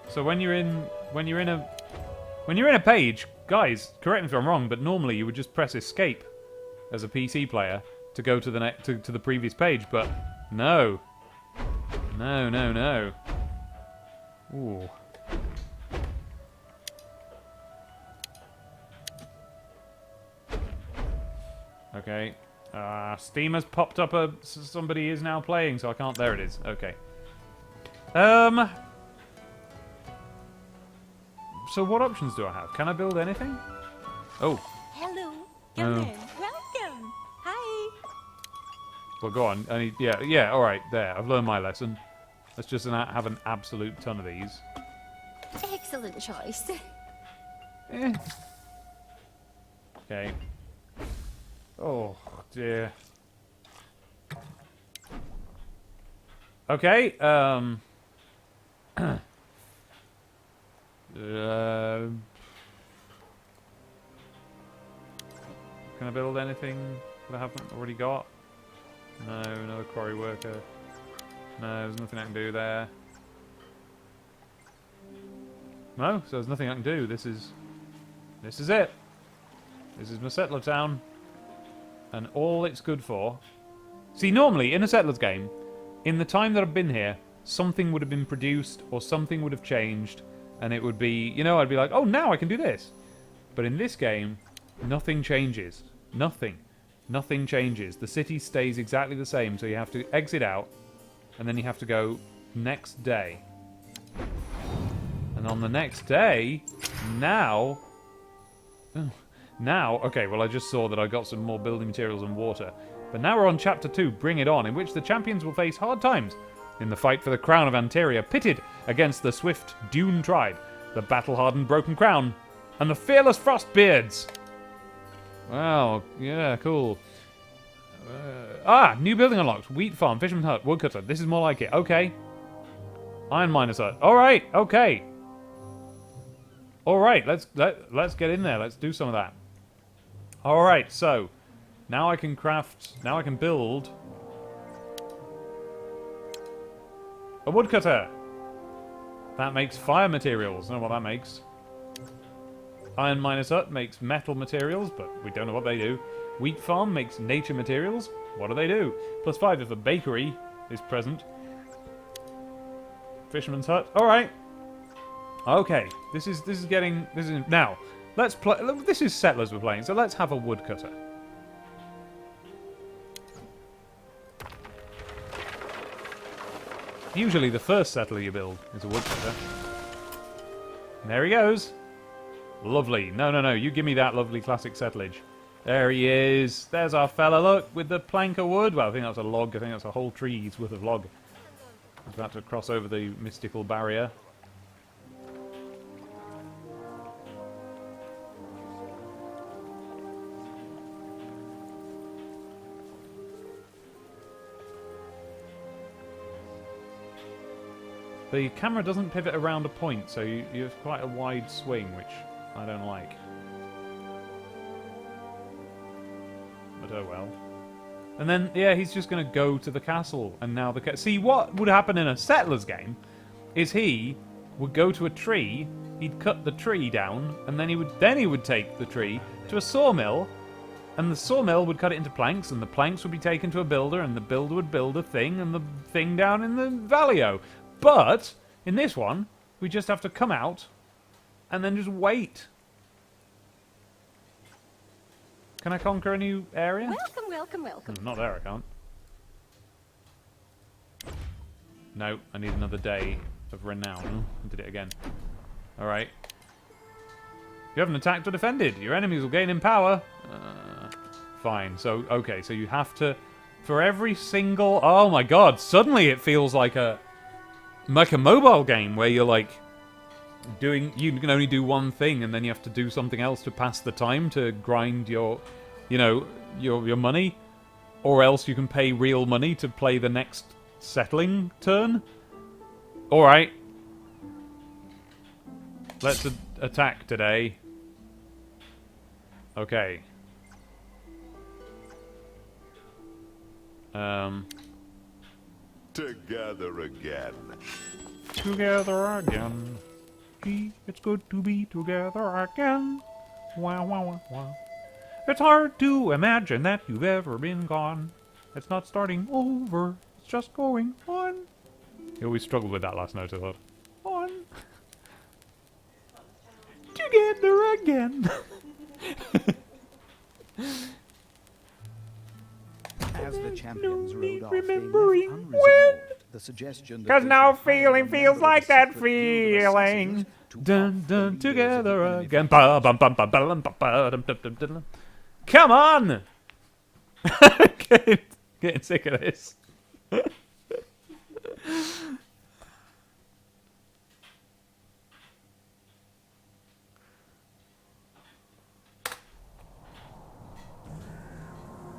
So when you're in a page, guys, correct me if I'm wrong, but normally you would just press escape as a PC player to go to the to the previous page, but no. No, no, no. Ooh. Okay. Steam has popped up somebody is now playing, so I can't. There it is. Okay. So what options do I have? Can I build anything? Oh. Hello. Come in. Welcome. Hi. Well, go on. I need, yeah. All right. There. I've learned my lesson. Let's just have an absolute ton of these. Excellent choice. Okay. Oh dear. Okay. Can I build anything that I haven't already got? No, another quarry worker. No, there's nothing I can do there. No, so there's nothing I can do. This is it. This is my settler town. And all it's good for... See, normally, in a Settlers game, in the time that I've been here, something would have been produced, or something would have changed, and it would be, you know, I'd be like, oh, now I can do this. But in this game, nothing changes. Nothing. Nothing changes. The city stays exactly the same, so you have to exit out, and then you have to go next day. And on the next day, now... Now, okay, well I just saw that I got some more building materials and water. But now we're on Chapter 2, Bring It On, in which the champions will face hard times in the fight for the crown of Anteria, pitted against the swift Dune tribe, the battle-hardened Broken Crown, and the fearless Frostbeards. Wow, yeah, cool. New building unlocked. Wheat farm, fisherman's hut, woodcutter. This is more like it. Okay. Iron miner's hut. Alright, okay. Alright, let's get in there. Let's do some of that. Alright, so now I can build a woodcutter. That makes fire materials. I don't know what that makes. Iron miner's hut makes metal materials, but we don't know what they do. Wheat farm makes nature materials. What do they do? +5 if a bakery is present. Fisherman's hut. Alright. Okay. This is now. Let's play. This is Settlers we're playing, so let's have a woodcutter. Usually the first settler you build is a woodcutter. And there he goes. Lovely. No. You give me that lovely classic settlage. There he is. There's our fella, look, with the plank of wood. Well, I think that's a log. I think that's a whole tree's worth of log. He's about to cross over the mystical barrier. The camera doesn't pivot around a point, so you have quite a wide swing, which I don't like. But oh well. And then, yeah, he's just going to go to the castle, and now the see, what would happen in a Settlers game is he would go to a tree, he'd cut the tree down, and then he would take the tree to a sawmill, and the sawmill would cut it into planks, and the planks would be taken to a builder, and the builder would build a thing, and the thing down in the valley-o. But in this one, we just have to come out and then just wait. Can I conquer a new area? Welcome. Not there, I can't. No, I need another day of renown. I did it again. Alright. You haven't attacked or defended. Your enemies will gain in power. Fine. So, okay, so you have to... For every single... Oh my god, suddenly it feels like a mobile game where you're like you can only do one thing and then you have to do something else to pass the time to grind your money, or else you can pay real money to play the next settling turn. All right, let's attack today. Okay. Together again. Together again. Gee, it's good to be together again. Wow, wow, wow, wow. It's hard to imagine that you've ever been gone. It's not starting over, it's just going on. You always struggled with that last note, I thought. On. Together again. As the champions rode off, remembering they left when. unresolved the suggestion that 'Cause they now should hire feeling a feels member of like the that secret guild of feeling. assassins to Dun off the dun leaders of the together enemy again. forces. Ba bum bum ba ba dum ba ba dum dum dum dum. Come on! Getting sick of this.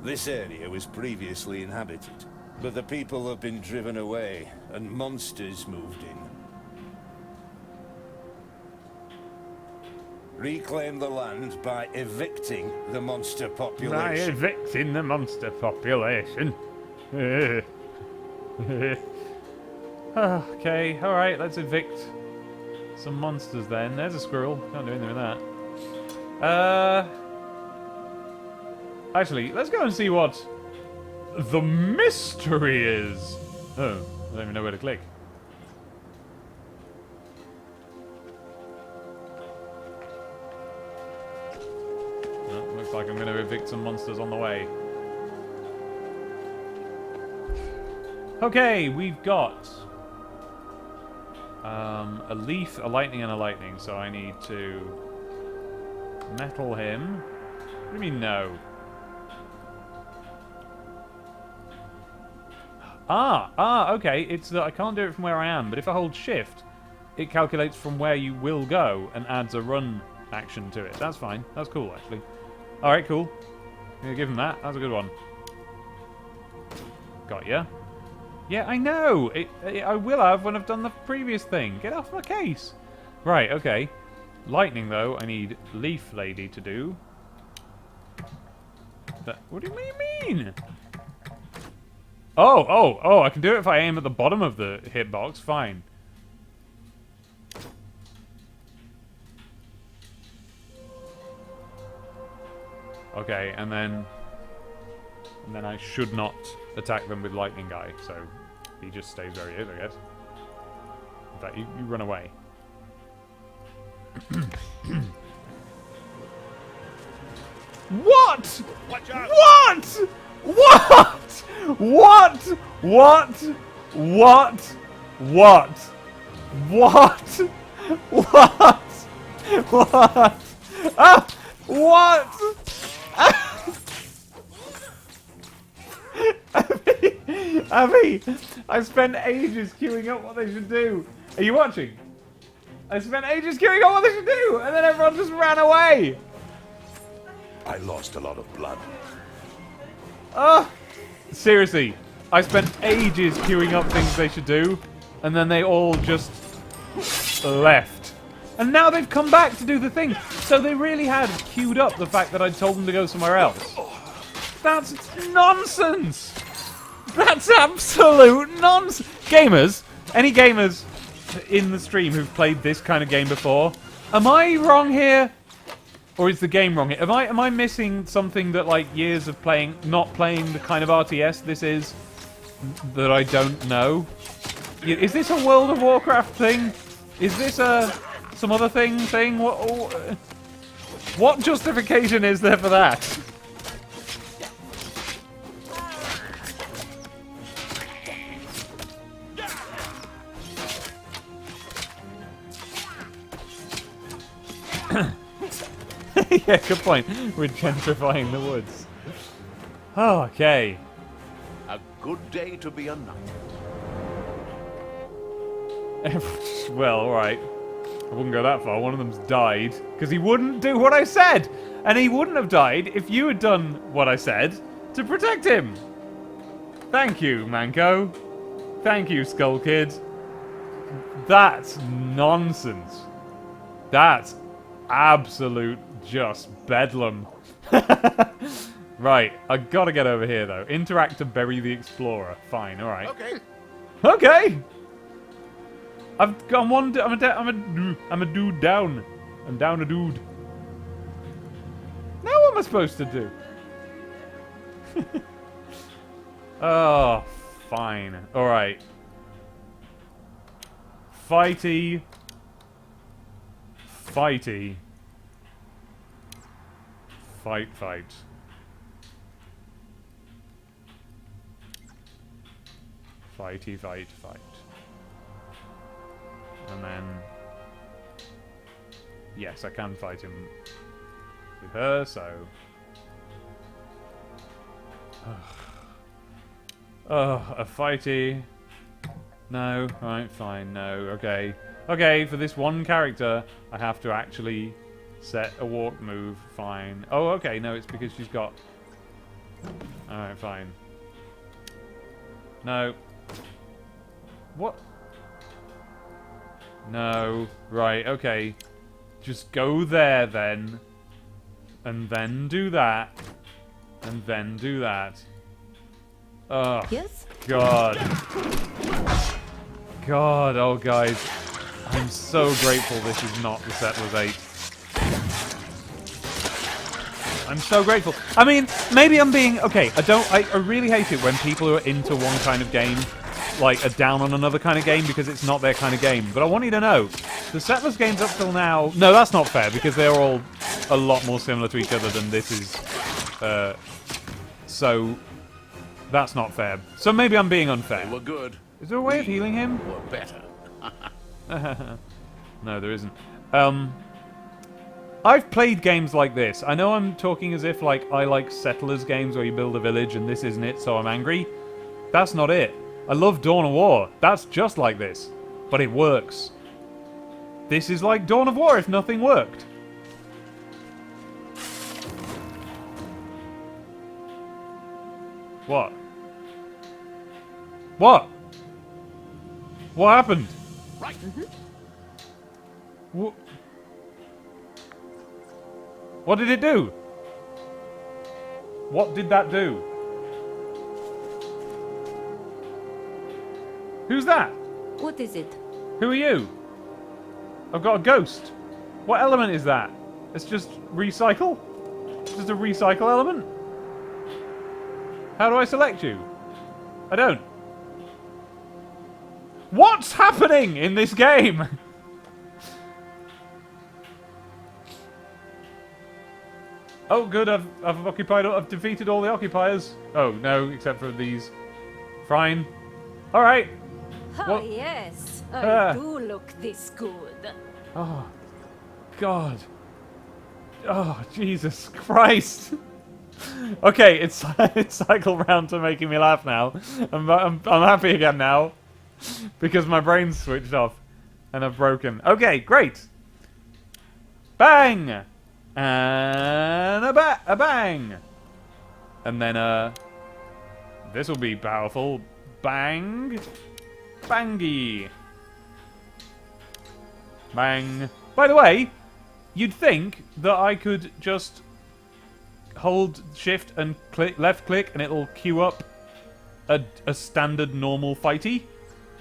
This area was previously inhabited, but the people have been driven away and monsters moved in. Reclaim the land by evicting the monster By population. evicting the monster population. Okay, alright, let's evict some monsters then. There's a squirrel. Can't do anything with that. Actually, let's go and see what the mystery is. Oh, I don't even know where to click. Well, looks like I'm going to evict some monsters on the way. Okay, we've got a leaf, a lightning, and a lightning. So I need to metal him. What do you mean no? Okay. It's that I can't do it from where I am, but if I hold shift, it calculates from where you will go and adds a run action to it. That's fine. That's cool, actually. Alright, cool. I'm gonna give him that. That's a good one. Got ya. Yeah, I know! I will have when I've done the previous thing. Get off my case! Right, okay. Lightning, though, I need Leaf Lady to do. What do you mean? Oh, I can do it if I aim at the bottom of the hitbox. Fine. Okay, and then I should not attack them with Lightning Guy, so he just stays where he is, I guess. In fact, you run away. What? Watch out! What? What? What? What? What? What? What? What? What? Ah! What? Abby, I spent ages queuing up what they should do. Are you watching? I spent ages queuing up what they should do, and then everyone just ran away. I lost a lot of blood. Seriously, I spent ages queuing up things they should do, and then they all just left. And now they've come back to do the thing. So they really had queued up the fact that I'd told them to go somewhere else. That's nonsense! That's absolute nonsense! Gamers, any gamers in the stream who've played this kind of game before, am I wrong here? Or is the game wrong here? Am I missing something that, like, years of not playing the kind of RTS this is, that I don't know? Is this a World of Warcraft thing? Is this some other thing? What justification is there for that? Yeah, good point. We're gentrifying the woods. Oh, okay. A good day to be a knight. Well, alright. I wouldn't go that far. One of them's died. Because he wouldn't do what I said! And he wouldn't have died if you had done what I said to protect him! Thank you, Manko. Thank you, Skull Kid. That's nonsense. That's absolute just bedlam. Right, I gotta get over here though. Interact to bury the explorer. Fine, all right. Okay. Okay. I'm one. I'm a dude down. I'm down a dude. Now what am I supposed to do? Oh, fine. All right. Fighty. Fighty. Fight, fight. Fighty, fight, fight. And then... Yes, I can fight him with her, so... Oh, a fighty. No, right, fine, no, okay. Okay, for this one character, I have to actually set a walk move, fine. Oh, okay, no, it's because she's got... Alright, fine. No. What? No. Right, okay. Just go there, then. And then do that. And then do that. Oh, Yes? God. God, oh, guys. I'm so grateful this is not the Settlers 8. I'm so grateful. I mean, maybe I'm being... Okay, I really hate it when people who are into one kind of game, like, are down on another kind of game because it's not their kind of game. But I want you to know, the Settlers games up till now... No, that's not fair, because they're all a lot more similar to each other than this is. So, that's not fair. So maybe I'm being unfair. They were good. Is there a way of healing him? Were better. No, there isn't. I've played games like this. I know I'm talking as if like I like Settlers games where you build a village and this isn't it, so I'm angry. That's not it. I love Dawn of War. That's just like this. But it works. This is like Dawn of War if nothing worked. What? What? What happened? Right. What did it do? What did that do? Who's that? What is it? Who are you? I've got a ghost. What element is that? It's just recycle? Just a recycle element? How do I select you? I don't. What's happening in this game? Oh, good. I've defeated all the occupiers. Oh no, except for these. Fine. All right. Oh, What? yes. Ah. I do look this good. Oh, God. Oh, Jesus Christ. Okay, it's cycled round to making me laugh now. I'm happy again now because my brain's switched off and I've broken. Okay, great. Bang and a bang, and then this will be powerful. Bang, bangy, bang. By the way, you'd think that I could just hold shift and left click and it'll queue up a standard normal fighty,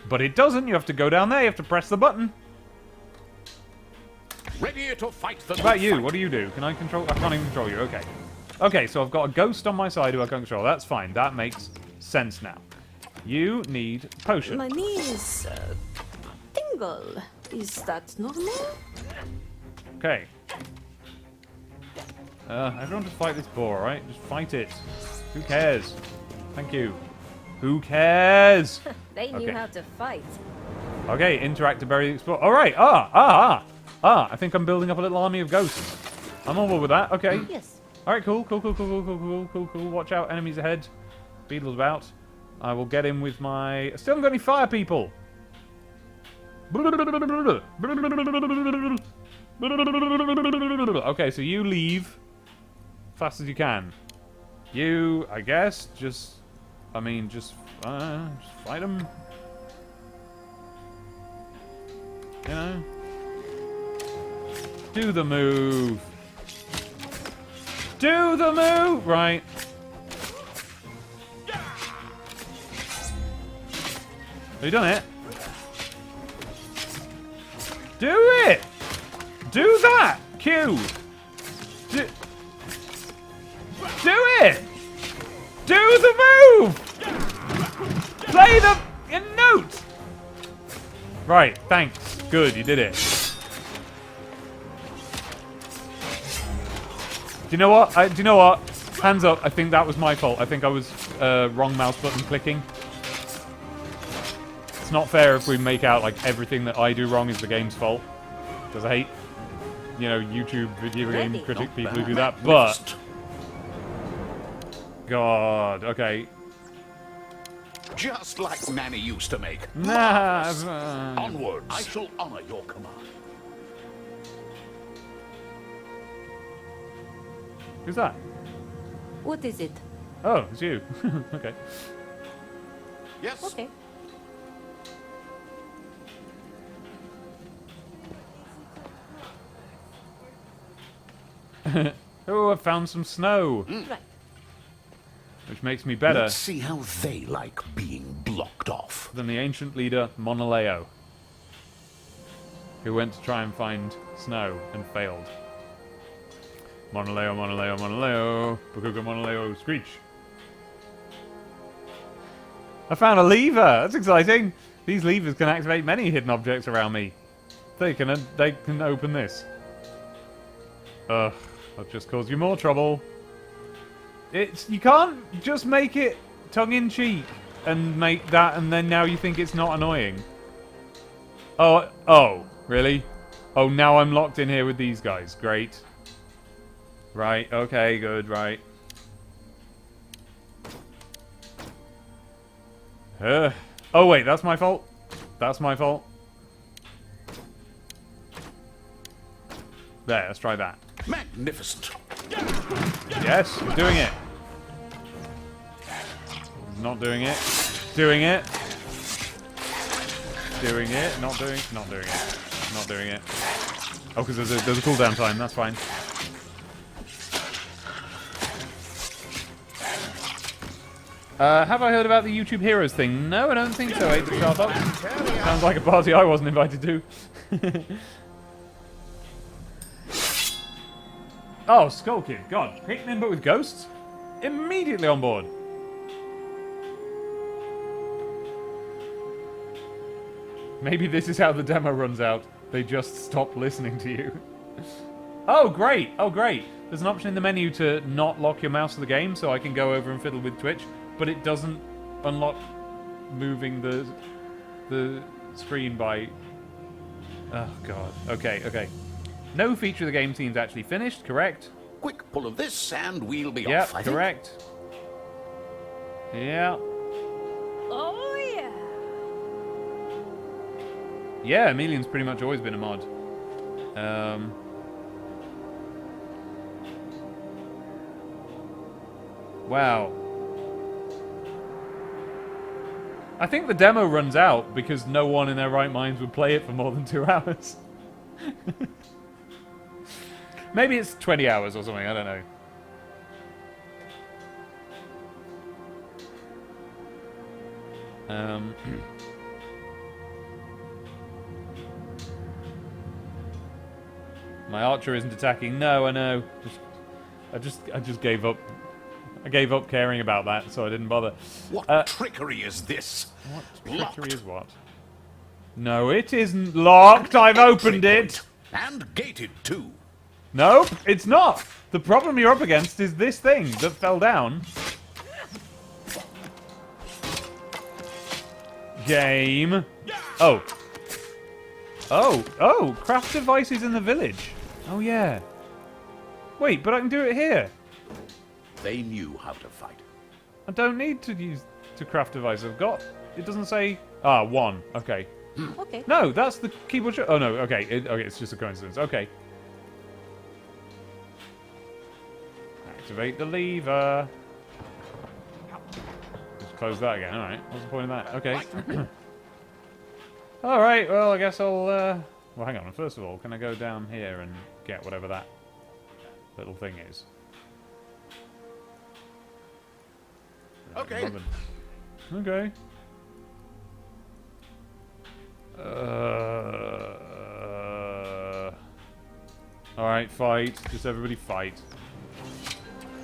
but it doesn't. You have to go down there, you have to press the button. Ready to fight the What about you? fight. What do you do? Can I control? I can't even control you. Okay. Okay, so I've got a ghost on my side who I can control. That's fine. That makes sense now. You need potion. My knees tingle. Is that normal? Okay. Everyone just fight this boar, alright? Just fight it. Who cares? Thank you. Who cares? They knew Okay. how to fight. Okay, interact to bury the explorer. Alright, I think I'm building up a little army of ghosts. I'm on board with that, okay. Yes. Alright, cool. Watch out, enemies ahead. Beetles about. I will get him with my... I still haven't got any fire people. Okay, so you leave fast as you can. You, I guess, just fight them. You know? Do the move. Do the move! Right. Have you done it? Do it! Do that! Q! Do it! Do the move! Play the note! Right, thanks. Good, you did it. Do you know what? Do you know what? Hands up, I think that was my fault. I think I was wrong mouse button clicking. It's not fair if we make out like everything that I do wrong is the game's fault. Because I hate, you know, YouTube video game critic people who do that. But God, okay. Just like Nanny used to make. Nah. Onwards. I shall honor your command. Who's that? What is it? Oh, it's you. Okay. Yes. Okay. Oh, I found some snow. Right. Which makes me better Let's see how they like being blocked off. than the ancient leader Monaleo, who went to try and find snow and failed. Monaleo, Monaleo, Monaleo, Bakuga Monaleo, Screech. I found a lever! That's exciting! These levers can activate many hidden objects around me. They can open this. Ugh, that just caused you more trouble. You can't just make it tongue-in-cheek and make that and then now you think it's not annoying. Oh, really? Oh, now I'm locked in here with these guys. Great. Right, okay, good, right. Oh, wait, that's my fault? That's my fault? There, let's try that. Magnificent. Yes, doing it. Not doing it. Doing it. Doing it. Not doing it. Not doing it. Oh, because there's a cooldown time. That's fine. Have I heard about the YouTube Heroes thing? No, I don't think so, 8 the Starbucks. Sounds like a party I wasn't invited to. Oh, Skull Kid. God, Pikmin but with ghosts? Immediately on board. Maybe this is how the demo runs out. They just stop listening to you. Oh, great. Oh, great. There's an option in the menu to not lock your mouse to the game, so I can go over and fiddle with Twitch, but it doesn't unlock moving the screen by... Oh, God. Okay, okay. No feature of the game seems actually finished, correct? Quick pull of this and we'll be Yep, off, I think. correct. Yeah. Oh, yeah. Yeah, Emelian's pretty much always been a mod. Wow. I think the demo runs out because no one in their right minds would play it for more than 2 hours. Maybe it's 20 hours or something, I don't know. My archer isn't attacking. No, I know. I just gave up. I gave up caring about that, so I didn't bother. What trickery is this? What trickery Locked. is what? No, it isn't locked. I've opened it. And gated too. Nope, it's not. The problem you're up against is this thing that fell down. Game. Oh. Oh, oh, craft devices in the village. Oh, yeah. Wait, but I can do it here. They knew how to fight. I don't need to use to craft device. I've got... It doesn't say... Ah, 1. Okay. Okay. No, that's the keyboard... Oh, no, okay. Okay, it's just a coincidence. Okay. Activate the lever. Just close that again. Alright, what's the point of that? Okay. Alright, well, I guess I'll... Well, hang on. First of all, can I go down here and get whatever that little thing is. Okay. Robin. Okay. Alright, fight. Just everybody fight.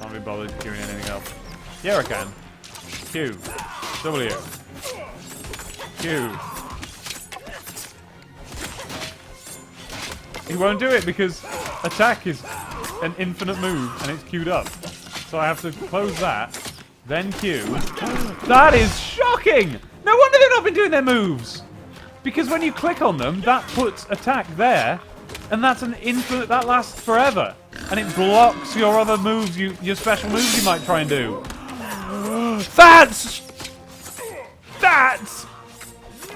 Can't be bothered doing anything else. Yeah, I can. Q. W. Q. He won't do it because attack is an infinite move and it's queued up. So I have to close that, then Q. That is shocking! No wonder they've not been doing their moves! Because when you click on them, that puts attack there, and that's an infinite, that lasts forever. And it blocks your other moves, your special moves you might try and do. That's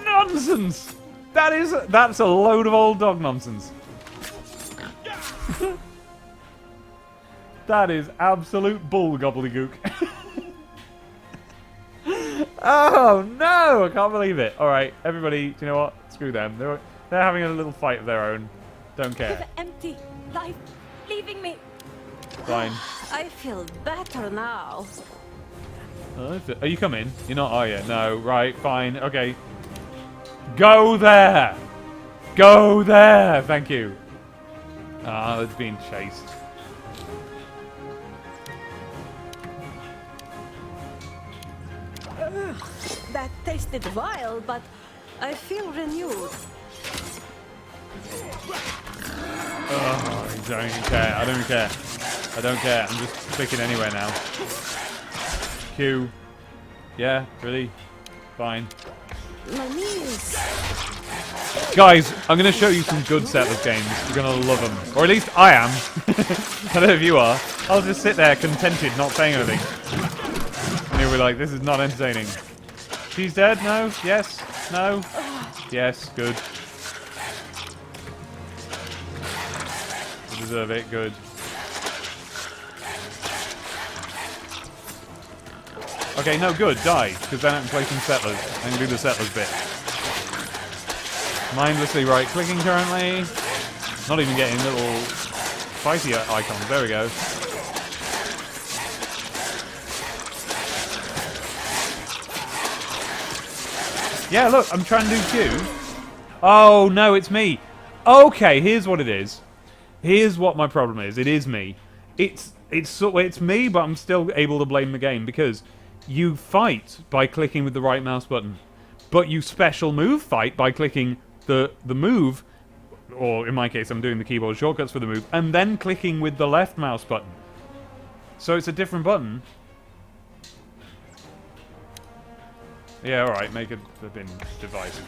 nonsense! That's a load of old dog nonsense. That is absolute bull gobbledygook. Oh no! I can't believe it. Alright, everybody, do you know what? Screw them. They're having a little fight of their own. Don't care. With empty life leaving me. Fine. I feel better now. Are you coming? You're not, are you? No. Right, fine. Okay. Go there! Go there! Thank you. Ah, it's being chased. That tasted vile, but I feel renewed. Oh, I don't even care. I don't even care. I don't care. I'm just clicking anywhere now. Q. Yeah, really? Fine. My knees. Guys, I'm going to show you some good Settlers games. You're going to love them. Or at least I am. I don't know if you are. I'll just sit there contented, not saying anything. And you'll be like, this is not entertaining. She's dead? No? Yes? No? Yes, good. You deserve it, good. Okay, no, good, die. Because then I can play some Settlers. I can do the Settlers bit. Mindlessly right-clicking currently. Not even getting little spicy icons. There we go. Yeah, look, I'm trying to do Q. Oh, no, it's me. Okay, here's what it is. Here's what my problem is. It is me. It's me, but I'm still able to blame the game because you fight by clicking with the right mouse button, but you special move fight by clicking the move, or in my case, I'm doing the keyboard shortcuts for the move, and then clicking with the left mouse button. So it's a different button. Yeah, alright, make it a bit divisive.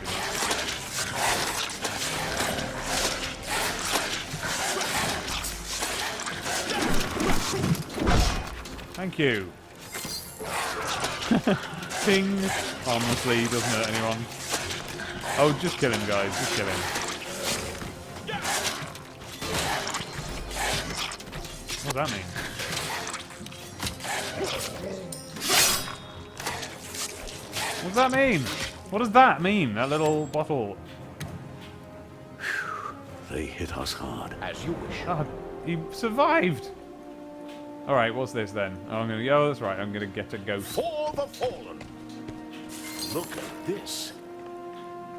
Thank you. Ping. Harmlessly, doesn't hurt anyone. Oh, just kill him, guys. Just kill him. What does that mean? What does that mean? What does that mean? That little bottle. They hit us hard. As you wish. Ah, he survived. Alright, what's this then? Oh, I'm gonna go. Oh, that's right. I'm gonna get a ghost. For the fallen. Look at this.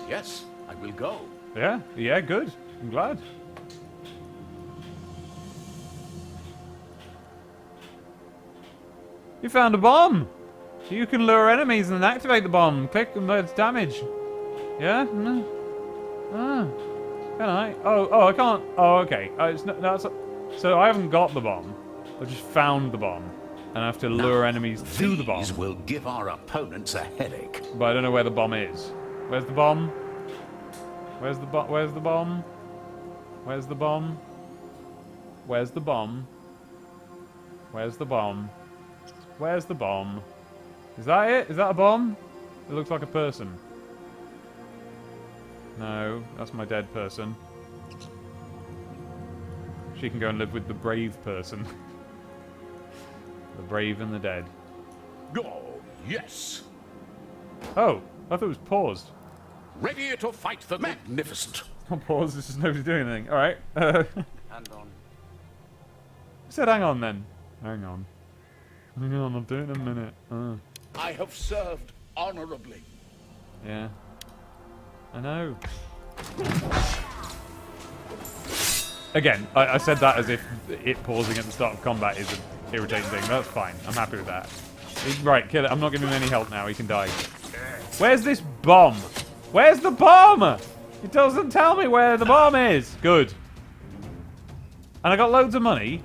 Yes, I will go. Yeah, yeah, good. I'm glad. You found a bomb. You can lure enemies and activate the bomb. Click and there's damage. Yeah? No. Ah. Can I? Oh, I can't. Oh, okay. It's not, that's so I haven't got the bomb. I just found the bomb. And I have to lure enemies to the bomb. These will give our opponents a headache. But I don't know where the bomb is. Where's the bomb? Where's the bomb? Where's the bomb? Where's the bomb? Where's the bomb? Where's the bomb? Where's the bomb? Is that it? Is that a bomb? It looks like a person. No, that's my dead person. She can go and live with the brave person. The brave and the dead. Oh, yes. Oh, I thought it was paused. Ready to fight the magnificent. Not paused, this is nobody doing anything. Alright. And on said hang on then. Hang on. Hang on, I'll do it in a minute. I have served honorably. Yeah. I know. Again, I said that as if it pausing at the start of combat is an irritating thing. That's fine. I'm happy with that. Right, kill it. I'm not giving him any help now. He can die. Where's this bomb? Where's the bomb? It doesn't tell me where the bomb is. Good. And I got loads of money.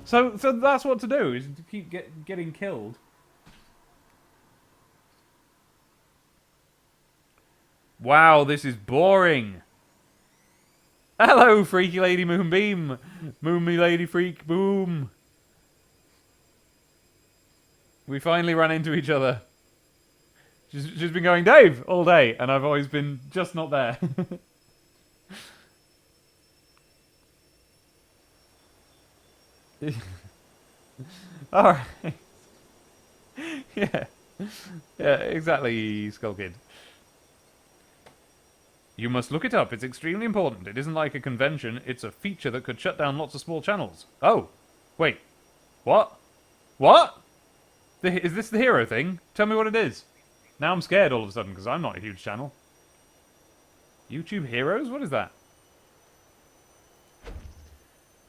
So that's what to do, is to keep getting killed. Wow, this is boring. Hello, Freaky Lady Moonbeam. Moonmy Lady Freak Boom. We finally ran into each other. She's been going, Dave, all day, and I've always been just not there. Alright. Yeah. Yeah, exactly, Skull Kid. You must look it up. It's extremely important. It isn't like a convention. It's a feature that could shut down lots of small channels. Oh. Wait. What? What? Is this the hero thing? Tell me what it is. Now I'm scared all of a sudden because I'm not a huge channel. YouTube Heroes? What is that?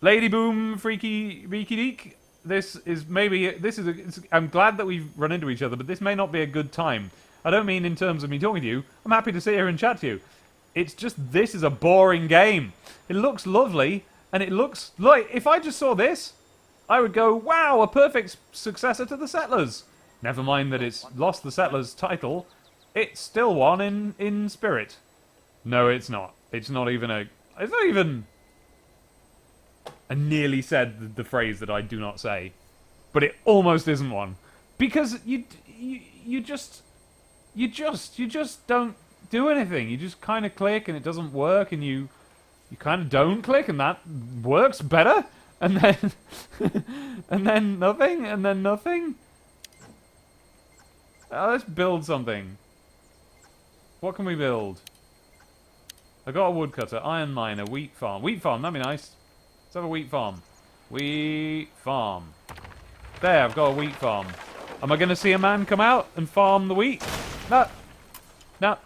Lady Boom, Freaky Deek. This is maybe... I'm glad that we've run into each other, but this may not be a good time. I don't mean in terms of me talking to you. I'm happy to sit here and chat to you. It's just, this is a boring game. It looks lovely, and it looks like... If I just saw this, I would go, wow, a perfect successor to the Settlers. Never mind that it's lost the Settlers title. It's still one in spirit. No, it's not. It's not even a... It's not even... I nearly said the phrase that I do not say. But it almost isn't one. Because you just don't do anything. You just kind of click and it doesn't work, and you kind of don't click and that works better, and then and then nothing, and then nothing. Let's build something. What can we build? I got a woodcutter, iron miner, wheat farm. Wheat farm, that'd be nice. Let's have a wheat farm. Wheat farm. There, I've got a wheat farm. Am I going to see a man come out and farm the wheat? No. No.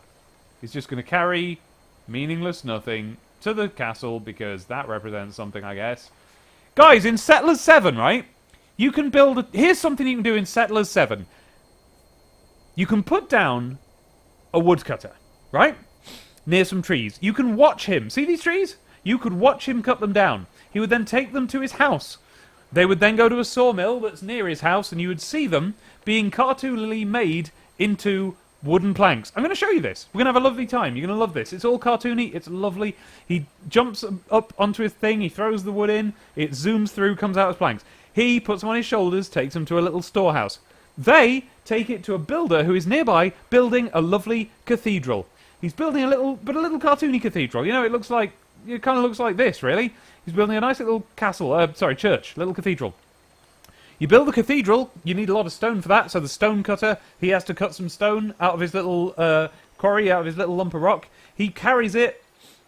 He's just going to carry meaningless nothing to the castle because that represents something, I guess. Guys, in Settlers 7, right? You can build here's something you can do in Settlers 7. You can put down a woodcutter, right? Near some trees. You can watch him. See these trees? You could watch him cut them down. He would then take them to his house. They would then go to a sawmill that's near his house, and you would see them being cartoonily made into wooden planks. I'm going to show you this. We're going to have a lovely time. You're going to love this. It's all cartoony. It's lovely. He jumps up onto his thing. He throws the wood in. It zooms through, comes out as planks. He puts them on his shoulders, takes them to a little storehouse. They take it to a builder who is nearby building a lovely cathedral. He's building a little cartoony cathedral. You know, it kind of looks like this, really. He's building a nice little church, little cathedral. You build the cathedral, you need a lot of stone for that, so the stone cutter, he has to cut some stone out of his little quarry, out of his little lump of rock. He carries it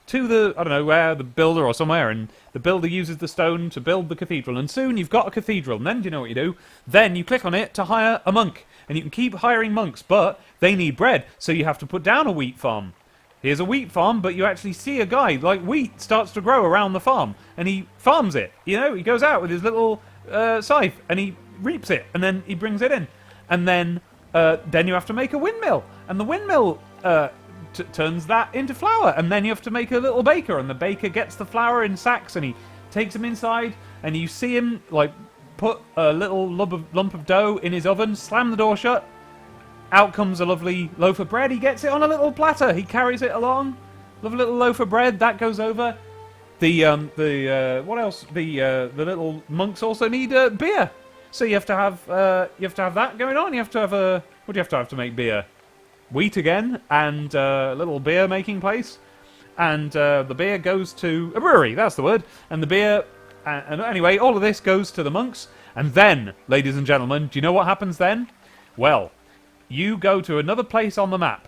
to the, I don't know where, the builder or somewhere, and the builder uses the stone to build the cathedral, and soon you've got a cathedral, and then do you know what you do? Then you click on it to hire a monk, and you can keep hiring monks, but they need bread, so you have to put down a wheat farm. Here's a wheat farm, but you actually see a guy, like wheat starts to grow around the farm, and he farms it. You know, he goes out with his little scythe, and he reaps it, and then he brings it in. And then you have to make a windmill, and the windmill turns that into flour, and then you have to make a little baker, and the baker gets the flour in sacks, and he takes them inside, and you see him, like, put a little lump of dough in his oven, slam the door shut. Out comes a lovely loaf of bread. He gets it on a little platter. He carries it along. Lovely little loaf of bread. That goes over. What else? The little monks also need beer. So you have to have that going on. You have to have what do you have to make beer? Wheat again, and a little beer making place. And the beer goes to a brewery. That's the word. And the beer. And anyway, all of this goes to the monks. And then, ladies and gentlemen, do you know what happens then? Well, you go to another place on the map.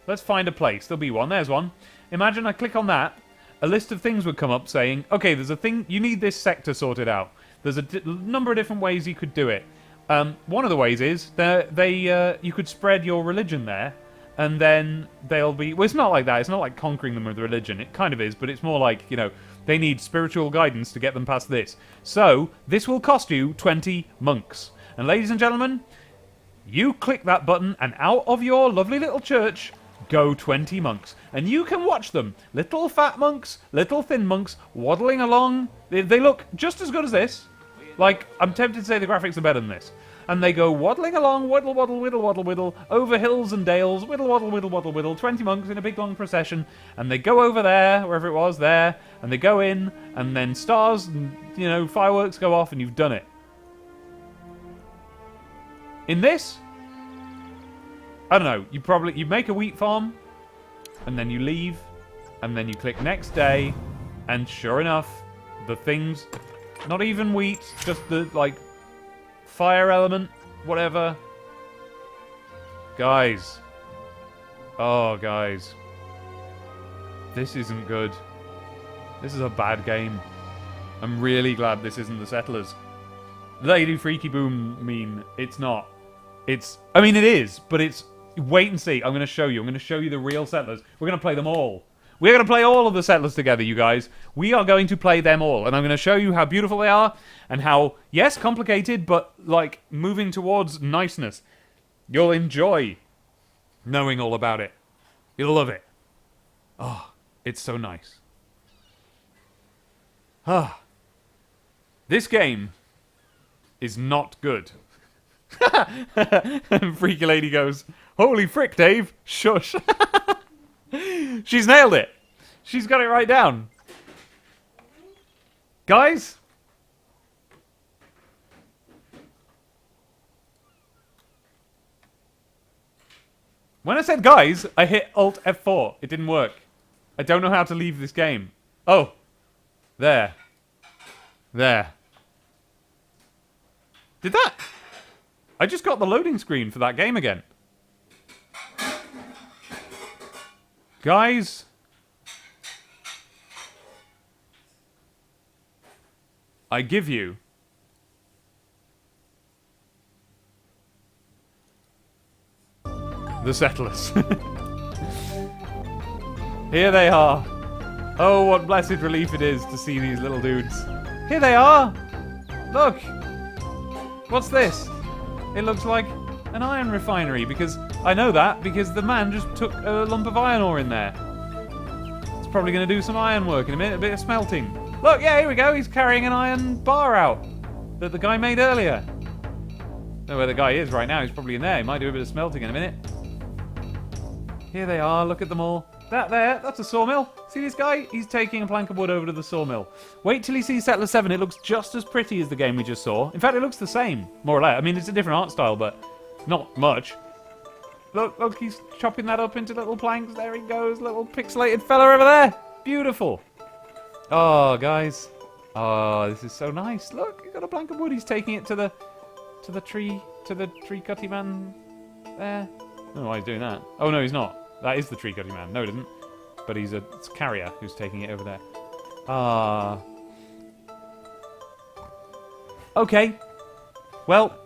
Let's find a place. There'll be one. There's one. Imagine I click on that. A list of things would come up saying, okay, there's a thing, you need this sector sorted out. There's a number of different ways you could do it. One of the ways is you could spread your religion there, and then they'll be... Well, it's not like that. It's not like conquering them with religion. It kind of is, but it's more like, you know, they need spiritual guidance to get them past this. So, this will cost you 20 monks. And ladies and gentlemen, you click that button, and out of your lovely little church go 20 monks. And you can watch them. Little fat monks, little thin monks, waddling along. They look just as good as this. Like, I'm tempted to say the graphics are better than this. And they go waddling along, waddle, waddle, whittle, waddle, whittle, over hills and dales, whittle, waddle, whittle, waddle, whittle, 20 monks in a big long procession, and they go over there, wherever it was, there, and they go in, and then stars and, you know, fireworks go off, and you've done it. In this, I don't know, you make a wheat farm, and then you leave, and then you click next day, and sure enough, the things, not even wheat, just the, like, fire element, whatever. Guys. Oh, guys. This isn't good. This is a bad game. I'm really glad this isn't the Settlers. Lady Freaky Boom mean it's not. It's... I mean, it is, but it's... Wait and see. I'm going to show you. I'm going to show you the real Settlers. We're going to play them all. We're going to play all of the Settlers together, you guys. We are going to play them all. And I'm going to show you how beautiful they are. And how, yes, complicated, but, like, moving towards niceness. You'll enjoy knowing all about it. You'll love it. Oh, it's so nice. Ah. This game is not good. And Freaky Lady goes, holy frick, Dave. Shush. She's nailed it. She's got it right down. Guys? When I said guys, I hit Alt F4. It didn't work. I don't know how to leave this game. Oh. There. There. Did that? I just got the loading screen for that game again. Guys. I give you the Settlers. Here they are. Oh, what blessed relief it is to see these little dudes. Here they are. Look. What's this? It looks like an iron refinery, because I know that because the man just took a lump of iron ore in there. It's probably going to do some iron work in a minute, a bit of smelting. Look, yeah, here we go. He's carrying an iron bar out that the guy made earlier. Don't know where the guy is right now. He's probably in there. He might do a bit of smelting in a minute. Here they are. Look at them all. That there, that's a sawmill. See this guy? He's taking a plank of wood over to the sawmill. Wait till you see Settler 7. It looks just as pretty as the game we just saw. In fact, it looks the same, more or less. I mean, it's a different art style, but not much. Look, he's chopping that up into little planks. There he goes, little pixelated fella over there. Beautiful. Oh, guys. Oh, this is so nice. Look, he's got a plank of wood. He's taking it to the tree cutting man there. I don't know why he's doing that. Oh, no, he's not. That is the tree cutting man. No, it isn't. But it's a carrier who's taking it over there. Ah. Okay. Well,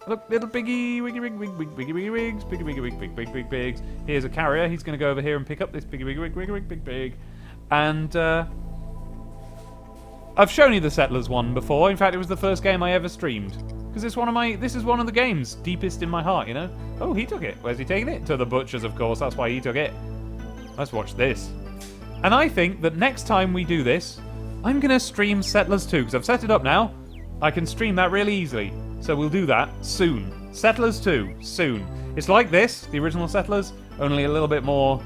look, little piggy, wiggy, wig, wig, wig, wiggy, wiggy, wigs, piggy, wiggy, wig, big, big, big, bigs. Here's a carrier. He's going to go over here and pick up this piggy, wiggy, wig, wiggy, wig, big, big. And, I've shown you the Settlers one before. In fact, it was the first game I ever streamed. Because this is one of the games deepest in my heart, you know? Oh, he took it. Where's he taking it? To the butcher's, of course. That's why he took it. Let's watch this. And I think that next time we do this, I'm going to stream Settlers 2, because I've set it up now. I can stream that really easily. So we'll do that soon. Settlers 2, soon. It's like this, the original Settlers, only a little bit more,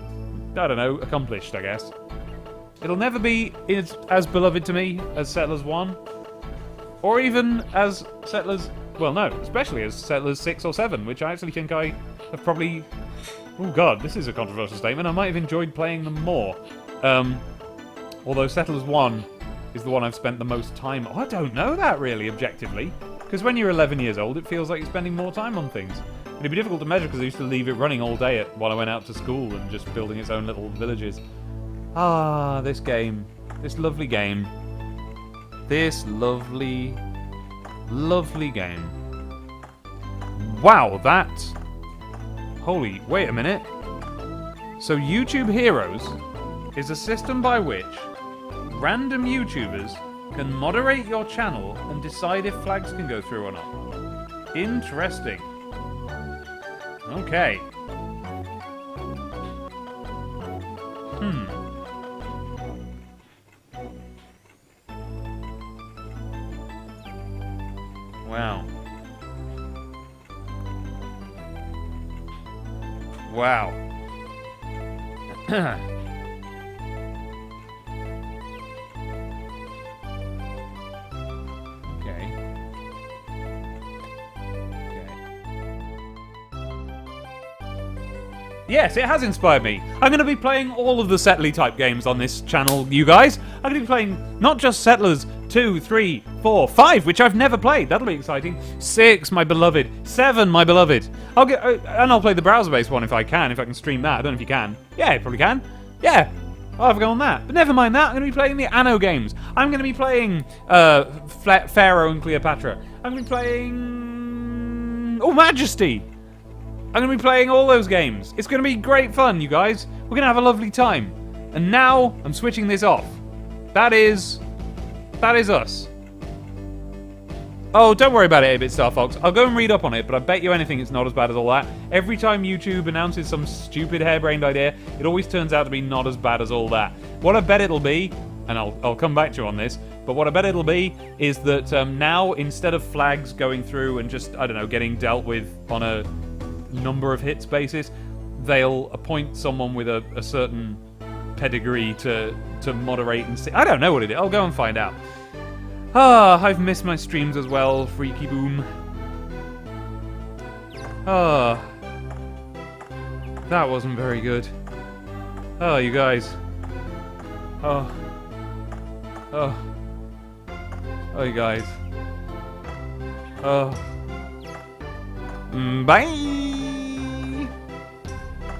I don't know, accomplished, I guess. It'll never be as beloved to me as Settlers 1. Or even as Settlers... Well, no, especially as Settlers 6 or 7, which I actually think I have probably... Oh, God, this is a controversial statement. I might have enjoyed playing them more. Although Settlers 1 is the one I've spent the most time... Oh, I don't know that, really, objectively. Because when you're 11 years old, it feels like you're spending more time on things. It'd be difficult to measure because I used to leave it running all day while I went out to school and just building its own little villages. Ah, this game. This lovely game. This lovely Lovely game. Wow, that... Holy, wait a minute. So YouTube Heroes is a system by which random YouTubers can moderate your channel and decide if flags can go through or not. Interesting. Okay. Wow. Wow. Okay. Yes, it has inspired me. I'm going to be playing all of the Settly type games on this channel, you guys. I'm going to be playing not just Settlers 2, 3, 4, 5, which I've never played. That'll be exciting. 6, my beloved. 7, my beloved. I'll play the browser-based one if I can stream that. I don't know if you can. Yeah, you probably can. Yeah. I'll have a go on that. But never mind that. I'm going to be playing the Anno games. I'm going to be playing Pharaoh and Cleopatra. I'm going to be playing... Oh, Majesty. I'm going to be playing all those games. It's going to be great fun, you guys. We're going to have a lovely time. And now, I'm switching this off. That is us. Oh, don't worry about it, 8-Bit Star Fox. I'll go and read up on it, but I bet you anything it's not as bad as all that. Every time YouTube announces some stupid harebrained idea, it always turns out to be not as bad as all that. What I bet it'll be, and I'll come back to you on this, but what I bet it'll be is that now, instead of flags going through and just, I don't know, getting dealt with on a number of hits basis, they'll appoint someone with a certain pedigree to moderate and see. I don't know what it is. I'll go and find out. I've missed my streams as well, freaky boom. That wasn't very good. Oh, you guys. Oh, you guys. Bye!